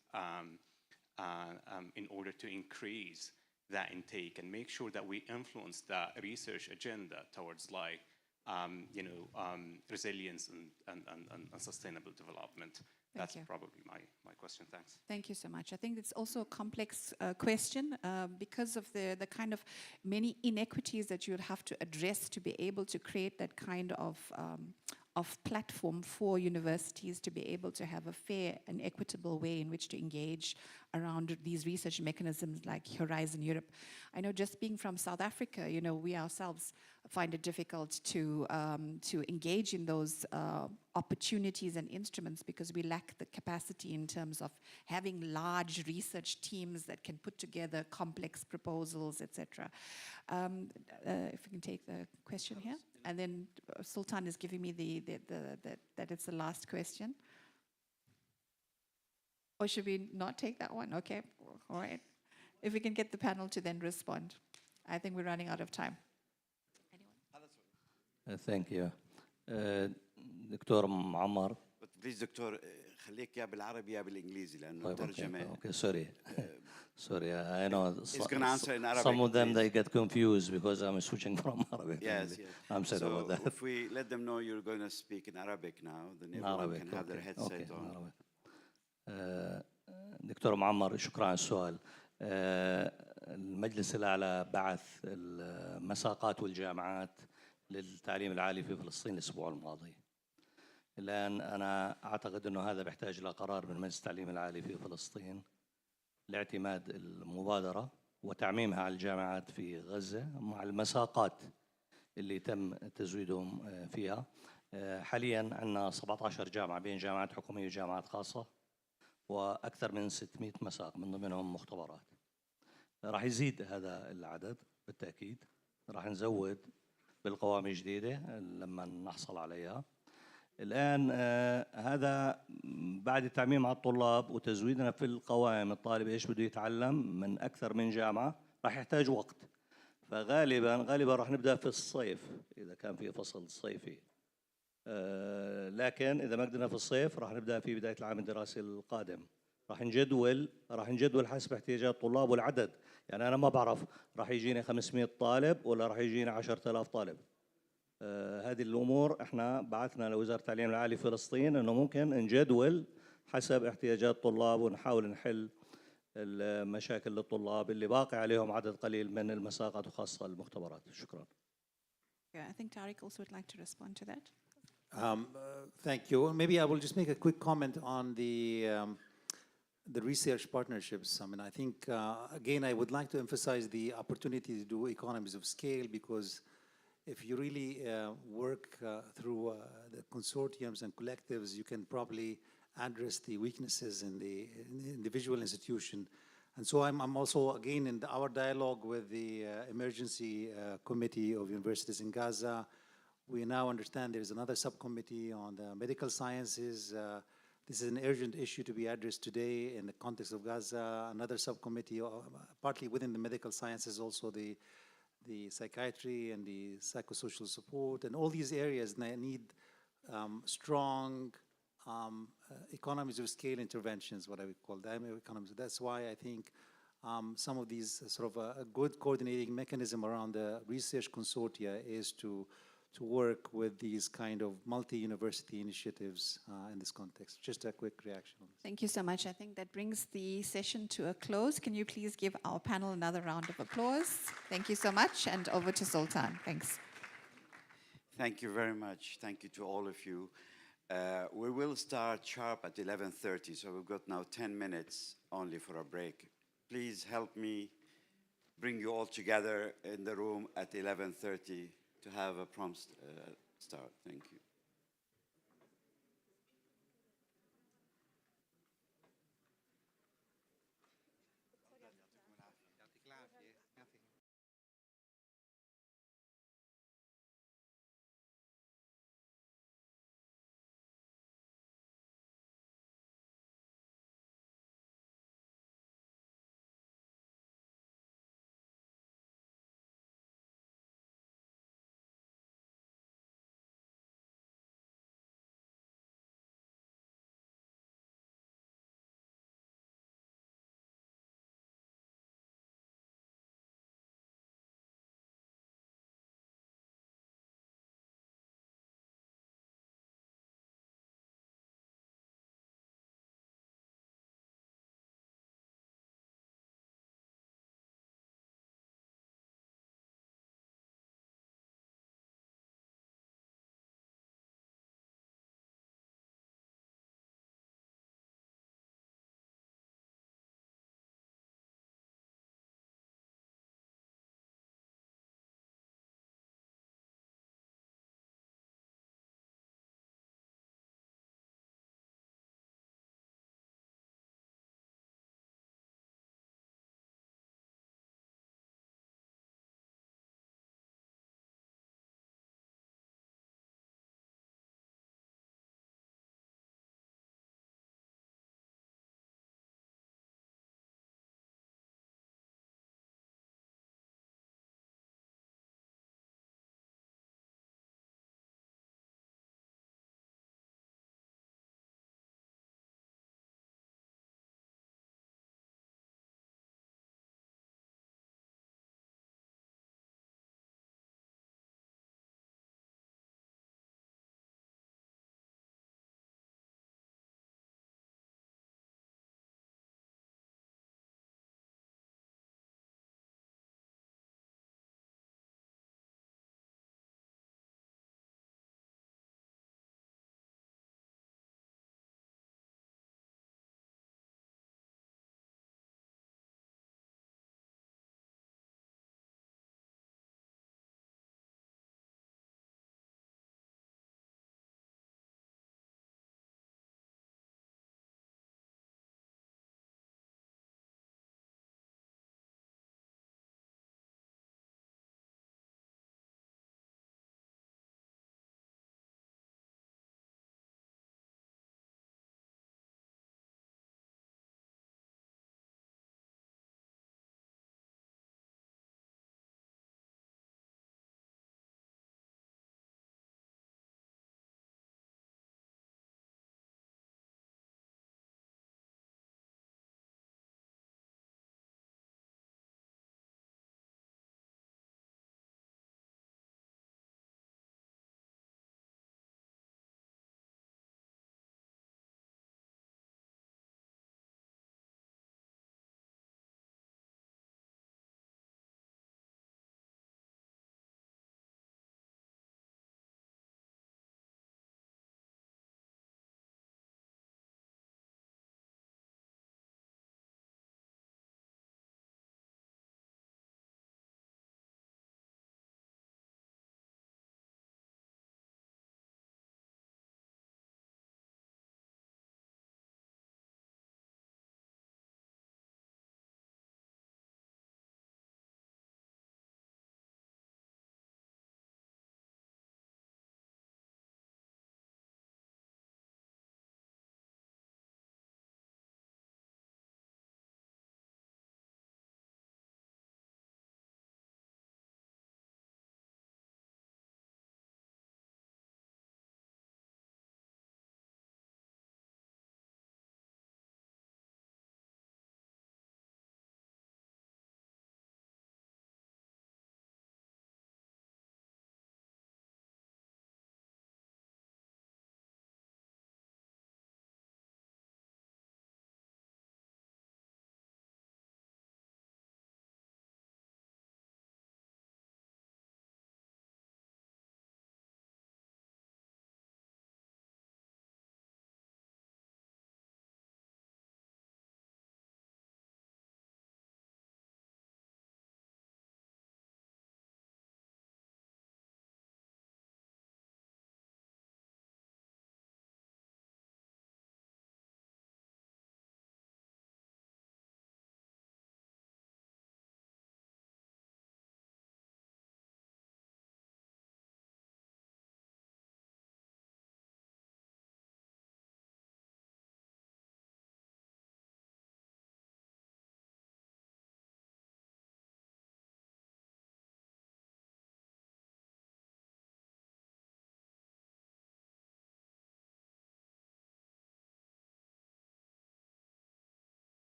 in order to increase that intake and make sure that we influence that research agenda towards resilience and sustainable development. That's probably my question. Thanks. Thank you so much. I think it's also a complex question because of the kind of many inequities that you would have to address to be able to create that kind of platform for universities to be able to have a fair and equitable way in which to engage around these research mechanisms like Horizon Europe. I know just being from South Africa, we ourselves find it difficult to engage in those opportunities and instruments because we lack the capacity in terms of having large research teams that can put together complex proposals, etc. If we can take the question here. And then Sultan is giving me that it's the last question. Or should we not take that one? Okay, all right. If we can get the panel to then respond. I think we're running out of time. Thank you. دكتور معمر. But please, دكتور, خليك يا بالعربي يا بالإنجليزي لأنه ترجمة. Okay, sorry. Sorry, I know He's going to answer in Arabic. Some of them, they get confused because I'm switching from Arabic. Yes, yes. I'm sorry about that. If we let them know you're going to speak in Arabic now, then everyone can have their headset on. دكتور معمر، شكرا على السؤال. المجلس الأعلى بعث المساقات والجامعات للتعليم العالي في فلسطين الأسبوع الماضي. الآن أنا أعتقد أنه هذا بيحتاج إلى قرار من مجلس التعليم العالي في فلسطين لاعتماد المبادرة وتعميمها على الجامعات في غزة مع المساقات اللي تم تزويدهم فيها. حالياً عندنا 17 جامعة بين جامعات حكومية وجامعات خاصة وأكثر من 600 مساق من ضمنهم مختبرات. راح يزيد هذا العدد بالتأكيد. راح نزود بالقوائم الجديدة لما نحصل عليها. الآن هذا بعد التعميم على الطلاب وتزويدنا في القوائم، الطالب إيش بده يتعلم من أكثر من جامعة راح يحتاج وقت. فغالبا راح نبدأ في الصيف إذا كان في فصل صيفي. لكن إذا ما قدرنا في الصيف راح نبدأ في بداية العام الدراسي القادم. راح نجدول حسب احتياجات الطلاب والعدد. يعني أنا ما بعرف راح يجينا 500 طالب ولا راح يجينا 10,000 طالب. هذه الأمور احنا بعثنا لوزارة التعليم العالي فلسطين انه ممكن نجدول حسب احتياجات الطلاب ونحاول نحل المشاكل للطلاب اللي باقي عليهم عدد قليل من المساقط وخاصة المختبرات. شكرا. Yeah, I think Tariq also would like to respond to that. Thank you. Maybe I will just make a quick comment on the research partnerships. I mean, I think, again, I would like to emphasize the opportunity to do economies of scale, because if you really work through the consortiums and collectives, you can probably address the weaknesses in the individual institution. And so I'm also, again, in our dialogue with the Emergency Committee of Universities in Gaza, we now understand there's another subcommittee on the medical sciences. This is an urgent issue to be addressed today in the context of Gaza. Another subcommittee, partly within the medical sciences, also the psychiatry and the psychosocial support. And all these areas need strong economies of scale interventions, what I would call dynamic economies. That's why I think some of these sort of a good coordinating mechanism around the research consortia is to work with these kind of multi-university initiatives in this context. Just a quick reaction on this. Thank you so much. I think that brings the session to a close. Can you please give our panel another round of applause? Thank you so much, and over to Sultan. Thanks. Thank you very much. Thank you to all of you. We will start sharp at 11:30, so we've got now 10 minutes only for a break. Please help me bring you all together in the room at 11:30 to have a prompt start. Thank you.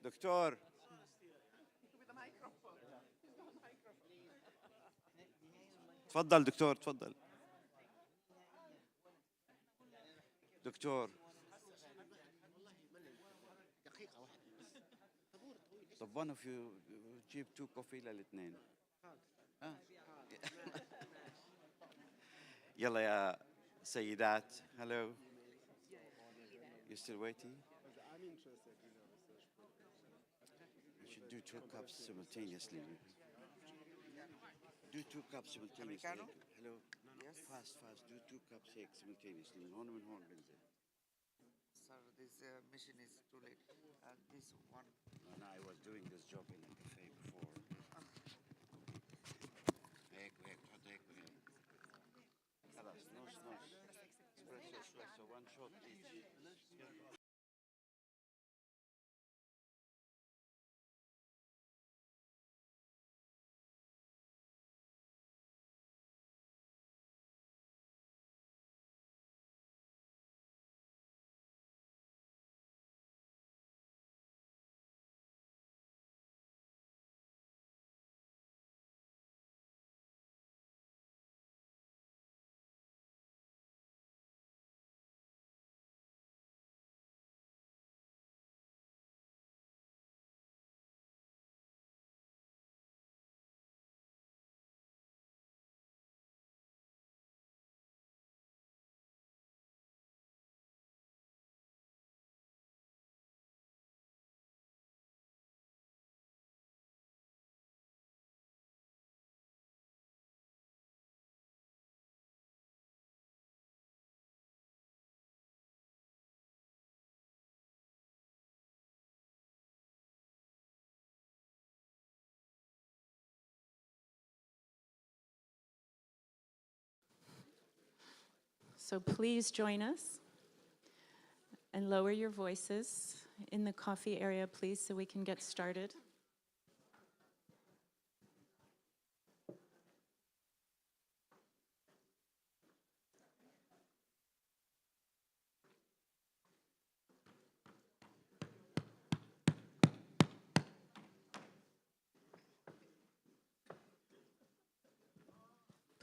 دكتور تفضل دكتور تفضل دكتور طب one of you جيب 2 كوفي للاثنين يلا يا سيدات hello you still waiting you should do 2 cups simultaneously do 2 cups simultaneously hello yes fast do 2 cups here simultaneously من هون ومن هون بنزل Sir, this mission is too late. This one. No, I was doing this job in a cafe before. هيك وهيك تحط هيك وهيك. خلاص نص espresso one shot each. So please join us and lower your voices in the coffee area, please, so we can get started.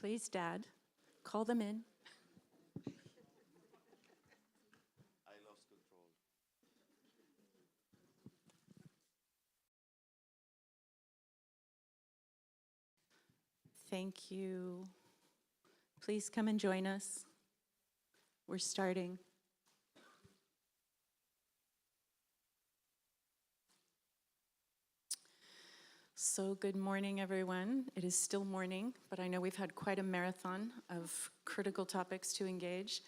Please, Dad, call them in. I lost control. Thank you. Please come and join us. We're starting. So good morning, everyone. It is still morning, but I know we've had quite a marathon of critical topics to engage,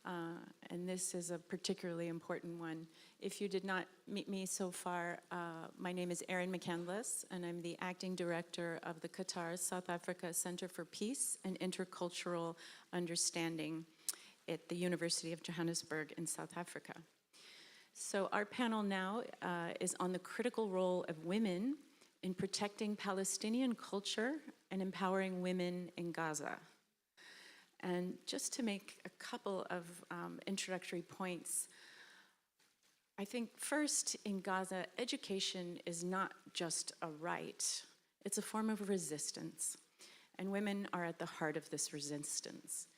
and this is a particularly important one. If you did not meet me so far, my name is Erin McCandless, and I'm the acting director of the Qatar South Africa Center for Peace and Intercultural Understanding at the University of Johannesburg in South Africa. So our panel now is on the critical role of women in protecting Palestinian culture and empowering women in Gaza. And just to make a couple of introductory points, I think first in Gaza, education is not just a right, it's a form of resistance. And women are at the heart of this resistance.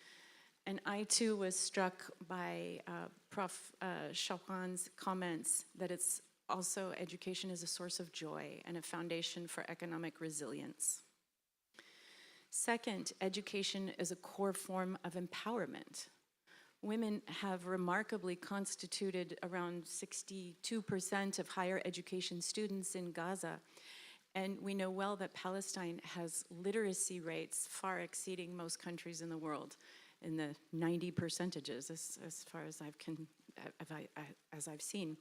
And I too was struck by Prof. Chauhan's comments that it's also education is a source of joy and a foundation for economic resilience. Second, education is a core form of empowerment. Women have remarkably constituted around 62% of higher education students in Gaza, and we know well that Palestine has literacy rates far exceeding most countries in the world, in the 90 percentages as far as I've seen.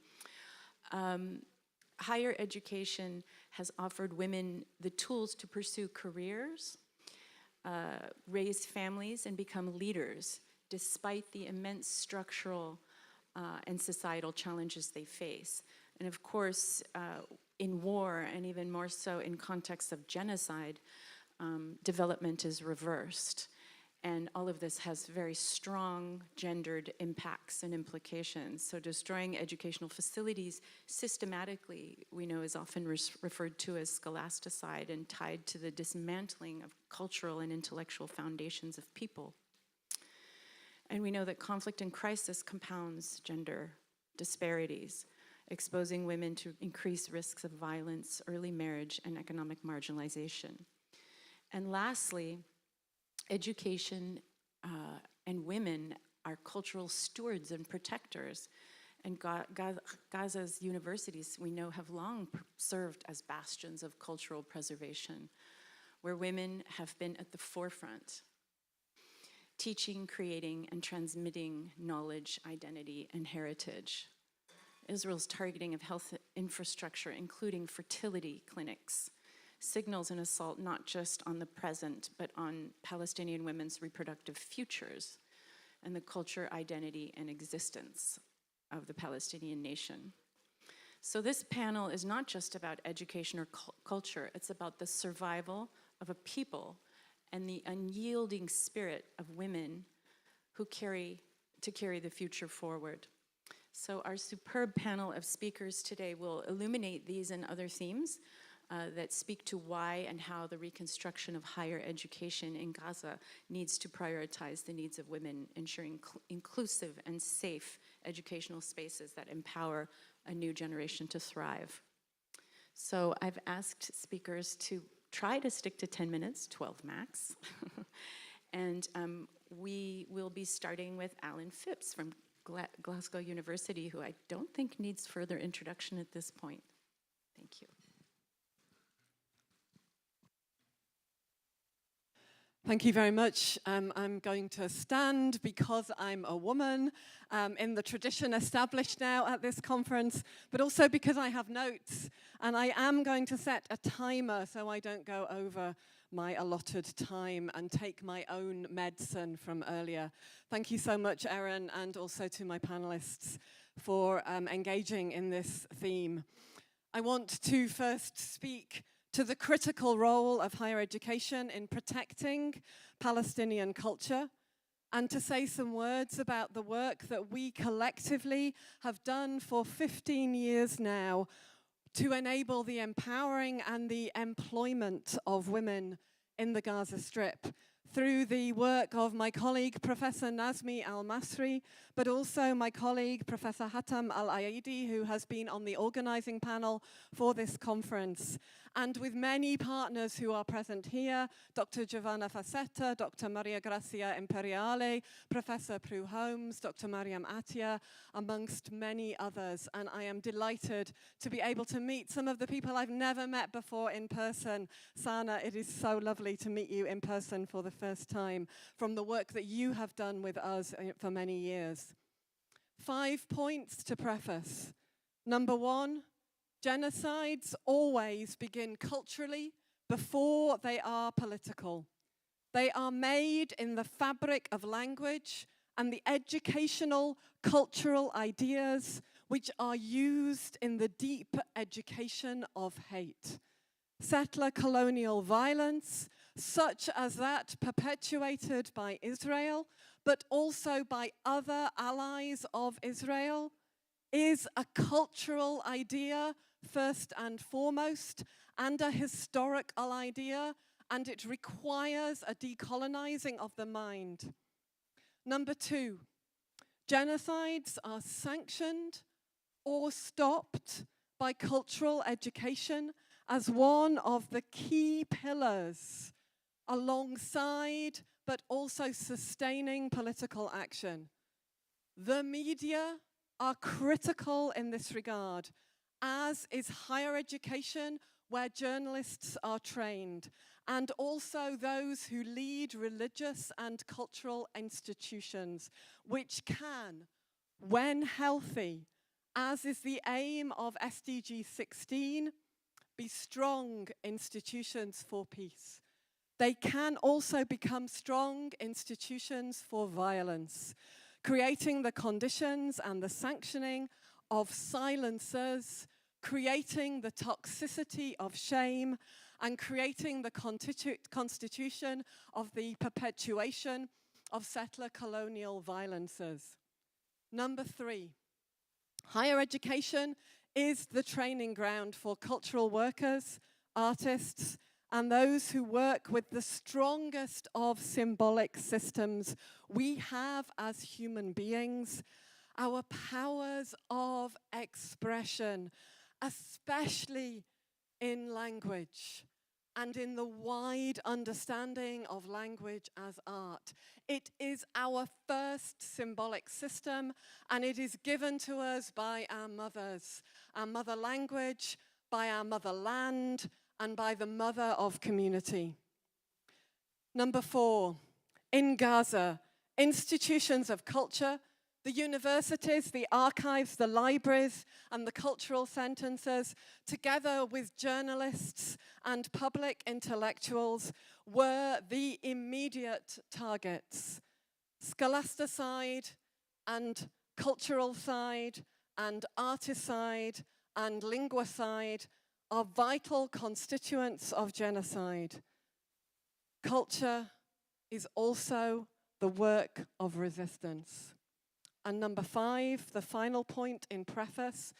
Higher education has offered women the tools to pursue careers, raise families, and become leaders, despite the immense structural and societal challenges they face. And of course, in war, and even more so in context of genocide, development is reversed. And all of this has very strong gendered impacts and implications. So destroying educational facilities systematically, we know, is often referred to as scholasticide and tied to the dismantling of cultural and intellectual foundations of people. And we know that conflict and crisis compounds gender disparities, exposing women to increased risks of violence, early marriage, and economic marginalization. And lastly, education and women are cultural stewards and protectors. And Gaza's universities, we know, have long served as bastions of cultural preservation, where women have been at the forefront, teaching, creating, and transmitting knowledge, identity, and heritage. Israel's targeting of health infrastructure, including fertility clinics, signals an assault not just on the present, but on Palestinian women's reproductive futures and the culture, identity, and existence of the Palestinian nation. So this panel is not just about education or culture, it's about the survival of a people and the unyielding spirit of women who carry the future forward. So our superb panel of speakers today will illuminate these and other themes that speak to why and how the reconstruction of higher education in Gaza needs to prioritize the needs of women, ensuring inclusive and safe educational spaces that empower a new generation to thrive. So I've asked speakers to try to stick to 10 minutes, 12 max. And we will be starting with Alan Phipps from Glasgow University, who I don't think needs further introduction at this point. Thank you. Thank you very much. I'm going to stand because I'm a woman in the tradition established now at this conference, but also because I have notes. And I am going to set a timer so I don't go over my allotted time and take my own medicine from earlier. Thank you so much, Erin, and also to my panelists for engaging in this theme. I want to first speak to the critical role of higher education in protecting Palestinian culture, and to say some words about the work that we collectively have done for 15 years now to enable the empowering and the employment of women in the Gaza Strip through the work of my colleague, Professor Nazmi Al-Masri, but also my colleague, Professor Hatam Al-Aidi, who has been on the organizing panel for this conference, and with many partners who are present here, Dr. Giovanna Facetta, Dr. Maria Grazia Imperiale, Professor Prue Holmes, Dr. Mariam Atia, amongst many others. And I am delighted to be able to meet some of the people I've never met before in person. Sana, it is so lovely to meet you in person for the first time from the work that you have done with us for many years. 5 points to preface. Number one, genocides always begin culturally before they are political. They are made in the fabric of language and the educational, cultural ideas which are used in the deep education of hate. Settler colonial violence, such as that perpetuated by Israel, but also by other allies of Israel, is a cultural idea first and foremost, and a historical idea, and it requires a decolonizing of the mind. Number two, genocides are sanctioned or stopped by cultural education as one of the key pillars alongside but also sustaining political action. The media are critical in this regard, as is higher education, where journalists are trained, and also those who lead religious and cultural institutions, which can, when healthy, as is the aim of SDG 16, be strong institutions for peace. They can also become strong institutions for violence, creating the conditions and the sanctioning of silencers, creating the toxicity of shame, and creating the constitution of the perpetuation of settler colonial violences. Number 3, higher education is the training ground for cultural workers, artists, and those who work with the strongest of symbolic systems we have as human beings, our powers of expression, especially in language and in the wide understanding of language as art. It is our first symbolic system, and it is given to us by our mothers, our mother language, by our motherland, and by the mother of community. Number 4, in Gaza, institutions of culture, the universities, the archives, the libraries, and the cultural centres, together with journalists and public intellectuals, were the immediate targets. Scholasticide and cultural side and articide and linguicide are vital constituents of genocide. Culture is also the work of resistance. And number 5, the final point in preface,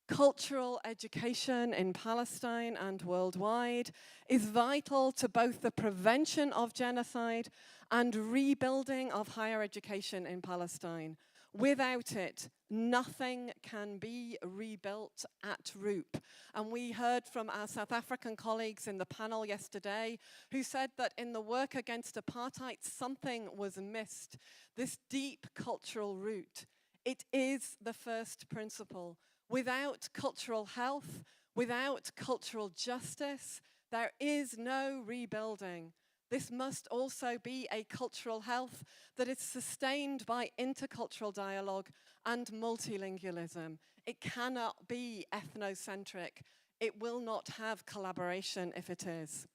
cultural education in Palestine and worldwide is vital to both the prevention of genocide and rebuilding of higher education in Palestine. Without it, nothing can be rebuilt at ROOP. And we heard from our South African colleagues in the panel yesterday who said that in the work against apartheid, something was missed. This deep cultural root. It is the first principle. Without cultural health, without cultural justice, there is no rebuilding. This must also be a cultural health that is sustained by intercultural dialogue and multilingualism. It cannot be ethnocentric. It will not have collaboration if it is.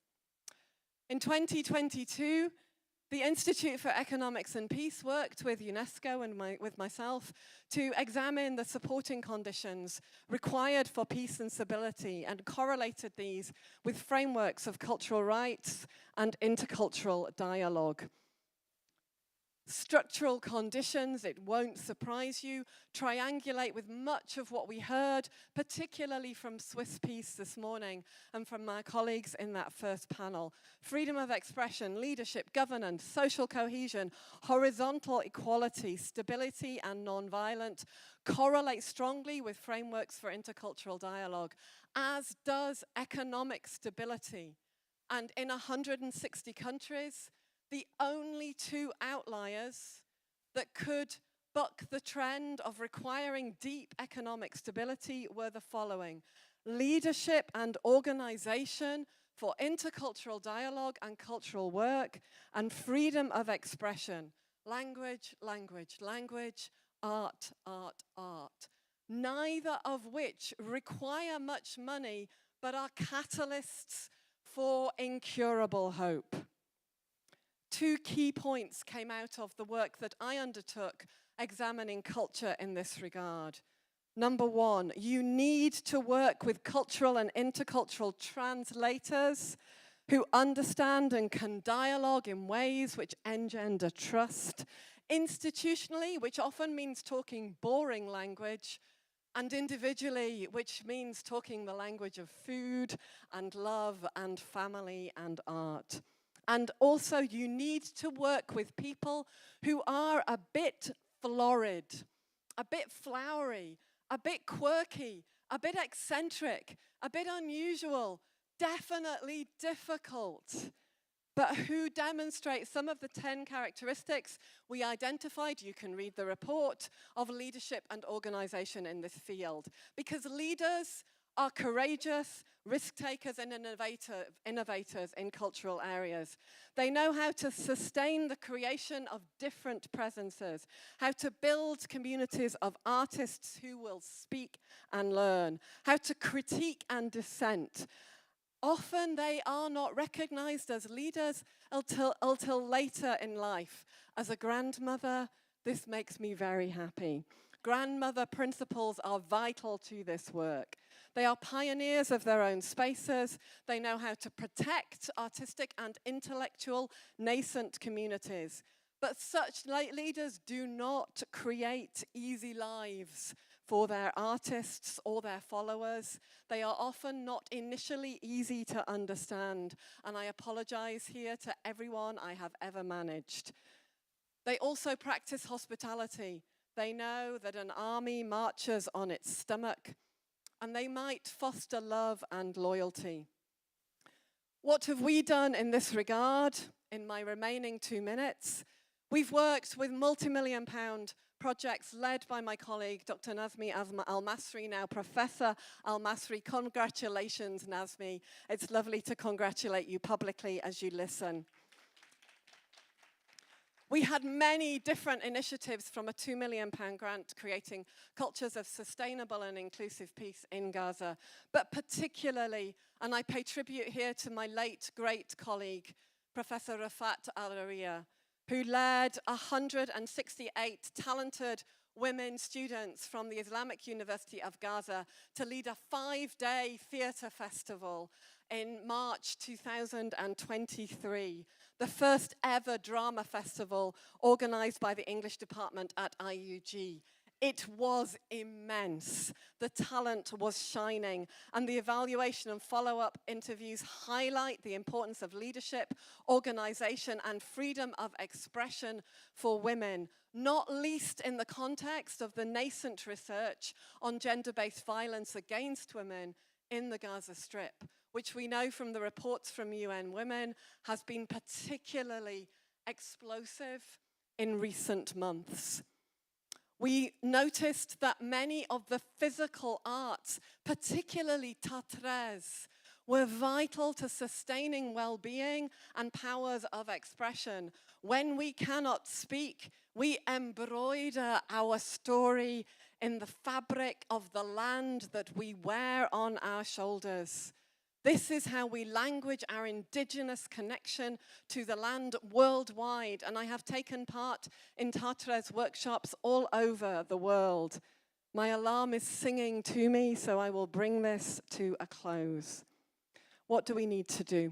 In 2022, the Institute for Economics and Peace worked with UNESCO and with myself to examine the supporting conditions required for peace and stability and correlated these with frameworks of cultural rights and intercultural dialogue. Structural conditions, it won't surprise you, triangulate with much of what we heard, particularly from Swiss Peace this morning and from my colleagues in that first panel. Freedom of expression, leadership, governance, social cohesion, horizontal equality, stability, and non-violent correlate strongly with frameworks for intercultural dialogue, as does economic stability. And in 160 countries, the only 2 outliers that could buck the trend of requiring deep economic stability were the following: leadership and organization for intercultural dialogue and cultural work, and freedom of expression. Language, language, language, art, art, art. Neither of which require much money, but are catalysts for incurable hope. 2 key points came out of the work that I undertook examining culture in this regard. Number 1, you need to work with cultural and intercultural translators who understand and can dialogue in ways which engender trust. Institutionally, which often means talking boring language, and individually, which means talking the language of food and love and family and art. And also, you need to work with people who are a bit florid, a bit flowery, a bit quirky, a bit eccentric, a bit unusual, definitely difficult, but who demonstrate some of the 10 characteristics we identified, you can read the report, of leadership and organization in this field. Because leaders are courageous, risk takers, and innovators in cultural areas. They know how to sustain the creation of different presences, how to build communities of artists who will speak and learn, how to critique and dissent. Often they are not recognized as leaders until later in life. As a grandmother, this makes me very happy. Grandmother principles are vital to this work. They are pioneers of their own spaces. They know how to protect artistic and intellectual nascent communities. But such leaders do not create easy lives for their artists or their followers. They are often not initially easy to understand, and I apologize here to everyone I have ever managed. They also practice hospitality. They know that an army marches on its stomach, and they might foster love and loyalty. What have we done in this regard in my remaining 2 minutes? We've worked with multi-million-pound projects led by my colleague, Dr. Nazmi Al-Masri, now Professor Al-Masri. Congratulations, Nazmi. It's lovely to congratulate you publicly as you listen. We had many different initiatives from a £2 million grant creating cultures of sustainable and inclusive peace in Gaza, but particularly, and I pay tribute here to my late great colleague, Professor Rafat Al-Raria, who led 168 talented women students from the Islamic University of Gaza to lead a 5-day theatre festival in March 2023, the first ever drama festival organized by the English department at IUG. It was immense. The talent was shining, and the evaluation and follow-up interviews highlight the importance of leadership, organization, and freedom of expression for women, not least in the context of the nascent research on gender-based violence against women in the Gaza Strip, which we know from the reports from UN Women has been particularly explosive in recent months. We noticed that many of the physical arts, particularly tatres, were vital to sustaining well-being and powers of expression. When we cannot speak, we embroider our story in the fabric of the land that we wear on our shoulders. This is how we language our indigenous connection to the land worldwide, and I have taken part in Tatres workshops all over the world. My alarm is singing to me, so I will bring this to a close. What do we need to do?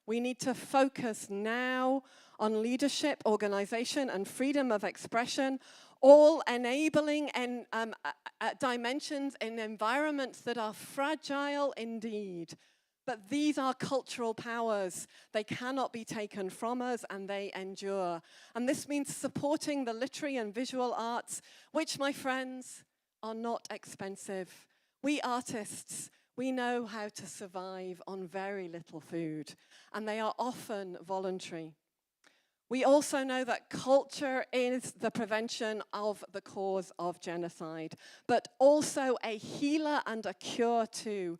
We need to focus now on leadership, organization, and freedom of expression, all enabling dimensions in environments that are fragile indeed. But these are cultural powers. They cannot be taken from us, and they endure. And this means supporting the literary and visual arts, which, my friends, are not expensive. We artists, we know how to survive on very little food, and they are often voluntary. We also know that culture is the prevention of the cause of genocide, but also a healer and a cure too,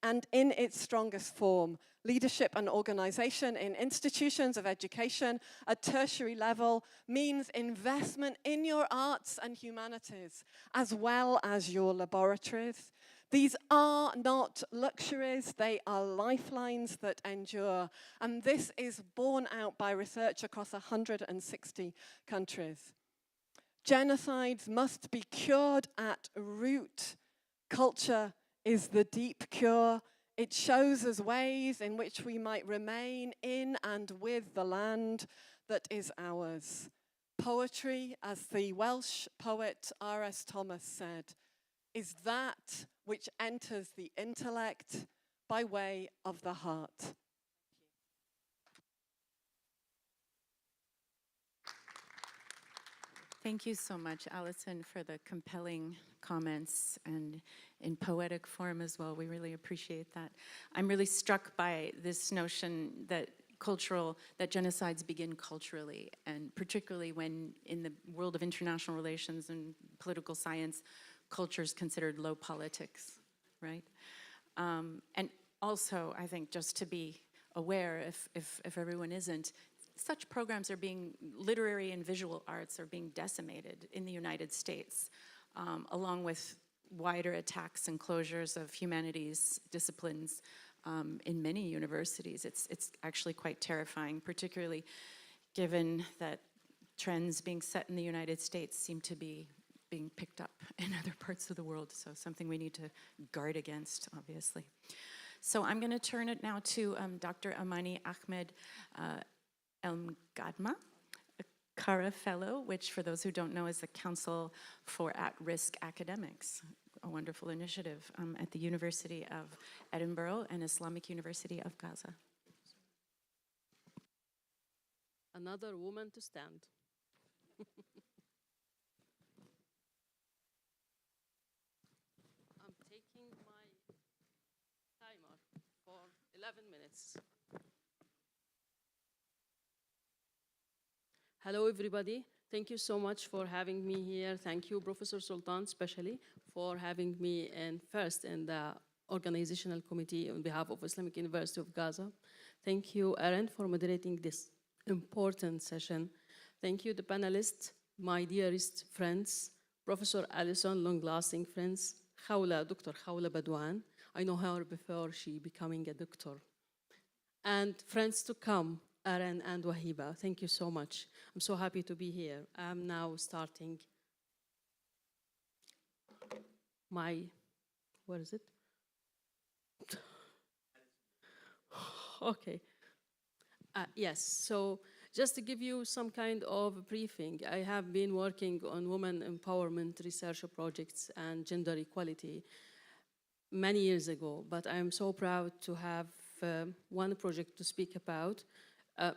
and in its strongest form. Leadership and organization in institutions of education at tertiary level means investment in your arts and humanities, as well as your laboratories. These are not luxuries, they are lifelines that endure. And this is borne out by research across 160 countries. Genocides must be cured at root. Culture is the deep cure. It shows us ways in which we might remain in and with the land that is ours. Poetry, as the Welsh poet R.S. Thomas said, is that which enters the intellect by way of the heart. Thank you so much, Alison, for the compelling comments and in poetic form as well. We really appreciate that. I'm really struck by this notion that genocides begin culturally, and particularly when in the world of international relations and political science, culture is considered low politics, right? And also, I think, just to be aware, if everyone isn't, such programs are literary and visual arts are being decimated in the United States, along with wider attacks and closures of humanities disciplines in many universities. It's actually quite terrifying, particularly given that trends being set in the United States seem to be being picked up in other parts of the world. So something we need to guard against, obviously. So I'm going to turn it now to Dr. Amani Ahmed Elmgadma, a CARA Fellow, which for those who don't know is the Council for At-Risk Academics, a wonderful initiative at the University of Edinburgh and Islamic University of Gaza. Another woman to stand. I'm taking my timer for 11 minutes. Hello, everybody. Thank you so much for having me here. Thank you, Professor Sultan, especially, for having me first in the organizational committee on behalf of Islamic University of Gaza. Thank you, Aaron, for moderating this important session. Thank you, the panelists, my dearest friends, Professor Allison, long-lasting friends, Dr. Khawla Badwan. I know her before she becoming a doctor. And friends to come, Aaron and Wahiba. Thank you so much. I'm so happy to be here. I'm now starting my, what is it? Okay. Yes, so just to give you some kind of briefing, I have been working on women empowerment research projects and gender equality many years ago, but I am so proud to have one project to speak about, a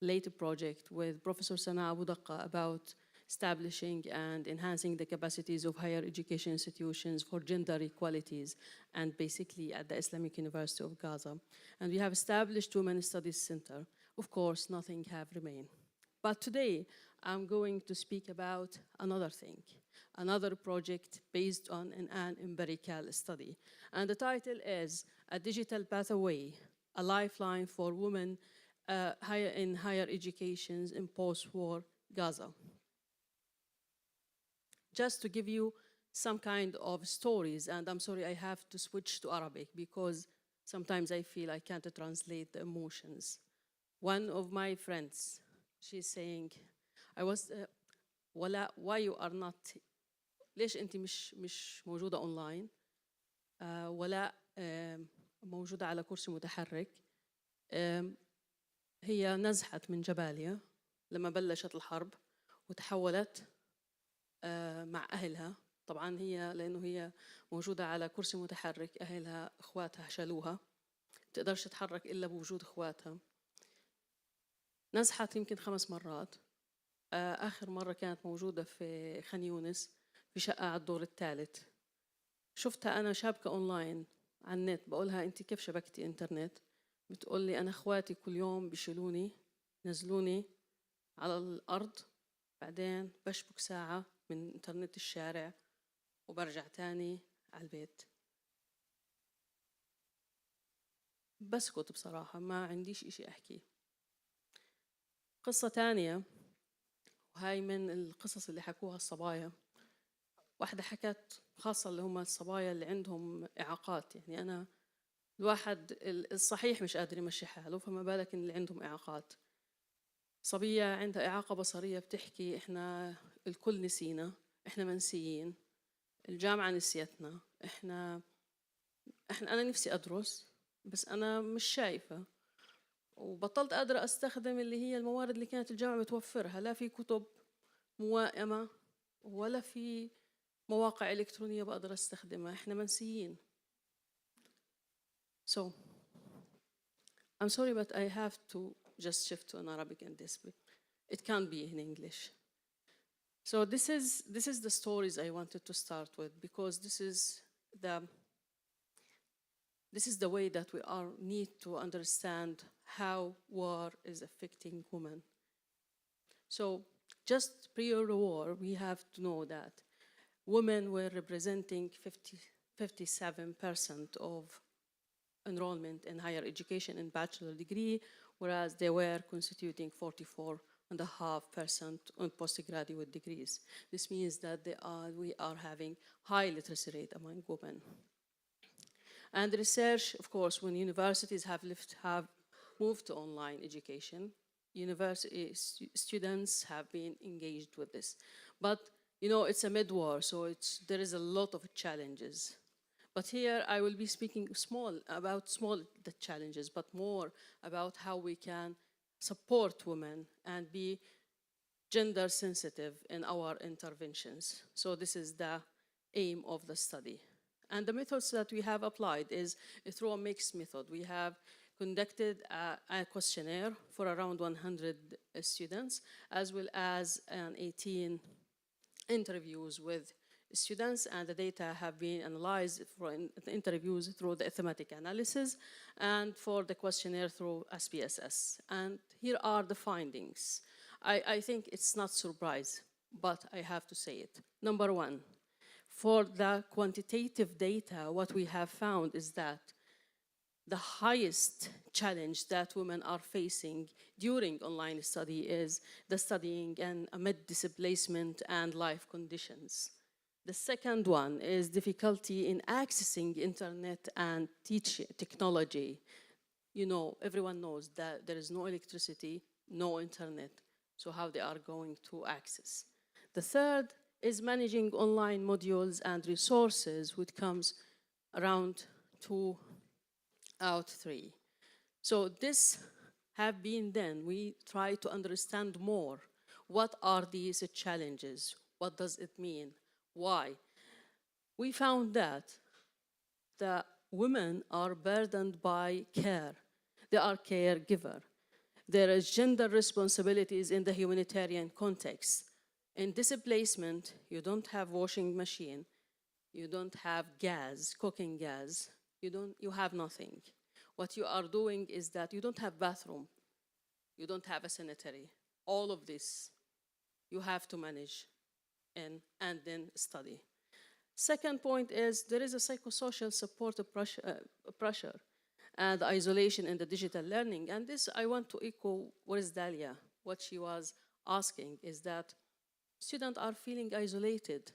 later project with Professor Sana Abu Daqqa about establishing and enhancing the capacities of higher education institutions for gender equalities, and basically at the Islamic University of Gaza. And we have established Women Studies Center. Of course, nothing have remained. But today, I'm going to speak about another thing, another project based on an empirical study. And the title is A Digital Pathway, a Lifeline for Women in Higher Education in Post-War Gaza. Just to give you some kind of stories, and I'm sorry I have to switch to Arabic because sometimes I feel I can't translate the emotions. One of my friends, she's saying, ولا, why you are not, ليش أنت مش موجودة online؟ ولا موجودة على كرسي متحرك. هي نزحت من جباليا لما بلشت الحرب وتحولت مع أهلها. طبعا هي لأنه هي موجودة على كرسي متحرك، أهلها إخواتها شالوها، تقدرش تتحرك إلا بوجود إخواتها. نزحت يمكن 5 مرات. آخر مرة كانت موجودة في خان يونس في شقة على الدور الثالث. شفتها أنا شابكة أونلاين على النت، بقولها أنت كيف شبكتي إنترنت؟ بتقولي أنا إخواتي كل يوم بيشيلوني نزلوني على الأرض، بعدين بشبك ساعة من إنترنت الشارع وبرجع تاني على البيت. بسكت بصراحة، ما عنديش إشي أحكي. قصة تانية، وهاي من القصص اللي حكوها الصبايا. واحدة حكت خاصة اللي هم الصبايا اللي عندهم إعاقات، يعني أنا الواحد الصحيح مش قادر يمشي حاله، فما بالك إن اللي عندهم إعاقات. صبية عندها إعاقة بصرية بتحكي إحنا الكل نسينا، إحنا منسيين، الجامعة نسيتنا، أنا نفسي أدرس بس أنا مش شايفة، وبطلت قادرة أستخدم اللي هي الموارد اللي كانت الجامعة بتوفرها، لا في كتب موائمة ولا في مواقع إلكترونية بقدر أستخدمها، إحنا منسيين. So, I'm sorry but I have to just shift to an Arabic and this. It can't be in English. So this is the stories I wanted to start with, because this is the way that we need to understand how war is affecting women. So just prior to war, we have to know that women were representing 57% of enrollment in higher education in bachelor degree, whereas they were constituting 44.5% on postgraduate degrees. This means that we are having high literacy rate among women. And research, of course, when universities have moved to online education, university students have been engaged with this. But you know, it's a mid-war, so there is a lot of challenges. But here I will be speaking about the challenges, but more about how we can support women and be gender sensitive in our interventions. So this is the aim of the study. And the methods that we have applied is through a mixed method. We have conducted a questionnaire for around 100 students, as well as 18 interviews with students, and the data have been analyzed for the interviews through the thematic analysis, and for the questionnaire through SPSS. And here are the findings. I think it's not surprise, but I have to say it. Number one, for the quantitative data, what we have found is that the highest challenge that women are facing during online study is the studying and amid displacement and life conditions. The second one is difficulty in accessing internet and technology. You know, everyone knows that there is no electricity, no internet, so how they are going to access. The third is managing online modules and resources, which comes around 2 out 3. So this have been done. We try to understand more. What are these challenges? What does it mean? Why? We found that the women are burdened by care. They are caregiver. There is gender responsibilities in the humanitarian context. In displacement, you don't have washing machine, you don't have gas, cooking gas, you have nothing. What you are doing is that you don't have bathroom, you don't have a sanitary. All of this you have to manage and then study. Second point is there is a psychosocial support pressure and isolation in the digital learning. And this I want to echo what is Dalia, what she was asking is that students are feeling isolated.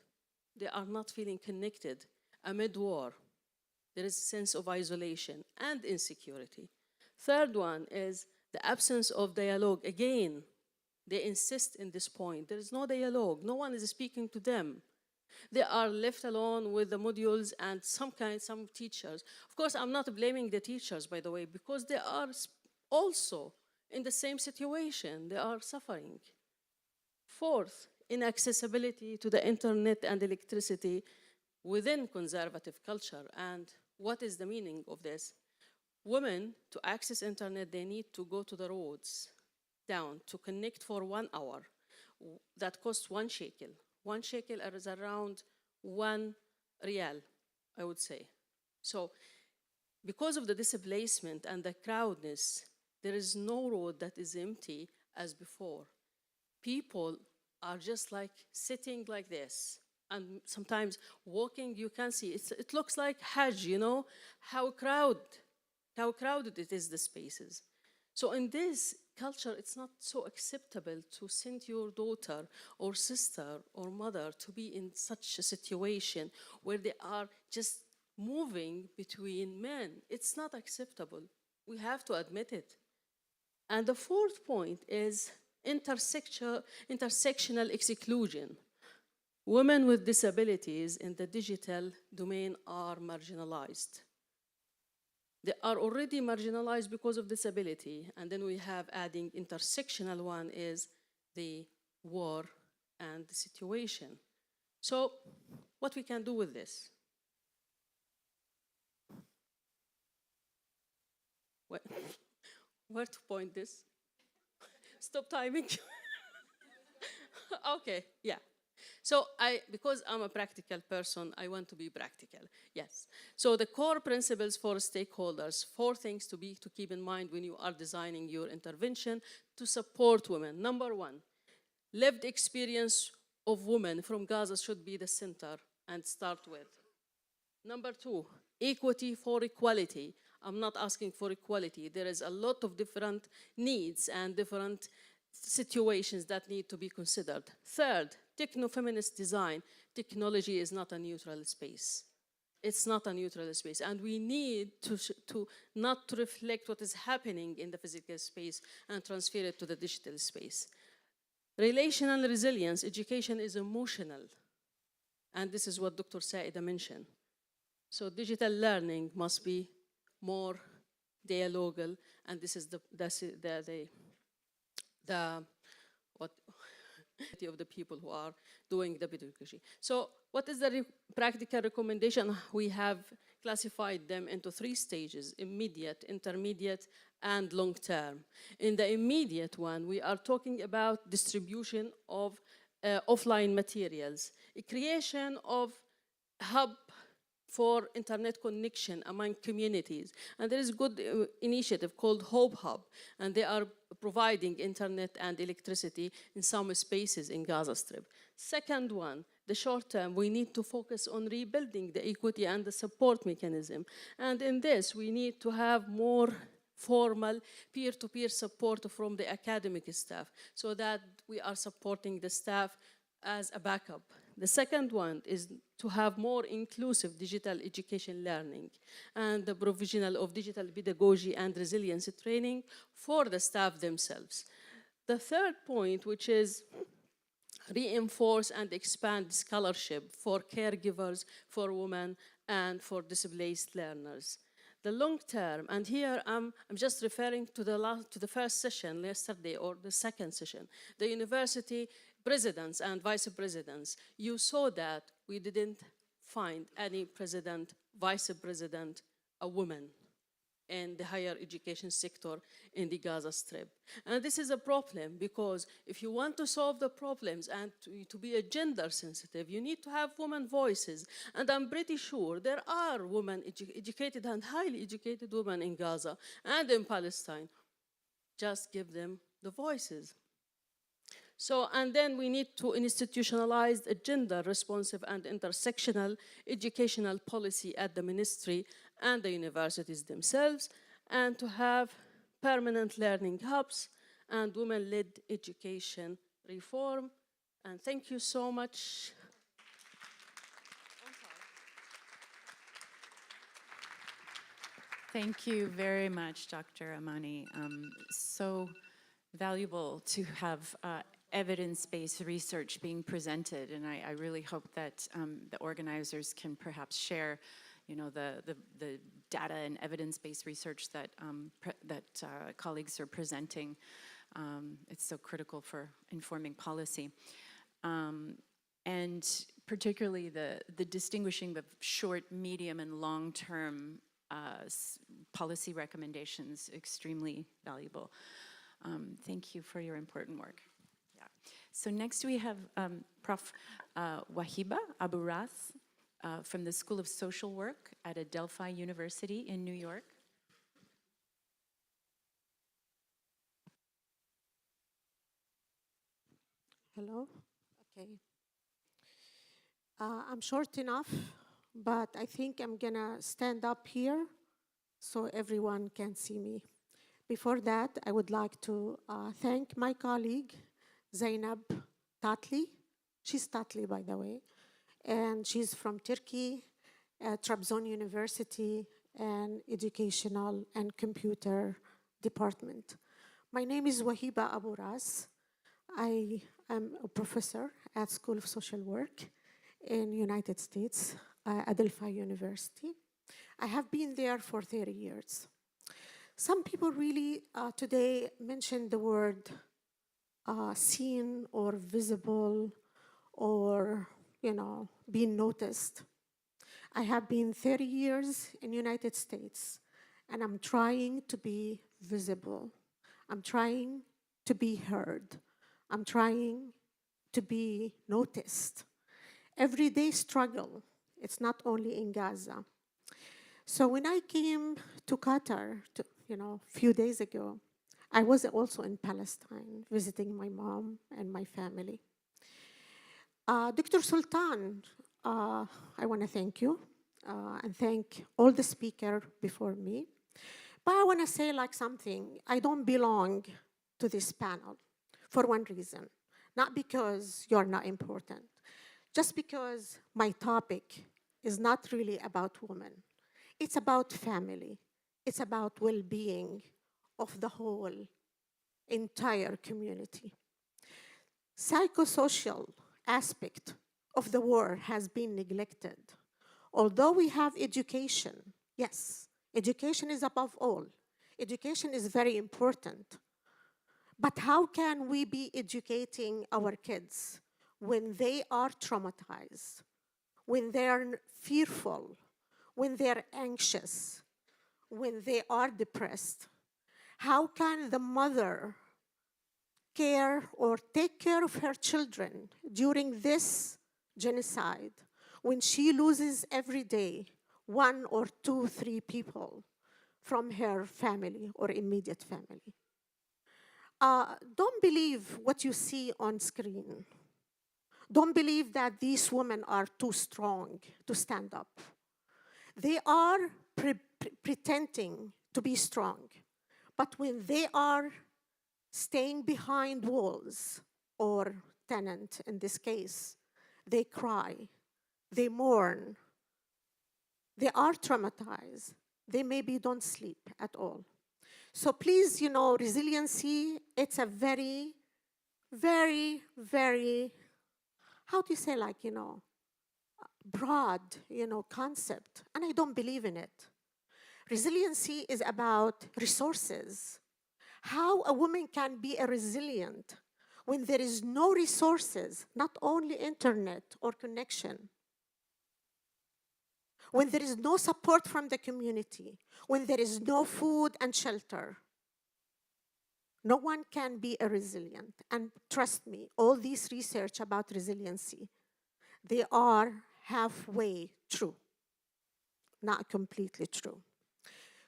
They are not feeling connected amid war. There is a sense of isolation and insecurity. Third one is the absence of dialogue. Again, they insist in this point. There is no dialogue. No one is speaking to them. They are left alone with the modules and some teachers. Of course, I'm not blaming the teachers, by the way, because they are also in the same situation. They are suffering. Fourth, inaccessibility to the internet and electricity within conservative culture. And what is the meaning of this? Women, to access internet, they need to go to the roads down to connect for 1 hour. That costs 1 shekel. 1 shekel is around 1 rial, I would say. So because of the displacement and the crowdness, there is no road that is empty as before. People are just like sitting like this. And sometimes walking, you can see, it looks like Hajj, you know, how crowded it is, the spaces. So in this culture, it's not so acceptable to send your daughter or sister or mother to be in such a situation where they are just moving between men. It's not acceptable. We have to admit it. And the fourth point is intersectional exclusion. Women with disabilities in the digital domain are marginalized. They are already marginalized because of disability, and then we have adding intersectional one is the war and the situation. So what we can do with this? Where to point this? Stop timing. Okay, yeah. So because I'm a practical person, I want to be practical. Yes. So the core principles for stakeholders, 4 things to keep in mind when you are designing your intervention to support women. Number 1, lived experience of women from Gaza should be the center and start with. Number 2, equity for equality. I'm not asking for equality. There is a lot of different needs and different situations that need to be considered. Third, techno-feminist design. Technology is not a neutral space. It's not a neutral space. And we need to not to reflect what is happening in the physical space and transfer it to the digital space. Relational resilience, education is emotional. And this is what Dr. Saida mentioned. So digital learning must be more dialogal, and this is the what of the people who are doing the pedagogy. So what is the practical recommendation? We have classified them into 3 stages: immediate, intermediate, and long term. In the immediate one, we are talking about distribution of offline materials, a creation of hub for internet connection among communities. And there is a good initiative called Hope Hub, and they are providing internet and electricity in some spaces in Gaza Strip. Second one, the short term, we need to focus on rebuilding the equity and the support mechanism. And in this, we need to have more formal peer-to-peer support from the academic staff so that we are supporting the staff as a backup. The second one is to have more inclusive digital education learning and the provisional of digital pedagogy and resilience training for the staff themselves. The third point, which is reinforce and expand scholarship for caregivers, for women, and for displaced learners. The long term, and here I'm just referring to the first session yesterday or the second session, the university presidents and vice presidents. You saw that we didn't find any president, vice president, a woman in the higher education sector in the Gaza Strip. And this is a problem because if you want to solve the problems and to be a gender sensitive, you need to have women voices. And I'm pretty sure there are women, educated and highly educated women in Gaza and in Palestine. Just give them the voices. So, and then we need to institutionalize a gender-responsive and intersectional educational policy at the ministry and the universities themselves, and to have permanent learning hubs and women-led education reform. And thank you so much. Thank you very much, Dr. Amani. So valuable to have evidence-based research being presented, and I really hope that the organizers can perhaps share, you know, the data and evidence-based research that colleagues are presenting. It's so critical for informing policy, and particularly the distinguishing of short, medium, and long-term policy recommendations, extremely valuable. Thank you for your important work. So next we have Prof. Wahiba Abu Ras from the School of Social Work at Adelphi University in New York. Hello. Okay. I'm short enough, but I think I'm gonna stand up here so everyone can see me. Before that, I would like to thank my colleague, Zainab Tatli. She's Tatli, by the way, and she's from Turkey, Trabzon University, and Educational and Computer Department. My name is Wahiba Abu Ras. I am a professor at School of Social Work in United States, Adelphi University. I have been there for 30 years. Some people really today mentioned the word seen or visible or, you know, being noticed. I have been 30 years in United States, and I'm trying to be visible. I'm trying to be heard. I'm trying to be noticed. Everyday struggle. It's not only in Gaza. So when I came to Qatar, a few days ago, I was also in Palestine visiting my mom and my family. Dr. Sultan, I want to thank you and thank all the speakers before me. But I want to say something. I don't belong to this panel for one reason. Not because you're not important, just because my topic is not really about women. It's about family. It's about well-being of the whole entire community. psychosocial aspect of the war has been neglected. Although we have education, yes, education is above all. Education is very important. But how can we be educating our kids when they are traumatized, when they are fearful, when they are anxious, when they are depressed? How can the mother care or take care of her children during this genocide when she loses every day 1 or 2, 3 people from her family or immediate family? Don't believe what you see on screen. Don't believe that these women are too strong to stand up. They are pretending to be strong. But when they are staying behind walls, or tenant in this case, they cry, they mourn, they are traumatized, they maybe don't sleep at all. So please, resiliency, it's a very, very, very, how do you say, broad, concept, and I don't believe in it. Resiliency is about resources. How a woman can be a resilient when there is no resources, not only internet or connection, when there is no support from the community, when there is no food and shelter. No one can be a resilient. And trust me, all this research about resiliency, they are halfway true, not completely true.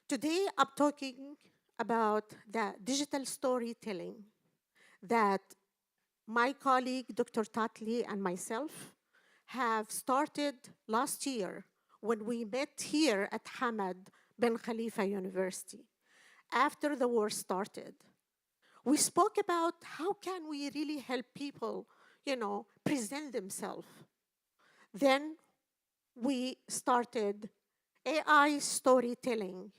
Today, I'm talking about the digital storytelling that my colleague, Dr. Tatli, and myself have started last year when we met here at Hamad bin Khalifa University after the war started. We spoke about how can we really help people, present themselves. Then we started AI storytelling.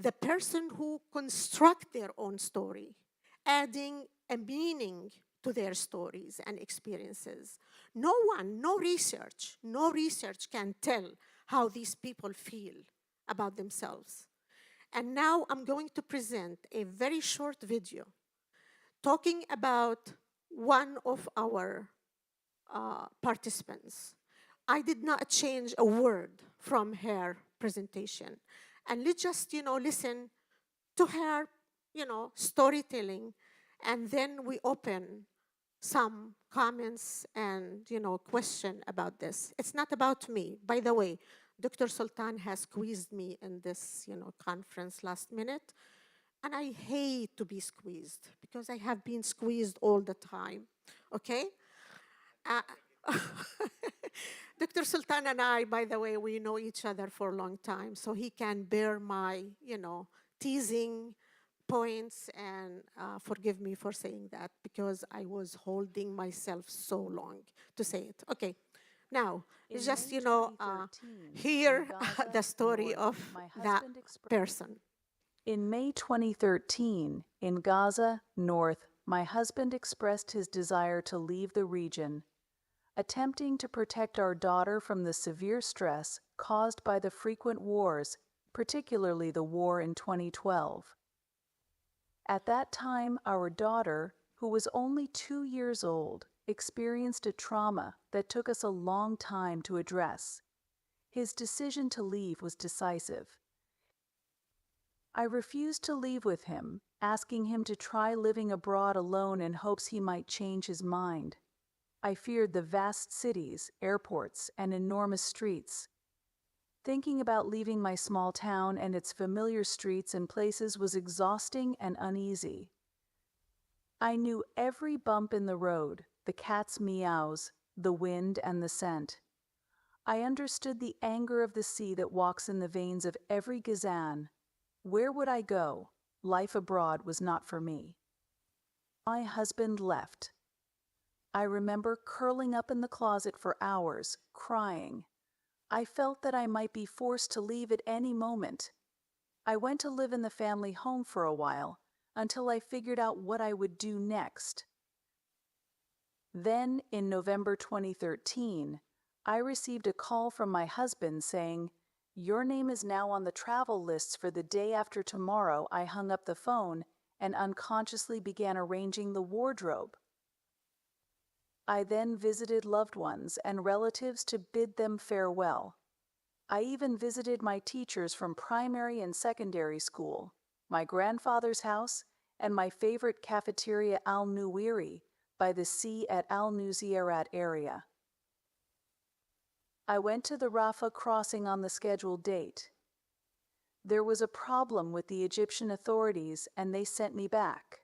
The person who construct their own story, adding a meaning to their stories and experiences. No research can tell how these people feel about themselves. And now I'm going to present a very short video talking about one of our participants. I did not change a word from her presentation. And let's just, listen to her, storytelling. And then we open some comments and, question about this. It's not about me. By the way, Dr. Sultan has squeezed me in this, conference last minute. And I hate to be squeezed because I have been squeezed all the time, okay? Dr. Sultan and I, by the way, we know each other for a long time, so he can bear my, teasing points, and forgive me for saying that because I was holding myself so long to say it. Okay, now, In just, May 2013, hear in Gaza, the story North, of my that husband person. In May 2013, in Gaza, North, my husband expressed his desire to leave the region, attempting to protect our daughter from the severe stress caused by the frequent wars, particularly the war in 2012. At that time, our daughter, who was only 2 years old, experienced a trauma that took us a long time to address. His decision to leave was decisive. I refused to leave with him, asking him to try living abroad alone in hopes he might change his mind. I feared the vast cities, airports, and enormous streets. Thinking about leaving my small town and its familiar streets and places was exhausting and uneasy. I knew every bump in the road, the cat's meows, the wind, and the scent. I understood the anger of the sea that walks in the veins of every Gazan. Where would I go? Life abroad was not for me. My husband left. I remember curling up in the closet for hours, crying. I felt that I might be forced to leave at any moment. I went to live in the family home for a while, until I figured out what I would do next. Then, in November 2013, I received a call from my husband saying, "Your name is now on the travel lists for the day after tomorrow." I hung up the phone and unconsciously began arranging the wardrobe. I then visited loved ones and relatives to bid them farewell. I even visited my teachers from primary and secondary school, my grandfather's house, and my favorite cafeteria Al Nuwiri by the sea at Al Nuzierat area. I went to the Rafah crossing on the scheduled date. There was a problem with the Egyptian authorities and they sent me back.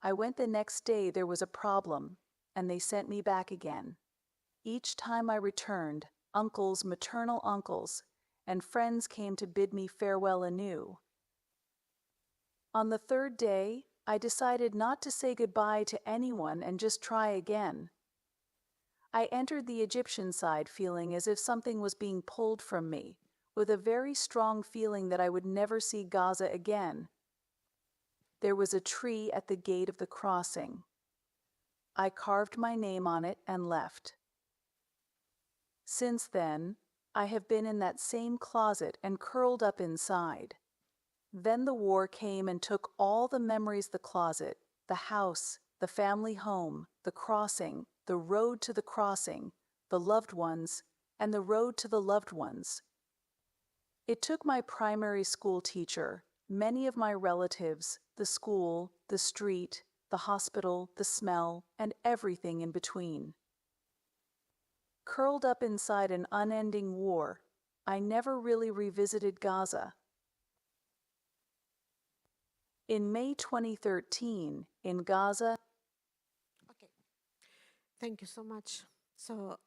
I went the next day, there was a problem, and they sent me back again. Each time I returned, uncles, maternal uncles, and friends came to bid me farewell anew. On the third day, I decided not to say goodbye to anyone and just try again. I entered the Egyptian side feeling as if something was being pulled from me, with a very strong feeling that I would never see Gaza again. There was a tree at the gate of the crossing. I carved my name on it and left. Since then, I have been in that same closet and curled up inside. Then the war came and took all the memories, the closet, the house, the family home, the crossing, the road to the crossing, the loved ones, and the road to the loved ones. It took my primary school teacher, many of my relatives, the school, the street, the hospital, the smell, and everything in between. Curled up inside an unending war, I never really revisited Gaza. In May 2013, in Gaza. Okay, thank you so much. So,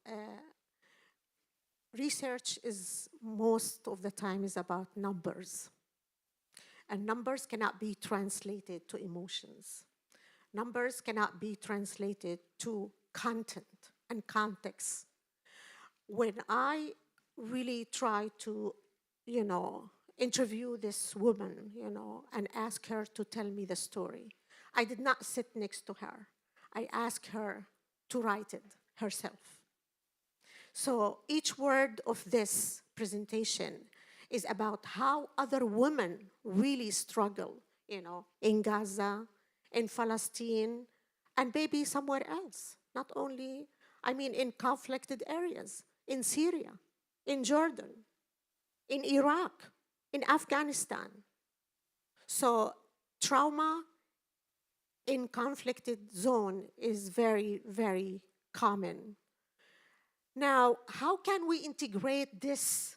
research is most of the time is about numbers. And numbers cannot be translated to emotions. Numbers cannot be translated to content and context. When I really try to, interview this woman, and ask her to tell me the story, I did not sit next to her. I asked her to write it herself. So each word of this presentation is about how other women really struggle, in Gaza, in Palestine, and maybe somewhere else. Not only, in conflicted areas, in Syria, in Jordan, in Iraq, in Afghanistan. So trauma in conflicted zone is very, very common. Now, how can we integrate this,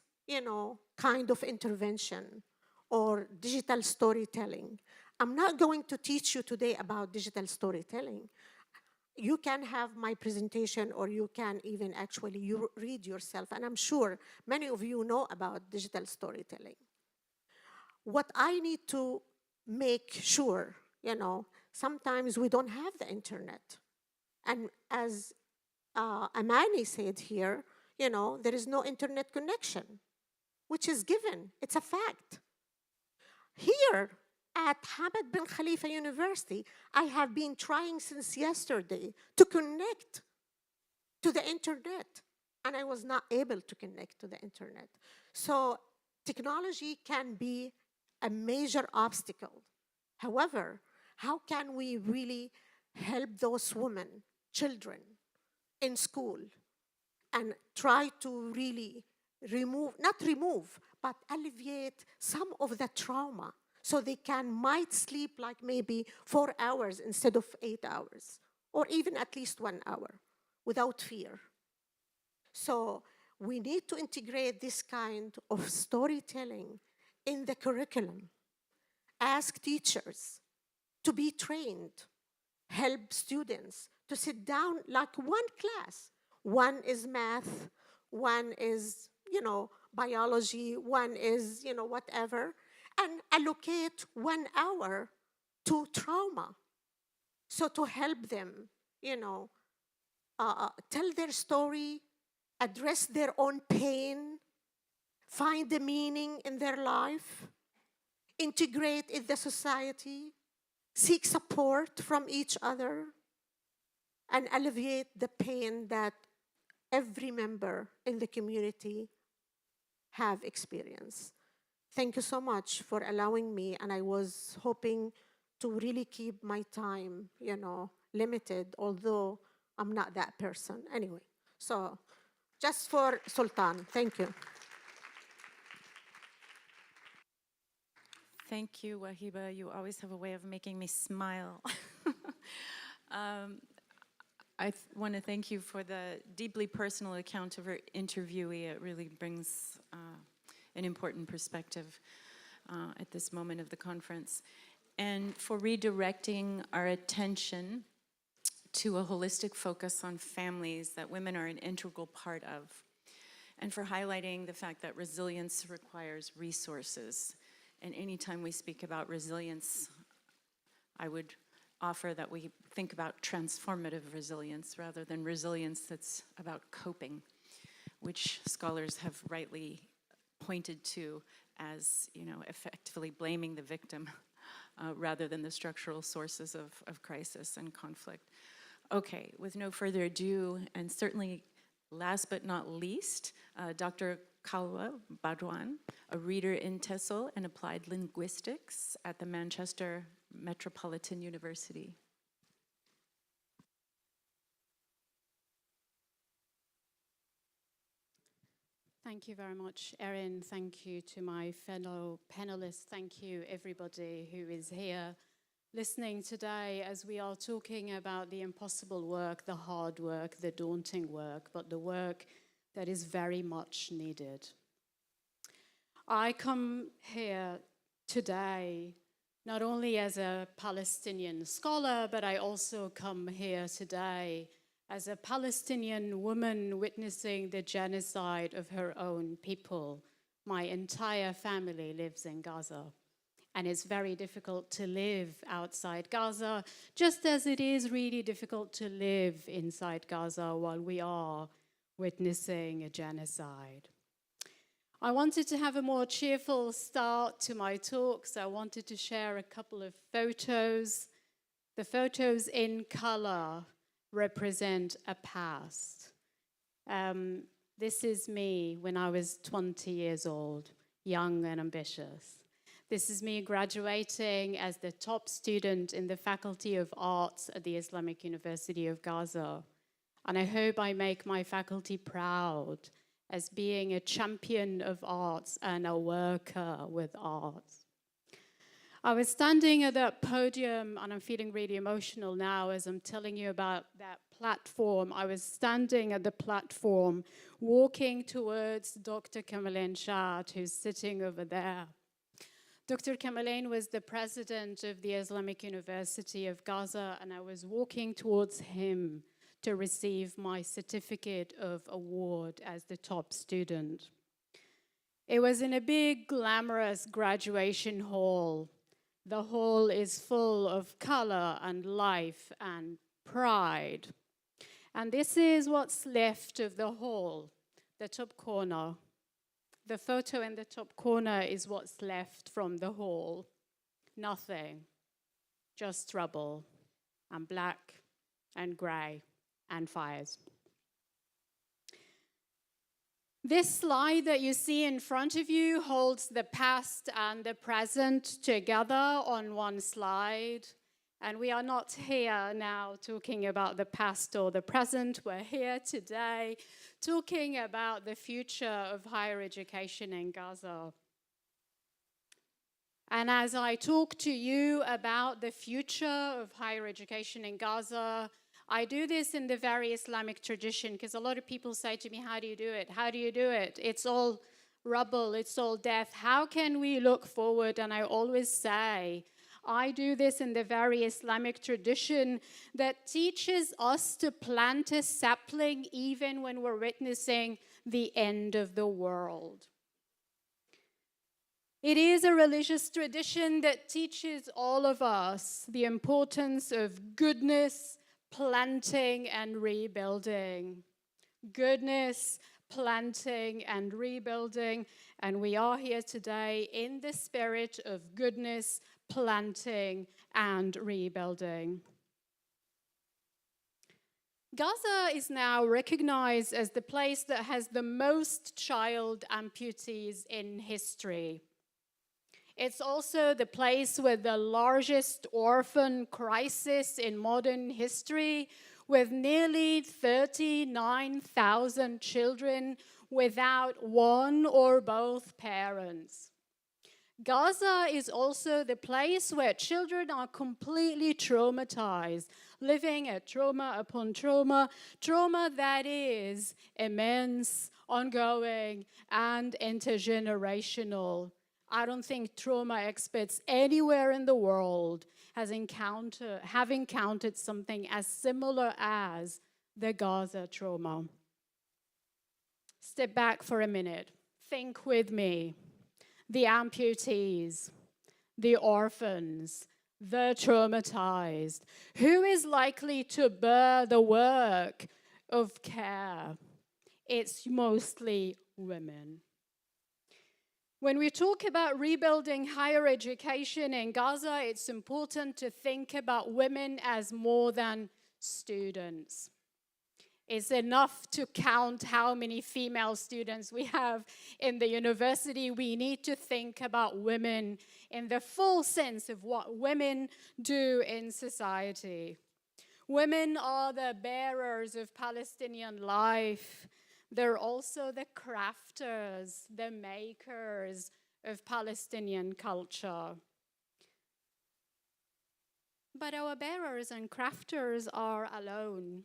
kind of intervention or digital storytelling? I'm not going to teach you today about digital storytelling. You can have my presentation, or you can even actually read yourself, and I'm sure many of you know about digital storytelling. What I need to make sure, sometimes we don't have the internet. And as Amani said here, there is no internet connection, which is given. It's a fact. Here at Hamad bin Khalifa University, I have been trying since yesterday to connect to the internet, and I was not able to connect to the internet. So technology can be a major obstacle. However, how can we really help those women, children, in school, and try to really but alleviate some of the trauma, so they might sleep like maybe 4 hours instead of 8 hours, or even at least 1 hour, without fear. So we need to integrate this kind of storytelling in the curriculum. Ask teachers to be trained, help students to sit down like one class. One is math, one is, biology, one is, whatever, and allocate 1 hour to trauma. So to help them, tell their story, address their own pain, find the meaning in their life, integrate in the society, seek support from each other. and alleviate the pain that every member in the community have experienced. Thank you so much for allowing me, and I was hoping to really keep my time, limited, although I'm not that person. Anyway, so just for Sultan, thank you. Thank you, Wahiba. You always have a way of making me smile. I want to thank you for the deeply personal account of our interviewee. It really brings an important perspective at this moment of the conference. And for redirecting our attention to a holistic focus on families that women are an integral part of. And for highlighting the fact that resilience requires resources. And anytime we speak about resilience, I would offer that we think about transformative resilience rather than resilience that's about coping, which scholars have rightly pointed to as, effectively blaming the victim rather than the structural sources of crisis and conflict. Okay, with no further ado, and certainly last but not least, Dr. Kalwa Badwan, a reader in TESOL and applied linguistics at the Manchester Metropolitan University. Thank you very much, Erin. Thank you to my fellow panelists. Thank you, everybody who is here listening today as we are talking about the impossible work, the hard work, the daunting work, but the work that is very much needed. I come here today not only as a Palestinian scholar, but I also come here today as a Palestinian woman witnessing the genocide of her own people. My entire family lives in Gaza, and it's very difficult to live outside Gaza, just as it is really difficult to live inside Gaza while we are witnessing a genocide. I wanted to have a more cheerful start to my talk, so I wanted to share a couple of photos. The photos in color represent a past. This is me when I was 20 years old, young and ambitious. This is me graduating as the top student in the Faculty of Arts at the Islamic University of Gaza. And I hope I make my faculty proud as being a champion of arts and a worker with arts. I was standing at that podium, and I'm feeling really emotional now as I'm telling you about that platform. I was standing at the platform, walking towards Dr. Kamalain Shad, who's sitting over there. Dr. Kamalain was the president of the Islamic University of Gaza, and I was walking towards him to receive my certificate of award as the top student. It was in a big, glamorous graduation hall. The hall is full of color and life and pride. And this is what's left of the hall, the top corner. The photo in the top corner is what's left from the hall. Nothing, just rubble and black and gray and fires. This slide that you see in front of you holds the past and the present together on one slide. And we are not here now talking about the past or the present. We're here today talking about the future of higher education in Gaza. And as I talk to you about the future of higher education in Gaza, I do this in the very Islamic tradition, because a lot of people say to me, how do you do it? How do you do it? It's all rubble, it's all death. How can we look forward? And I always say, I do this in the very Islamic tradition that teaches us to plant a sapling even when we're witnessing the end of the world. It is a religious tradition that teaches all of us the importance of goodness, planting and rebuilding. Goodness, planting and rebuilding. And we are here today in the spirit of goodness, planting and rebuilding. Gaza is now recognized as the place that has the most child amputees in history. It's also the place with the largest orphan crisis in modern history, with nearly 39,000 children without one or both parents. Gaza is also the place where children are completely traumatized, living at trauma upon trauma, trauma that is immense, ongoing, and intergenerational. I don't think trauma experts anywhere in the world have encountered something as similar as the Gaza trauma. Step back for a minute. Think with me. The amputees, the orphans, the traumatized. Who is likely to bear the work of care? It's mostly women. When we talk about rebuilding higher education in Gaza, it's important to think about women as more than students. It's enough to count how many female students we have in the university. We need to think about women in the full sense of what women do in society. Women are the bearers of Palestinian life. They're also the crafters, the makers of Palestinian culture. But our bearers and crafters are alone.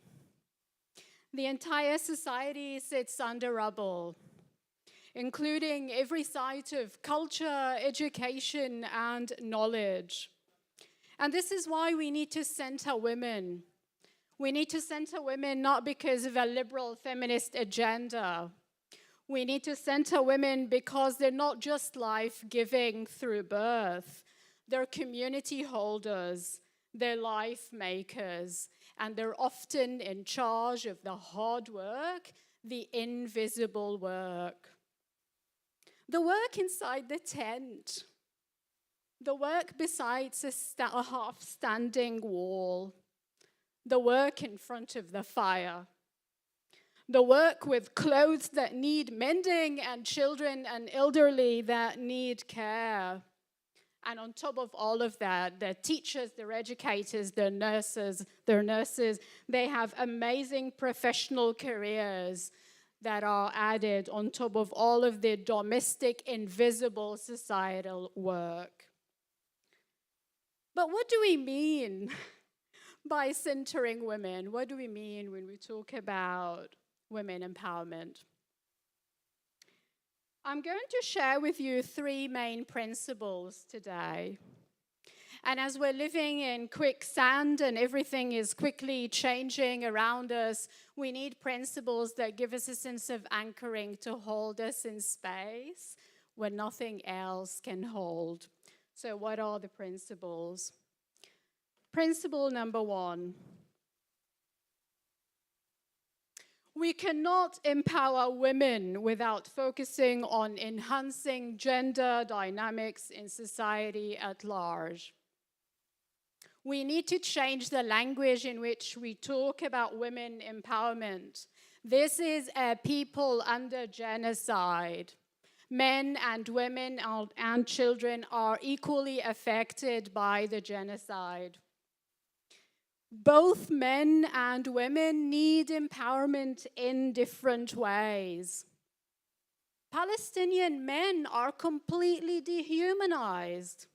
The entire society sits under rubble, including every site of culture, education, and knowledge. And this is why we need to center women. We need to center women not because of a liberal feminist agenda. We need to center women because they're not just life-giving through birth. They're community holders. They're life makers. And they're often in charge of the hard work, the invisible work. The work inside the tent. The work besides a half-standing wall. The work in front of the fire. The work with clothes that need mending and children and elderly that need care. And on top of all of that, their teachers, their educators, their nurses, they have amazing professional careers that are added on top of all of the domestic, invisible societal work. But what do we mean by centering women? What do we mean when we talk about women empowerment? I'm going to share with you 3 main principles today. And as we're living in quicksand and everything is quickly changing around us, we need principles that give us a sense of anchoring to hold us in space when nothing else can hold. So what are the principles? Principle number 1. We cannot empower women without focusing on enhancing gender dynamics in society at large. We need to change the language in which we talk about women empowerment. This is a people under genocide. Men and women and children are equally affected by the genocide. Both men and women need empowerment in different ways. Palestinian men are completely dehumanized.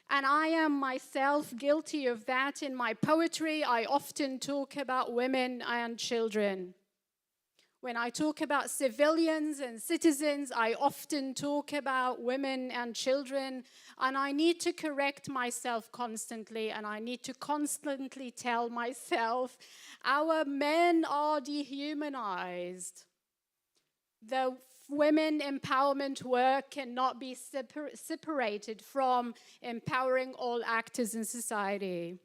And I am myself guilty of that. In my poetry, I often talk about women and children. When I talk about civilians and citizens, I often talk about women and children, and I need to correct myself constantly, and I need to constantly tell myself, our men are dehumanized. The women empowerment work cannot be separated from empowering all actors in society.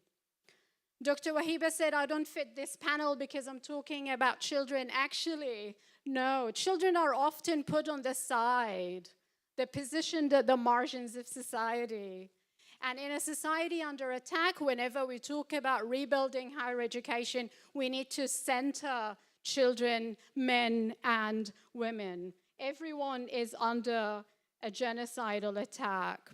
Dr. Wahiba said, I don't fit this panel because I'm talking about children. Actually, no, children are often put on the side. They're positioned at the margins of society. And in a society under attack, whenever we talk about rebuilding higher education, we need to center children, men, and women. Everyone is under a genocidal attack.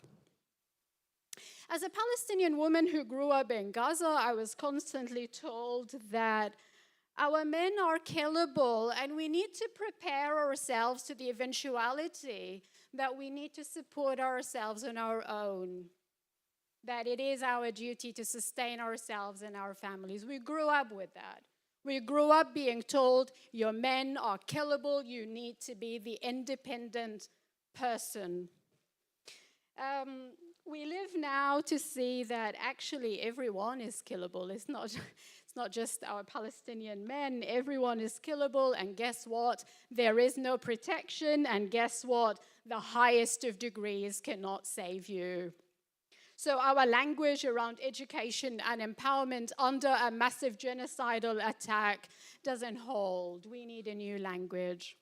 As a Palestinian woman who grew up in Gaza, I was constantly told that our men are killable and we need to prepare ourselves to the eventuality that we need to support ourselves on our own, that it is our duty to sustain ourselves and our families. We grew up with that. We grew up being told your men are killable, you need to be the independent person. We live now to see that actually everyone is killable. It's not just our Palestinian men. Everyone is killable, and guess what? There is no protection, and guess what? The highest of degrees cannot save you. So our language around education and empowerment under a massive genocidal attack doesn't hold. We need a new language.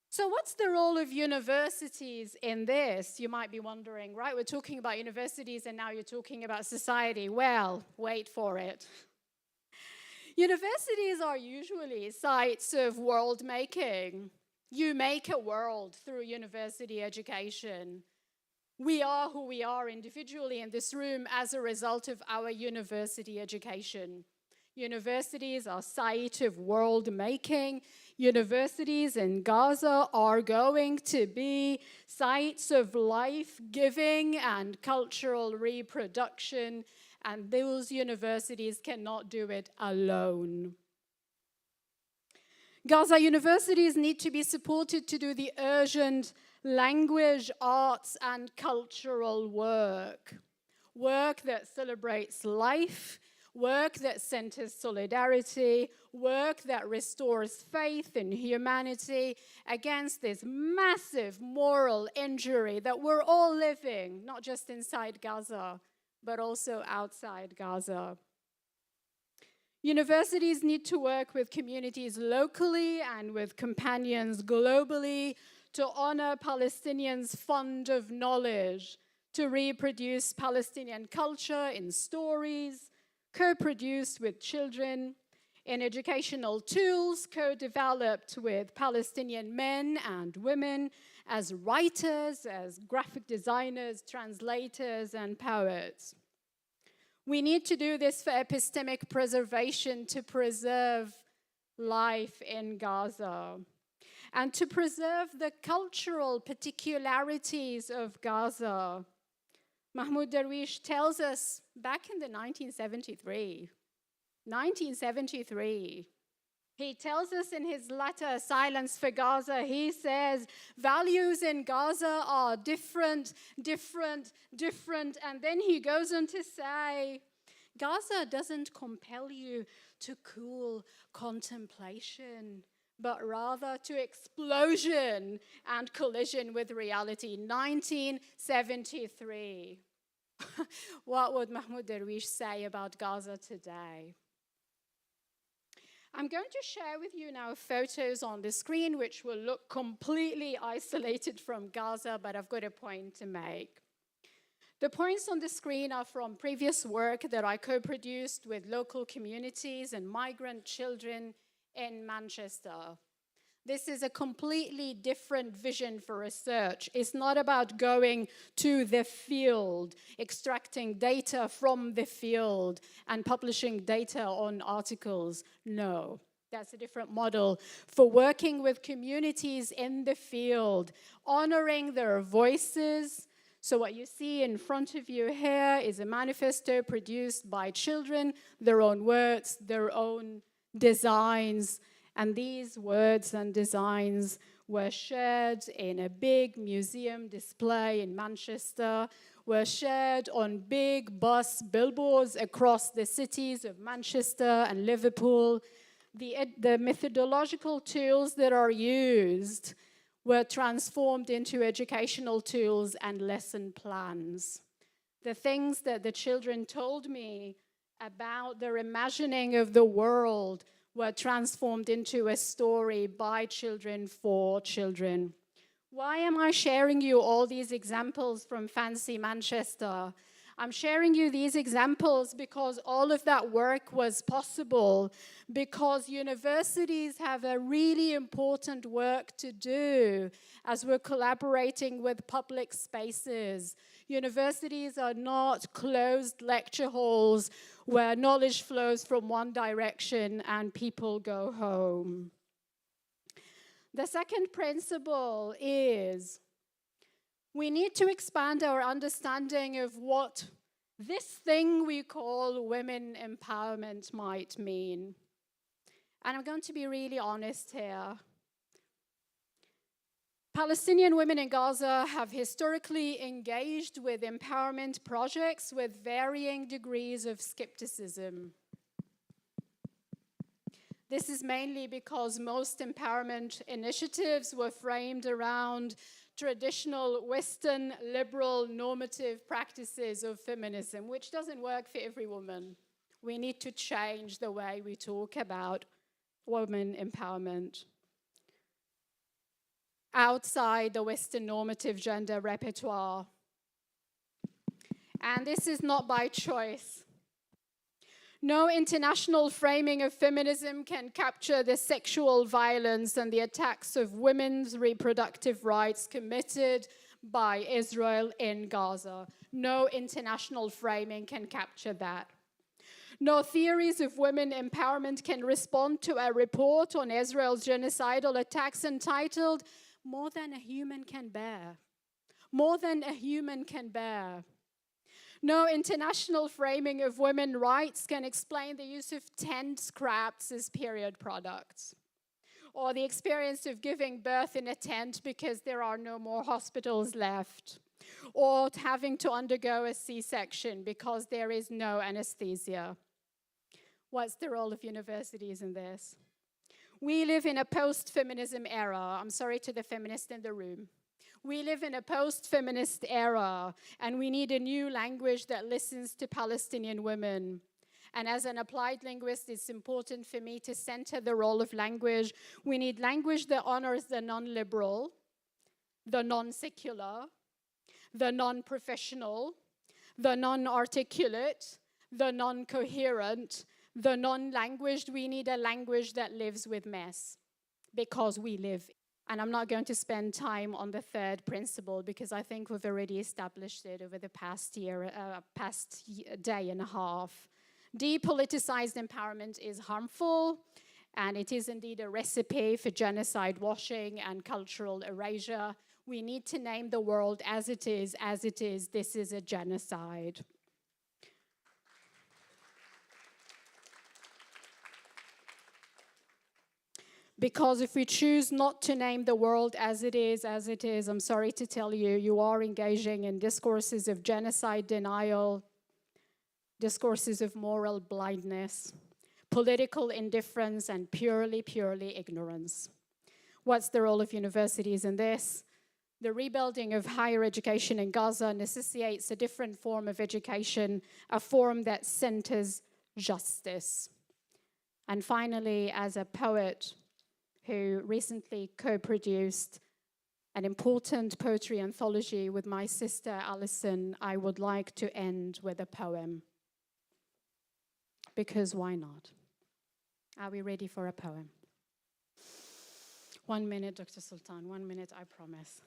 So what's the role of universities in this? You might be wondering, right? We're talking about universities and now you're talking about society. Well, wait for it. Universities are usually sites of world making. You make a world through university education. We are who we are individually in this room as a result of our university education. Universities are sites of world making. Universities in Gaza are going to be sites of life-giving and cultural reproduction, and those universities cannot do it alone. Gaza universities need to be supported to do the urgent language, arts, and cultural work. Work that celebrates life, work that centers solidarity, work that restores faith in humanity against this massive moral injury that we're all living, not just inside Gaza, but also outside Gaza. Universities need to work with communities locally and with companions globally to honor Palestinians' fund of knowledge, to reproduce Palestinian culture in stories, co-produced with children, in educational tools co-developed with Palestinian men and women as writers, as graphic designers, translators, and poets. We need to do this for epistemic preservation, to preserve life in Gaza, and to preserve the cultural particularities of Gaza. Mahmoud Darwish tells us back in the 1973, he tells us in his letter, Silence for Gaza, he says, values in Gaza are different, and then he goes on to say, Gaza doesn't compel you to cool contemplation, but rather to explosion and collision with reality. 1973. What would Mahmoud Darwish say about Gaza today? I'm going to share with you now photos on the screen which will look completely isolated from Gaza, but I've got a point to make. The points on the screen are from previous work that I co-produced with local communities and migrant children in Manchester. This is a completely different vision for research. It's not about going to the field, extracting data from the field, and publishing data on articles. No, that's a different model for working with communities in the field, honoring their voices. So what you see in front of you here is a manifesto produced by children, their own words, their own designs. And these words and designs were shared in a big museum display in Manchester, were shared on big bus billboards across the cities of Manchester and Liverpool. The methodological tools that are used were transformed into educational tools and lesson plans. The things that the children told me about their imagining of the world were transformed into a story by children for children. Why am I sharing you all these examples from fancy Manchester? I'm sharing you these examples because all of that work was possible, because universities have a really important work to do as we're collaborating with public spaces. Universities are not closed lecture halls where knowledge flows from one direction and people go home. The second principle is we need to expand our understanding of what this thing we call women empowerment might mean. And I'm going to be really honest here. Palestinian women in Gaza have historically engaged with empowerment projects with varying degrees of skepticism. This is mainly because most empowerment initiatives were framed around traditional Western liberal normative practices of feminism, which doesn't work for every woman. We need to change the way we talk about women empowerment outside the Western normative gender repertoire. And this is not by choice. No international framing of feminism can capture the sexual violence and the attacks of women's reproductive rights committed by Israel in Gaza. No international framing can capture that. No theories of women empowerment can respond to a report on Israel's genocidal attacks entitled "More Than a Human Can Bear." More than a human can bear. No international framing of women's rights can explain the use of tent scraps as period products, or the experience of giving birth in a tent because there are no more hospitals left, or having to undergo a C-section because there is no anesthesia. What's the role of universities in this? We live in a post-feminism era. I'm sorry to the feminists in the room. We live in a post-feminist era, and we need a new language that listens to Palestinian women. And as an applied linguist, it's important for me to center the role of language. We need language that honors the non-liberal, the non-secular, the non-professional, the non-articulate, the non-coherent, the non-languaged. We need a language that lives with mess, because we live. And I'm not going to spend time on the third principle because I think we've already established it over the past day and a half. Depoliticized empowerment is harmful, and it is indeed a recipe for genocide washing and cultural erasure. We need to name the world as it is. This is a genocide. Because if we choose not to name the world as it is, I'm sorry to tell you, you are engaging in discourses of genocide denial, discourses of moral blindness, political indifference, and purely ignorance. What's the role of universities in this? The rebuilding of higher education in Gaza necessitates a different form of education, a form that centers justice. And finally, as a poet who recently co-produced an important poetry anthology with my sister Alison, I would like to end with a poem. Because why not? Are we ready for a poem? 1 minute, Dr. Sultan, 1 minute, I promise.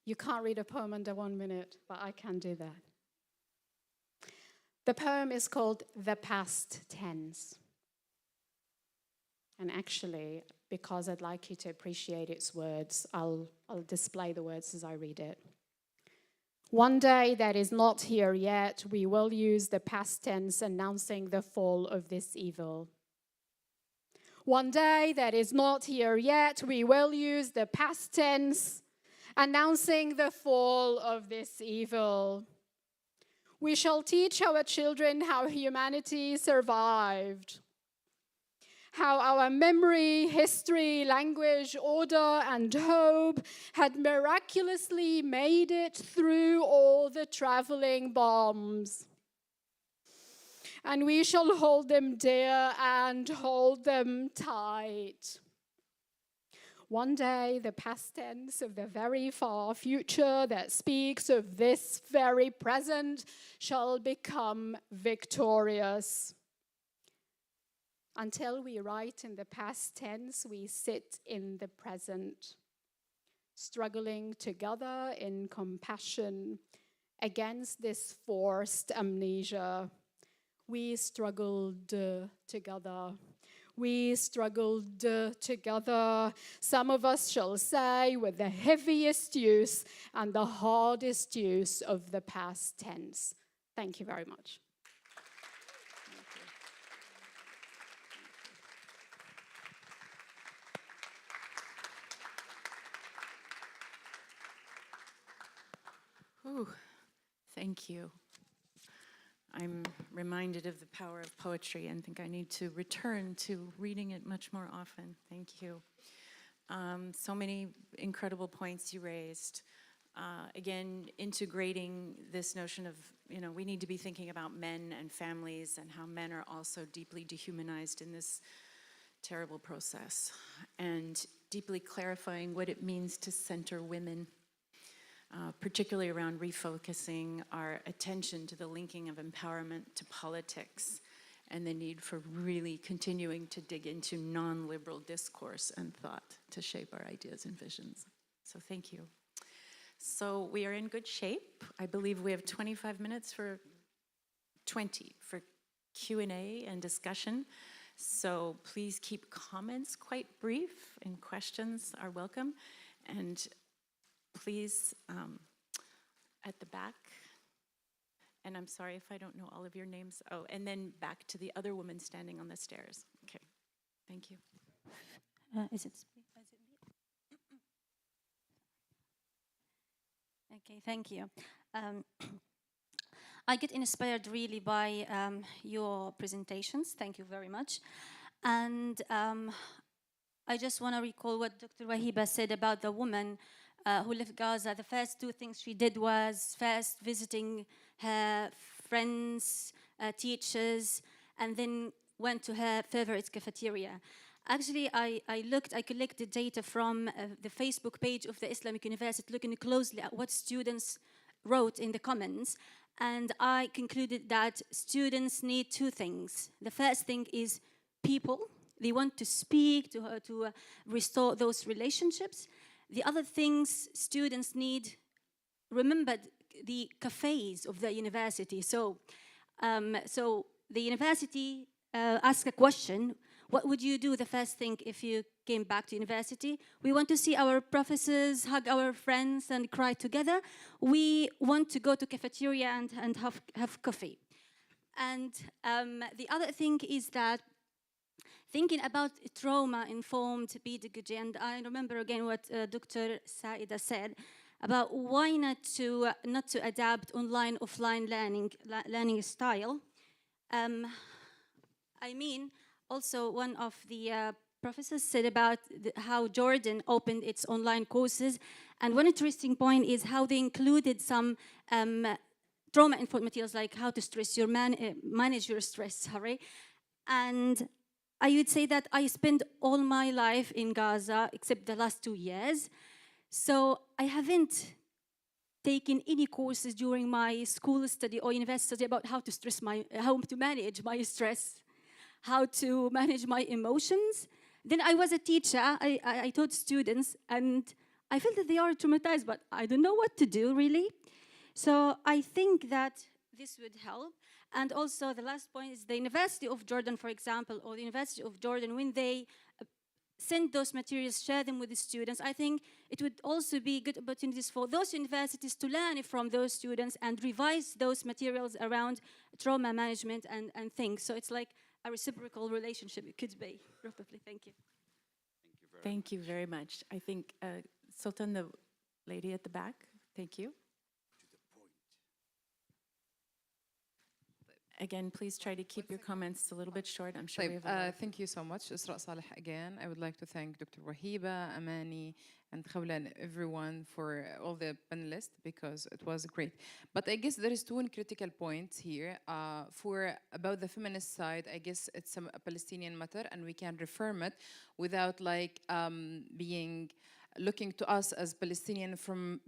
You can't read a poem under 1 minute, but I can do that. The poem is called The Past Tense. And actually, because I'd like you to appreciate its words, I'll display the words as I read it. One day that is not here yet, we will use the past tense announcing the fall of this evil. One day that is not here yet, we will use the past tense announcing the fall of this evil. We shall teach our children how humanity survived, how our memory, history, language, order, and hope had miraculously made it through all the traveling bombs. And we shall hold them dear and hold them tight. One day, the past tense of the very far future that speaks of this very present shall become victorious. Until we write in the past tense, we sit in the present, struggling together in compassion against this forced amnesia. We struggled together. We struggled together. Some of us shall say with the heaviest use and the hardest use of the past tense. Thank you very much. Ooh, thank you. I'm reminded of the power of poetry and think I need to return to reading it much more often. Thank you. So many incredible points you raised. Again, integrating this notion of, we need to be thinking about men and families and how men are also deeply dehumanized in this terrible process, and deeply clarifying what it means to center women. Particularly around refocusing our attention to the linking of empowerment to politics and the need for really continuing to dig into non-liberal discourse and thought to shape our ideas and visions. So thank you. So we are in good shape. I believe we have 25 minutes for Q&A and discussion. So please keep comments quite brief and questions are welcome. And please, at the back, and I'm sorry if I don't know all of your names. Oh, and then back to the other woman standing on the stairs. Okay, thank you. Is it okay, thank you. I get inspired really by your presentations. Thank you very much. And I just want to recall what Dr. Wahiba said about the woman who left Gaza. The first two things she did was first visiting her friends, teachers, and then went to her favorite cafeteria. Actually, I collected data from the Facebook page of the Islamic University, looking closely at what students wrote in the comments, and I concluded that students need two things. The first thing is people. They want to speak, to restore those relationships. The other things students need, remember the cafes of the university. So the university asked a question: what would you do the first thing if you came back to university? We want to see our professors, hug our friends, and cry together. We want to go to cafeteria and have coffee. And the other thing is that thinking about trauma-informed pedagogy, and I remember again what Dr. Saida said about why not to adapt online, offline learning style. I mean, also one of the professors said about how Jordan opened its online courses, and one interesting point is how they included some trauma-informed materials like how to manage your stress, sorry. And I would say that I spent all my life in Gaza, except the last 2 years. So I haven't taken any courses during my school study or university study about how to manage my stress, how to manage my emotions. Then I was a teacher. I taught students, and I felt that they are traumatized, but I don't know what to do, really. So I think that this would help. And also the last point is the University of Jordan, for example, or the University of Jordan, when they send those materials, share them with the students, I think it would also be good opportunities for those universities to learn from those students and revise those materials around trauma management and things. So it's like a reciprocal relationship, it could be, probably. Thank you. Thank you very much. I think, Sultan, the lady at the back, thank you. Again, please try to keep your comments a little bit short. I'm sure we have a lot of Thank you so much, Isra Saleh again. I would like to thank Dr. Wahiba, Amani, and Khawla and everyone for all the panelists because it was great. But I guess there is two critical points here. About the feminist side, I guess it's a Palestinian matter and we can reform it without like being looking to us as Palestinian from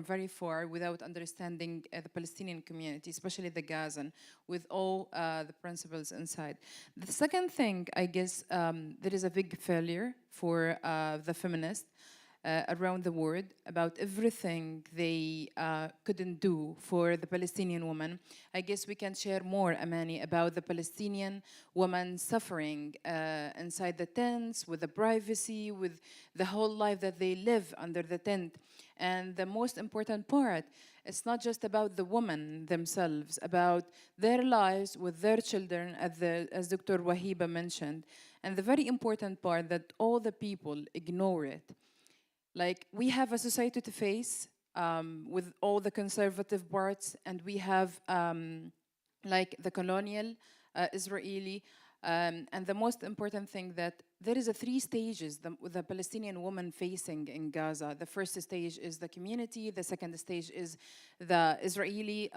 very far, without understanding the Palestinian community, especially the Gazan, with all the principles inside. The second thing, I guess, there is a big failure for the feminists around the world about everything they couldn't do for the Palestinian woman. I guess we can share more, Amani, about the Palestinian woman suffering inside the tents, with the privacy, with the whole life that they live under the tent. And the most important part, it's not just about the women themselves, about their lives with their children, as Dr. Wahiba mentioned. And the very important part that all the people ignore it. Like, we have a society to face with all the conservative parts, and we have like the colonial Israeli, and the most important thing that there is 3 stages the Palestinian woman facing in Gaza. The first stage is the community, the second stage is the Israeli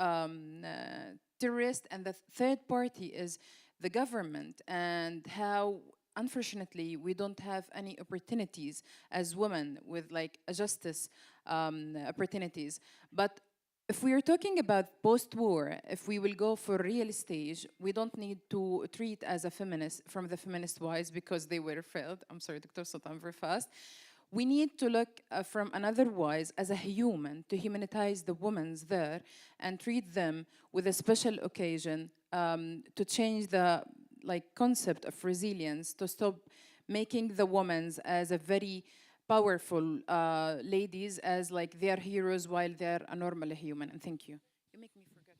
terrorist, and the third party is the government, and how unfortunately, we don't have any opportunities as women with like justice opportunities. But if we are talking about post-war, if we will go for real stage, we don't need to treat as a feminist from the feminist wise because they were failed. I'm sorry, Dr. Sultan, very fast. We need to look from another wise as a human, to humanize the women there and treat them with a special occasion to change the concept of resilience, to stop making the women as a very powerful ladies, as like they are heroes while they are a normal human. And thank you. You make me forget.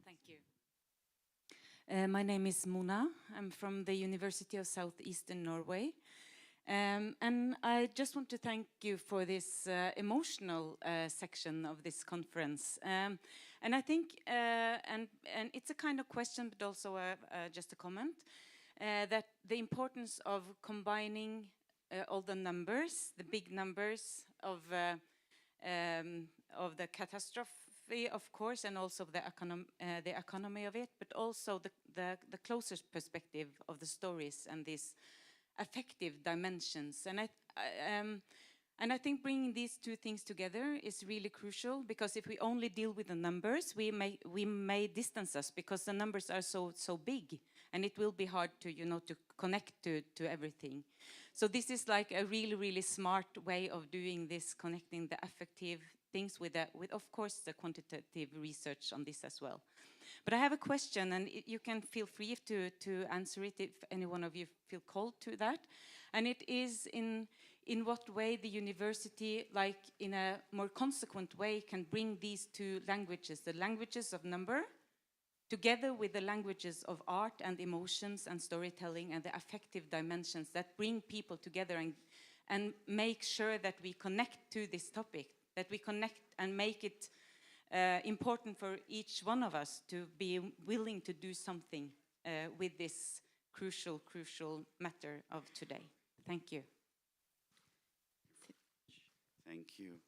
Thank you. My name is Mona. I'm from the University of Southeastern Norway. And I just want to thank you for this emotional section of this conference. And I think, and it's a kind of question, but also just a comment, that the importance of combining all the numbers, the big numbers of the catastrophe, of course, and also the economy of it, but also the closest perspective of the stories and these affective dimensions. And I think bringing these two things together is really crucial, because if we only deal with the numbers, we may distance us, because the numbers are so big, and it will be hard to to connect to everything. So this is like a really smart way of doing this, connecting the affective things with of course the quantitative research on this as well. But I have a question, and you can feel free to answer it if any one of you feel called to that. And it is in what way the university, like in a more consequent way, can bring these two languages, the languages of number, together with the languages of art and emotions and storytelling and the affective dimensions that bring people together and make sure that we connect to this topic, that we connect and make it important for each one of us to be willing to do something with this crucial matter of today. Thank you. Thank you.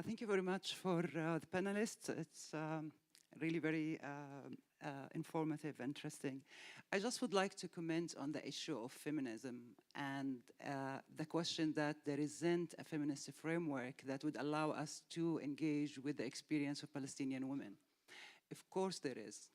Thank you very much for the panelists. It's really very informative, interesting. I just would like to comment on the issue of feminism and the question that there isn't a feminist framework that would allow us to engage with the experience of Palestinian women. Of course there is.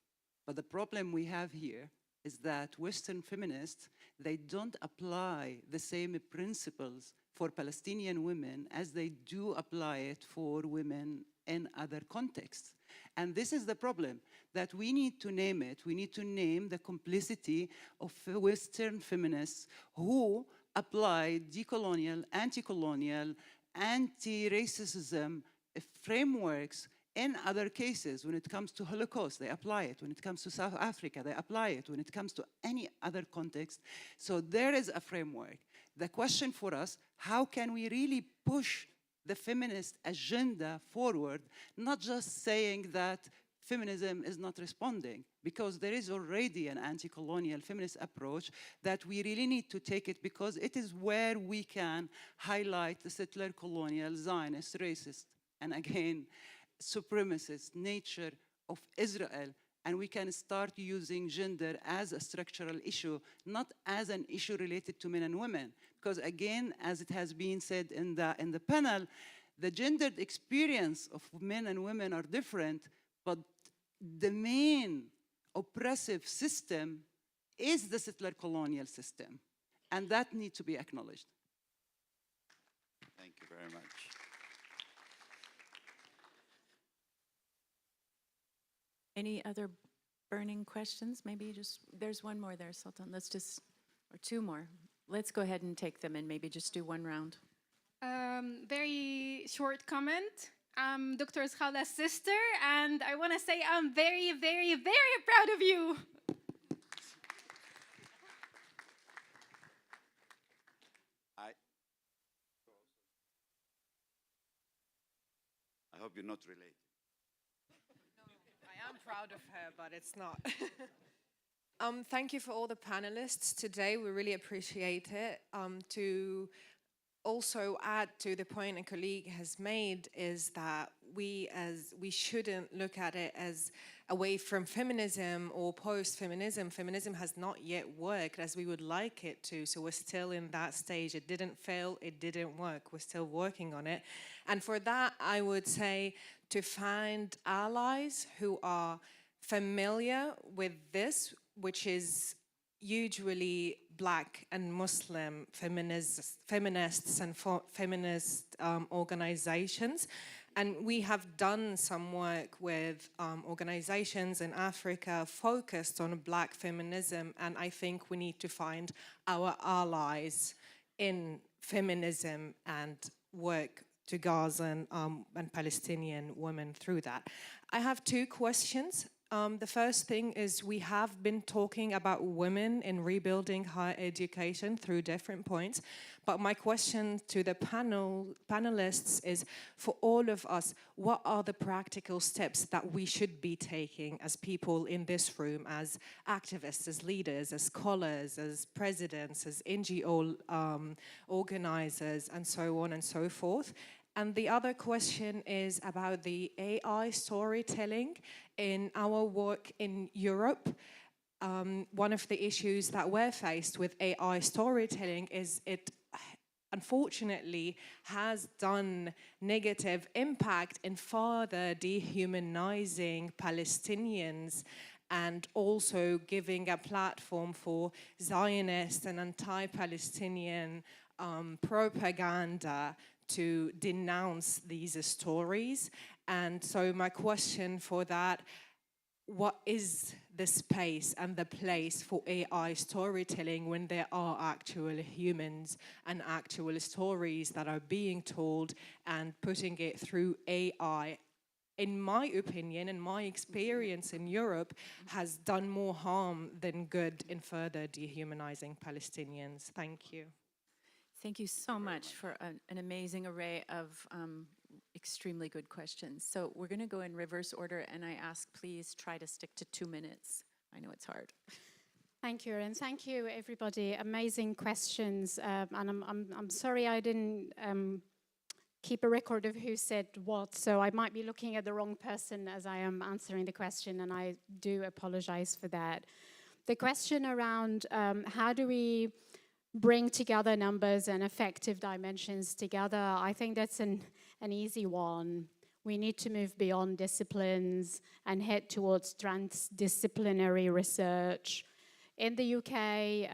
But the problem we have here is that Western feminists, they don't apply the same principles for Palestinian women as they do apply it for women in other contexts. And this is the problem, that we need to name it. We need to name the complicity of Western feminists who apply decolonial, anti-colonial, anti-racism frameworks in other cases. When it comes to Holocaust, they apply it. When it comes to South Africa, they apply it. When it comes to any other context. So there is a framework. The question for us, how can we really push the feminist agenda forward, not just saying that feminism is not responding, because there is already an anti-colonial feminist approach that we really need to take it, because it is where we can highlight the settler colonial, Zionist, racist, and again, supremacist nature of Israel. And we can start using gender as a structural issue, not as an issue related to men and women. Because again, as it has been said in the panel, the gendered experience of men and women are different, but the main oppressive system is the settler colonial system. And that needs to be acknowledged. Thank you very much. Any other burning questions? Maybe just, there's one more there, Sultan. Let's just, or two more. Let's go ahead and take them and maybe just do one round. Very short comment. I'm Dr. Schala's sister, and I want to say I'm very, very, very proud of you. I hope you're not related. I am proud of her, but it's not. Thank you for all the panelists today. We really appreciate it. To also add to the point a colleague has made is that we shouldn't look at it as away from feminism or post-feminism. Feminism has not yet worked as we would like it to, so we're still in that stage. It didn't fail, it didn't work. We're still working on it. And for that, I would say to find allies who are familiar with this, which is usually Black and Muslim feminists and feminist organizations. And we have done some work with organizations in Africa focused on Black feminism, and I think we need to find our allies in feminism and work to Gaza and Palestinian women through that. I have two questions. The first thing is we have been talking about women in rebuilding higher education through different points, but my question to the panelists is, for all of us, what are the practical steps that we should be taking as people in this room, as activists, as leaders, as scholars, as presidents, as NGO organizers, and so on and so forth? And the other question is about the AI storytelling. In our work in Europe, one of the issues that we're faced with AI storytelling is it unfortunately has done negative impact in further dehumanizing Palestinians and also giving a platform for Zionist and anti-Palestinian propaganda to denounce these stories. And so my question for that, what is the space and the place for AI storytelling when there are actual humans and actual stories that are being told, and putting it through AI, in my opinion and my experience in Europe, has done more harm than good in further dehumanizing Palestinians? Thank you. Thank you so much for an amazing array of extremely good questions. So we're going to go in reverse order, and I ask, please try to stick to 2 minutes. I know it's hard. Thank you, and thank you, everybody. Amazing questions. And I'm sorry I didn't keep a record of who said what, so I might be looking at the wrong person as I am answering the question, and I do apologize for that. The question around how do we bring together numbers and effective dimensions together, I think that's an easy one. We need to move beyond disciplines and head towards transdisciplinary research. In the UK,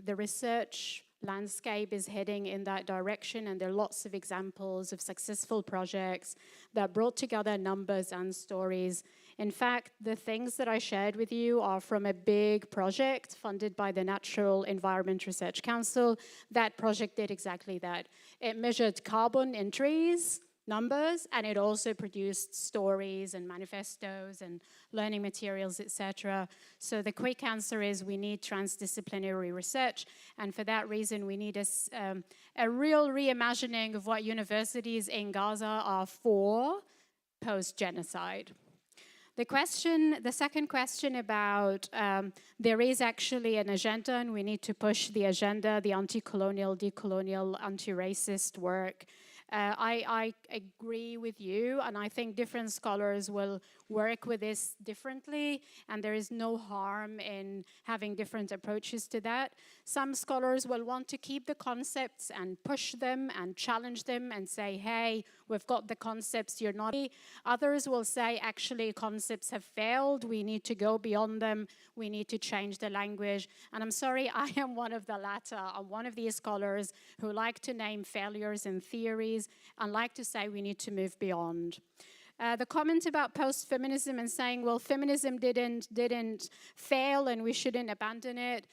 the research landscape is heading in that direction, and there are lots of examples of successful projects that brought together numbers and stories In fact, the things that I shared with you are from a big project funded by the Natural Environment Research Council. That project did exactly that. It measured carbon in trees, numbers, and it also produced stories and manifestos and learning materials, etc. So the quick answer is we need transdisciplinary research, and for that reason we need a real reimagining of what universities in Gaza are for post-genocide. The second question about there is actually an agenda and we need to push the agenda, the anti-colonial, decolonial, anti-racist work. I agree with you, and I think different scholars will work with this differently, and there is no harm in having different approaches to that. Some scholars will want to keep the concepts and push them and challenge them and say, hey, we've got the concepts, you're not. Others will say, actually, concepts have failed, we need to go beyond them, we need to change the language. And I'm sorry, I am one of the latter. I'm one of these scholars who like to name failures in theories and like to say we need to move beyond. The comment about post-feminism and saying, well, feminism didn't fail and we shouldn't abandon it.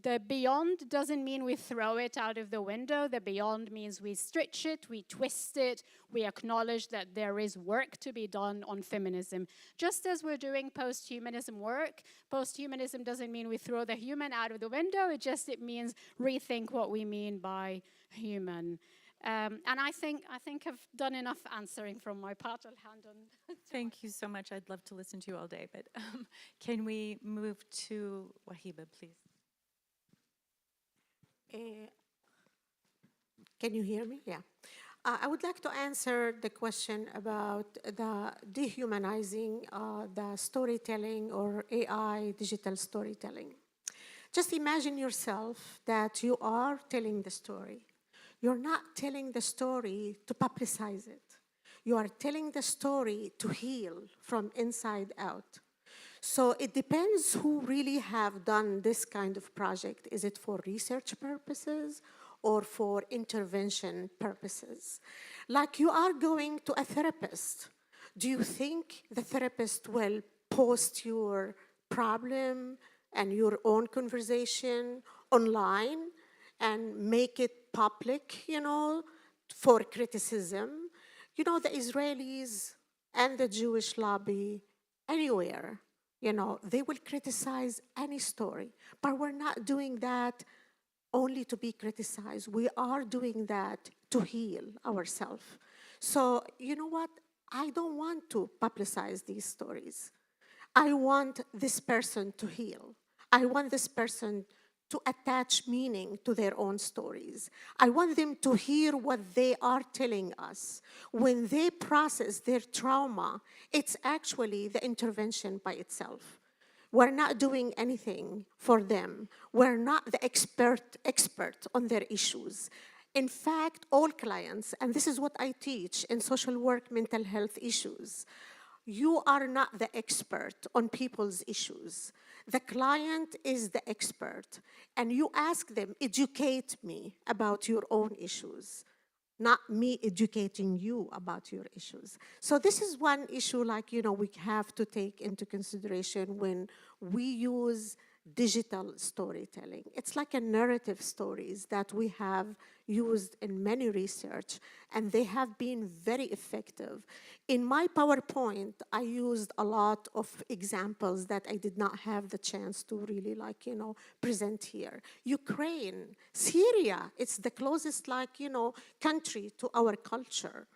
The beyond doesn't mean we throw it out of the window. The beyond means we stretch it, we twist it, we acknowledge that there is work to be done on feminism. Just as we're doing post-humanism work, post-humanism doesn't mean we throw the human out of the window, it means rethink what we mean by human. And I think I've done enough answering from my part. I'll hand on. Thank you so much. I'd love to listen to you all day, but can we move to Wahiba, please? Can you hear me? Yeah. I would like to answer the question about the dehumanizing the storytelling or AI digital storytelling. Just imagine yourself that you are telling the story. You're not telling the story to publicize it. You are telling the story to heal from inside out. So it depends who really have done this kind of project. Is it for research purposes or for intervention purposes? Like you are going to a therapist. Do you think the therapist will post your problem and your own conversation online and make it public, for criticism? The Israelis and the Jewish lobby, anywhere, they will criticize any story. But we're not doing that only to be criticized. We are doing that to heal ourselves. So, you know what? I don't want to publicize these stories. I want this person to heal. I want this person to attach meaning to their own stories. I want them to hear what they are telling us. When they process their trauma, it's actually the intervention by itself. We're not doing anything for them. We're not the expert on their issues. In fact, all clients, and this is what I teach in social work, mental health issues, you are not the expert on people's issues. The client is the expert, and you ask them, educate me about your own issues, not me educating you about your issues. So this is one issue we have to take into consideration when we use digital storytelling. It's like a narrative stories that we have used in many research, and they have been very effective. In my PowerPoint, I used a lot of examples that I did not have the chance to really present here. Ukraine, Syria, it's the closest country to our culture.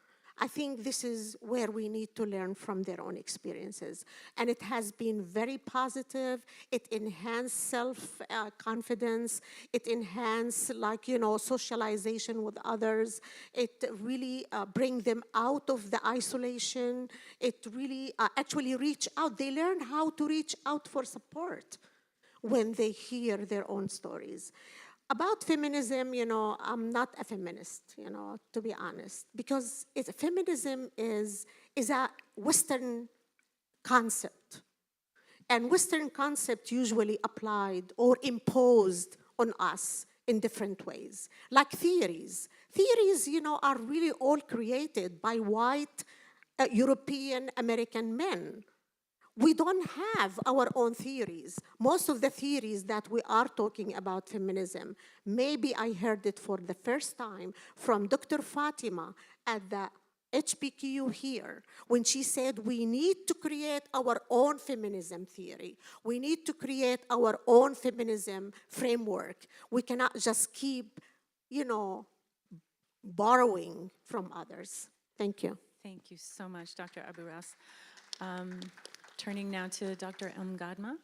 I think this is where we need to learn from their own experiences. And it has been very positive. It enhanced self-confidence. It enhanced, socialization with others. It really brings them out of the isolation. It really actually reach out. They learn how to reach out for support when they hear their own stories. About feminism, I'm not a feminist, to be honest, because feminism is a Western concept. And Western concept usually applied or imposed on us in different ways. Like theories. Theories, are really all created by white European American men. We don't have our own theories. Most of the theories that we are talking about feminism, maybe I heard it for the first time from Dr. Fatima at the HBQ here, when she said we need to create our own feminism theory. We need to create our own feminism framework. We cannot just keep, borrowing from others. Thank you. Thank you so much, Dr. Abu Ras. Turning now to Dr. Gadma.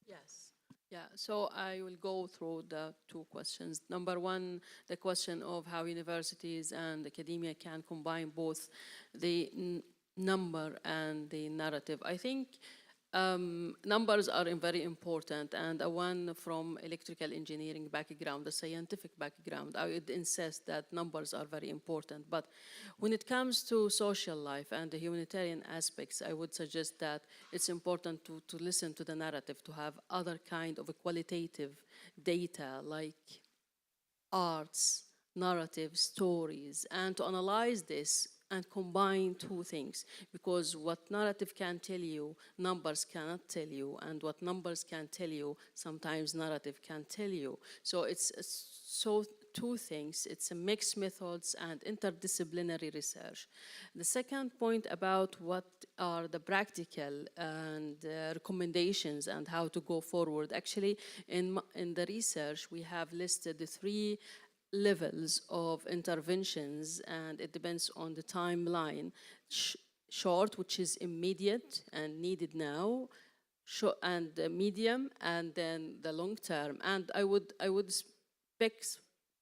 Yes. Yeah, so I will go through the two questions. Number one, the question of how universities and academia can combine both the number and the narrative. I think numbers are very important, and one from electrical engineering background, the scientific background, I would insist that numbers are very important. But when it comes to social life and the humanitarian aspects, I would suggest that it's important to listen to the narrative, to have other kind of qualitative data like arts, narrative, stories, and to analyze this and combine two things, because what narrative can tell you, numbers cannot tell you, and what numbers can tell you, sometimes narrative can tell you. So it's two things. It's a mixed methods and interdisciplinary research. The second point about what are the practical and recommendations and how to go forward. Actually, in the research, we have listed the three levels of interventions, and it depends on the timeline. Short, which is immediate and needed now, and medium, and then the long term. And I would pick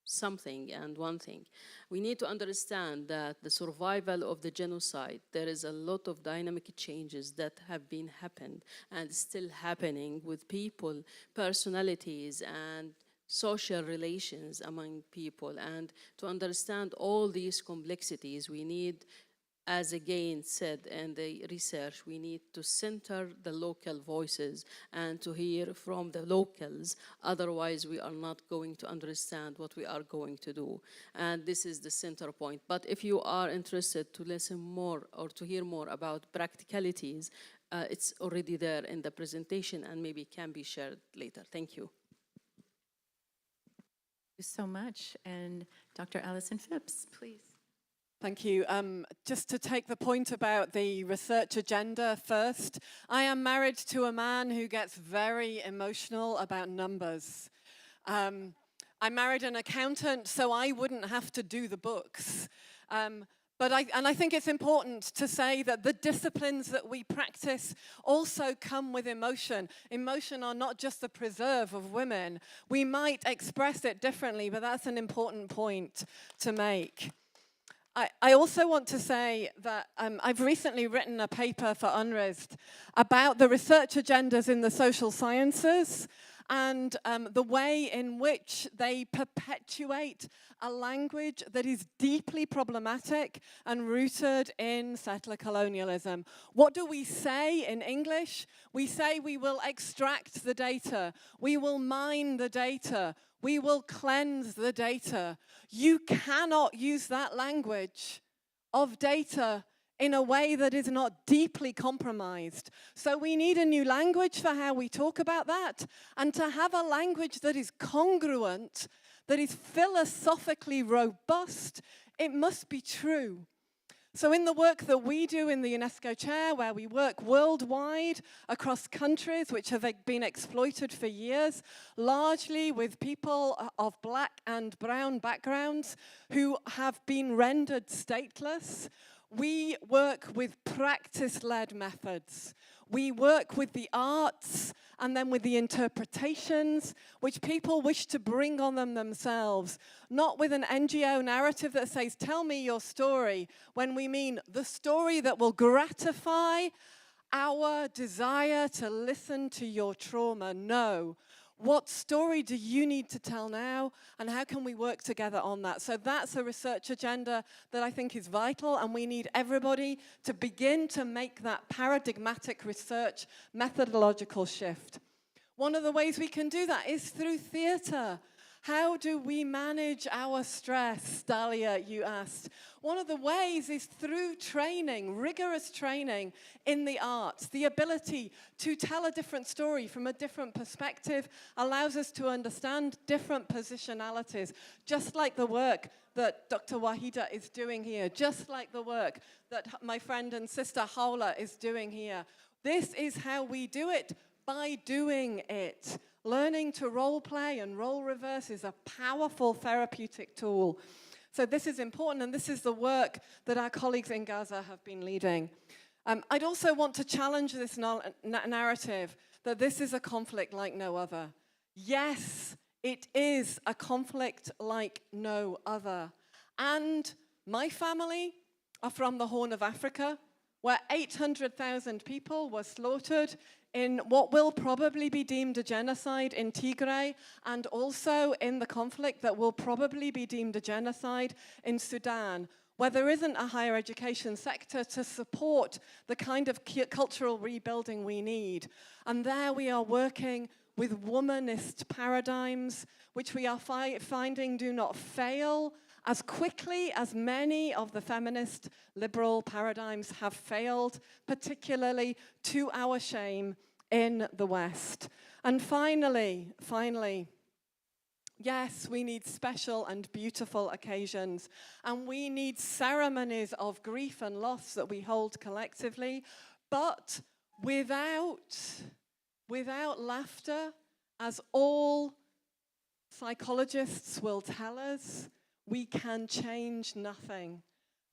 something and one thing. We need to understand that the survival of the genocide, there is a lot of dynamic changes that have been happened and still happening with people, personalities, and social relations among people. And to understand all these complexities, we need, as again said in the research, we need to center the local voices and to hear from the locals. Otherwise, we are not going to understand what we are going to do. And this is the center point. But if you are interested to listen more or to hear more about practicalities, it's already there in the presentation and maybe can be shared later. Thank you. Thank you so much. And Dr. Alison Phipps, please. Thank you. Just to take the point about the research agenda first, I am married to a man who gets very emotional about numbers. I married an accountant, so I wouldn't have to do the books. But I think it's important to say that the disciplines that we practice also come with emotion. Emotion are not just the preserve of women. We might express it differently, but that's an important point to make. I also want to say that I've recently written a paper for UNRISD about the research agendas in the social sciences and the way in which they perpetuate a language that is deeply problematic and rooted in settler colonialism. What do we say in English? We say we will extract the data, we will mine the data, we will cleanse the data. You cannot use that language of data in a way that is not deeply compromised. So we need a new language for how we talk about that, and to have a language that is congruent, that is philosophically robust, it must be true. So in the work that we do in the UNESCO Chair, where we work worldwide across countries which have been exploited for years, largely with people of black and brown backgrounds who have been rendered stateless, we work with practice-led methods. We work with the arts and then with the interpretations which people wish to bring on them themselves, not with an NGO narrative that says, tell me your story, when we mean the story that will gratify our desire to listen to your trauma. No. What story do you need to tell now, and how can we work together on that? So that's a research agenda that I think is vital, and we need everybody to begin to make that paradigmatic research methodological shift. One of the ways we can do that is through theatre. How do we manage our stress, Dahlia, you asked? One of the ways is through training, rigorous training in the arts. The ability to tell a different story from a different perspective allows us to understand different positionalities, just like the work that Dr. Wahida is doing here, just like the work that my friend and sister Hawla is doing here. This is how we do it, by doing it. Learning to role play and role reverse is a powerful therapeutic tool. So this is important, and this is the work that our colleagues in Gaza have been leading. I'd also want to challenge this narrative that this is a conflict like no other. Yes, it is a conflict like no other. And my family are from the Horn of Africa, where 800,000 people were slaughtered in what will probably be deemed a genocide in Tigray, and also in the conflict that will probably be deemed a genocide in Sudan, where there isn't a higher education sector to support the kind of cultural rebuilding we need. And there we are working with womanist paradigms, which we are finding do not fail as quickly as many of the feminist liberal paradigms have failed, particularly to our shame in the West. And finally, yes, we need special and beautiful occasions, and we need ceremonies of grief and loss that we hold collectively, but without laughter, as all psychologists will tell us, we can change nothing.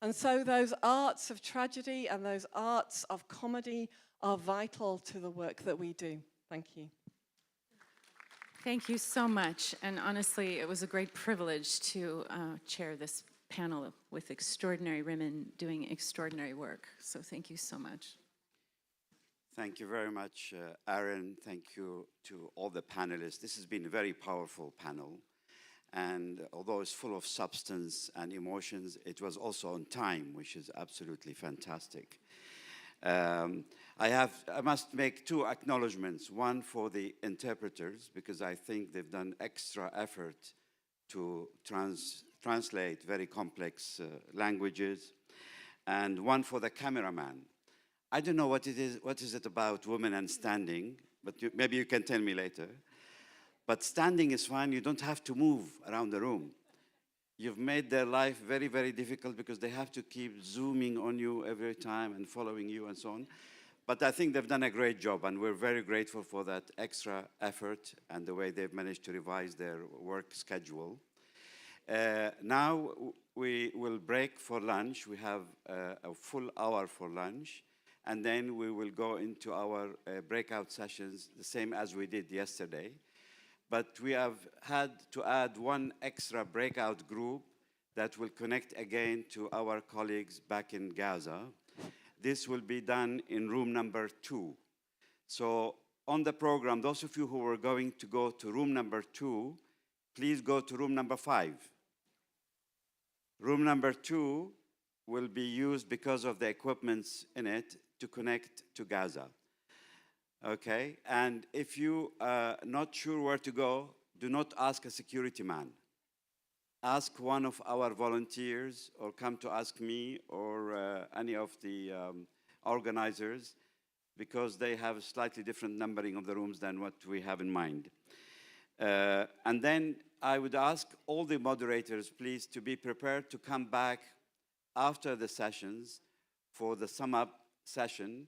And so those arts of tragedy and those arts of comedy are vital to the work that we do. Thank you. Thank you so much. And honestly, it was a great privilege to chair this panel with extraordinary women doing extraordinary work. So thank you so much. Thank you very much, Aaron. Thank you to all the panelists. This has been a very powerful panel. And although it's full of substance and emotions, it was also on time, which is absolutely fantastic. I must make two acknowledgements. One for the interpreters, because I think they've done extra effort to translate very complex languages. And one for the cameraman. I don't know what is it about women and standing, but maybe you can tell me later. But standing is fine. You don't have to move around the room. You've made their life very, very difficult because they have to keep zooming on you every time and following you and so on. But I think they've done a great job, and we're very grateful for that extra effort and the way they've managed to revise their work schedule. Now we will break for lunch. We have a full hour for lunch, and then we will go into our breakout sessions, the same as we did yesterday. But we have had to add one extra breakout group that will connect again to our colleagues back in Gaza. This will be done in room number 2. So on the program, those of you who are going to go to room number 2, please go to room number 5. Room number 2 will be used because of the equipments in it to connect to Gaza. Okay, and if you are not sure where to go, do not ask a security man. Ask one of our volunteers, or come to ask me or any of the organizers, because they have a slightly different numbering of the rooms than what we have in mind. And then I would ask all the moderators, please, to be prepared to come back after the sessions for the sum-up session,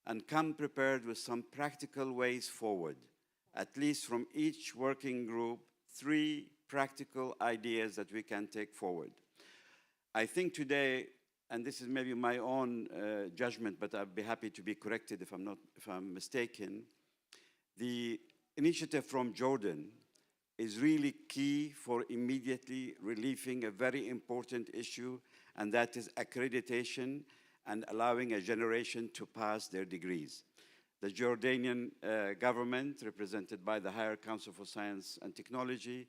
and come prepared with some practical ways forward, at least from each working group, 3 practical ideas that we can take forward. I think today, and this is maybe my own judgment, but I'd be happy to be corrected if I'm mistaken, the initiative from Jordan is really key for immediately relieving a very important issue, and that is accreditation and allowing a generation to pass their degrees. The Jordanian government, represented by the Higher Council for Science and Technology,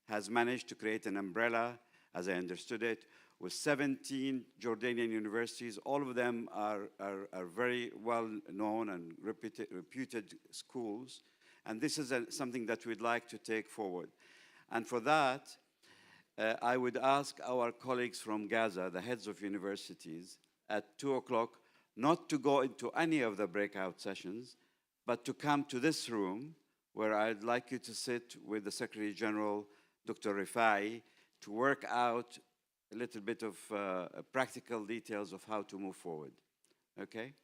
has managed to create an umbrella, as I understood it, with 17 Jordanian universities. All of them are very well-known and reputed schools. And this is something that we'd like to take forward. And for that, I would ask our colleagues from Gaza, the heads of universities, at 2 o'clock, not to go into any of the breakout sessions, but to come to this room, where I'd like you to sit with the Secretary General, Dr. Rifai, to work out a little bit of practical details of how to move forward, okay?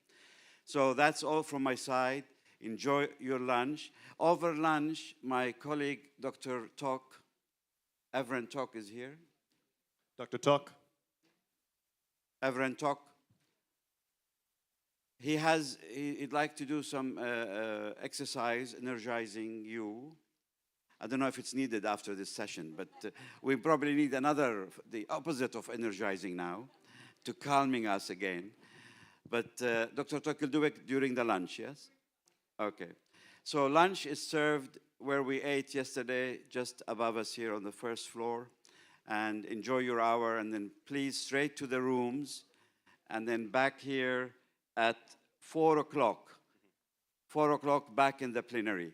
So that's all from my side. Enjoy your lunch. Over lunch, my colleague, Dr. Tok, Evren Tok is here. Dr. Tok. Evren Tok. He'd like to do some exercise, energizing you. I don't know if it's needed after this session, but we probably need the opposite of energizing now, to calming us again. But Dr. Tok will do it during the lunch, yes? Okay. So lunch is served where we ate yesterday, just above us here on the first floor. And enjoy your hour, and then please straight to the rooms, and then back here at 4 o'clock. 4 o'clock back in the plenary.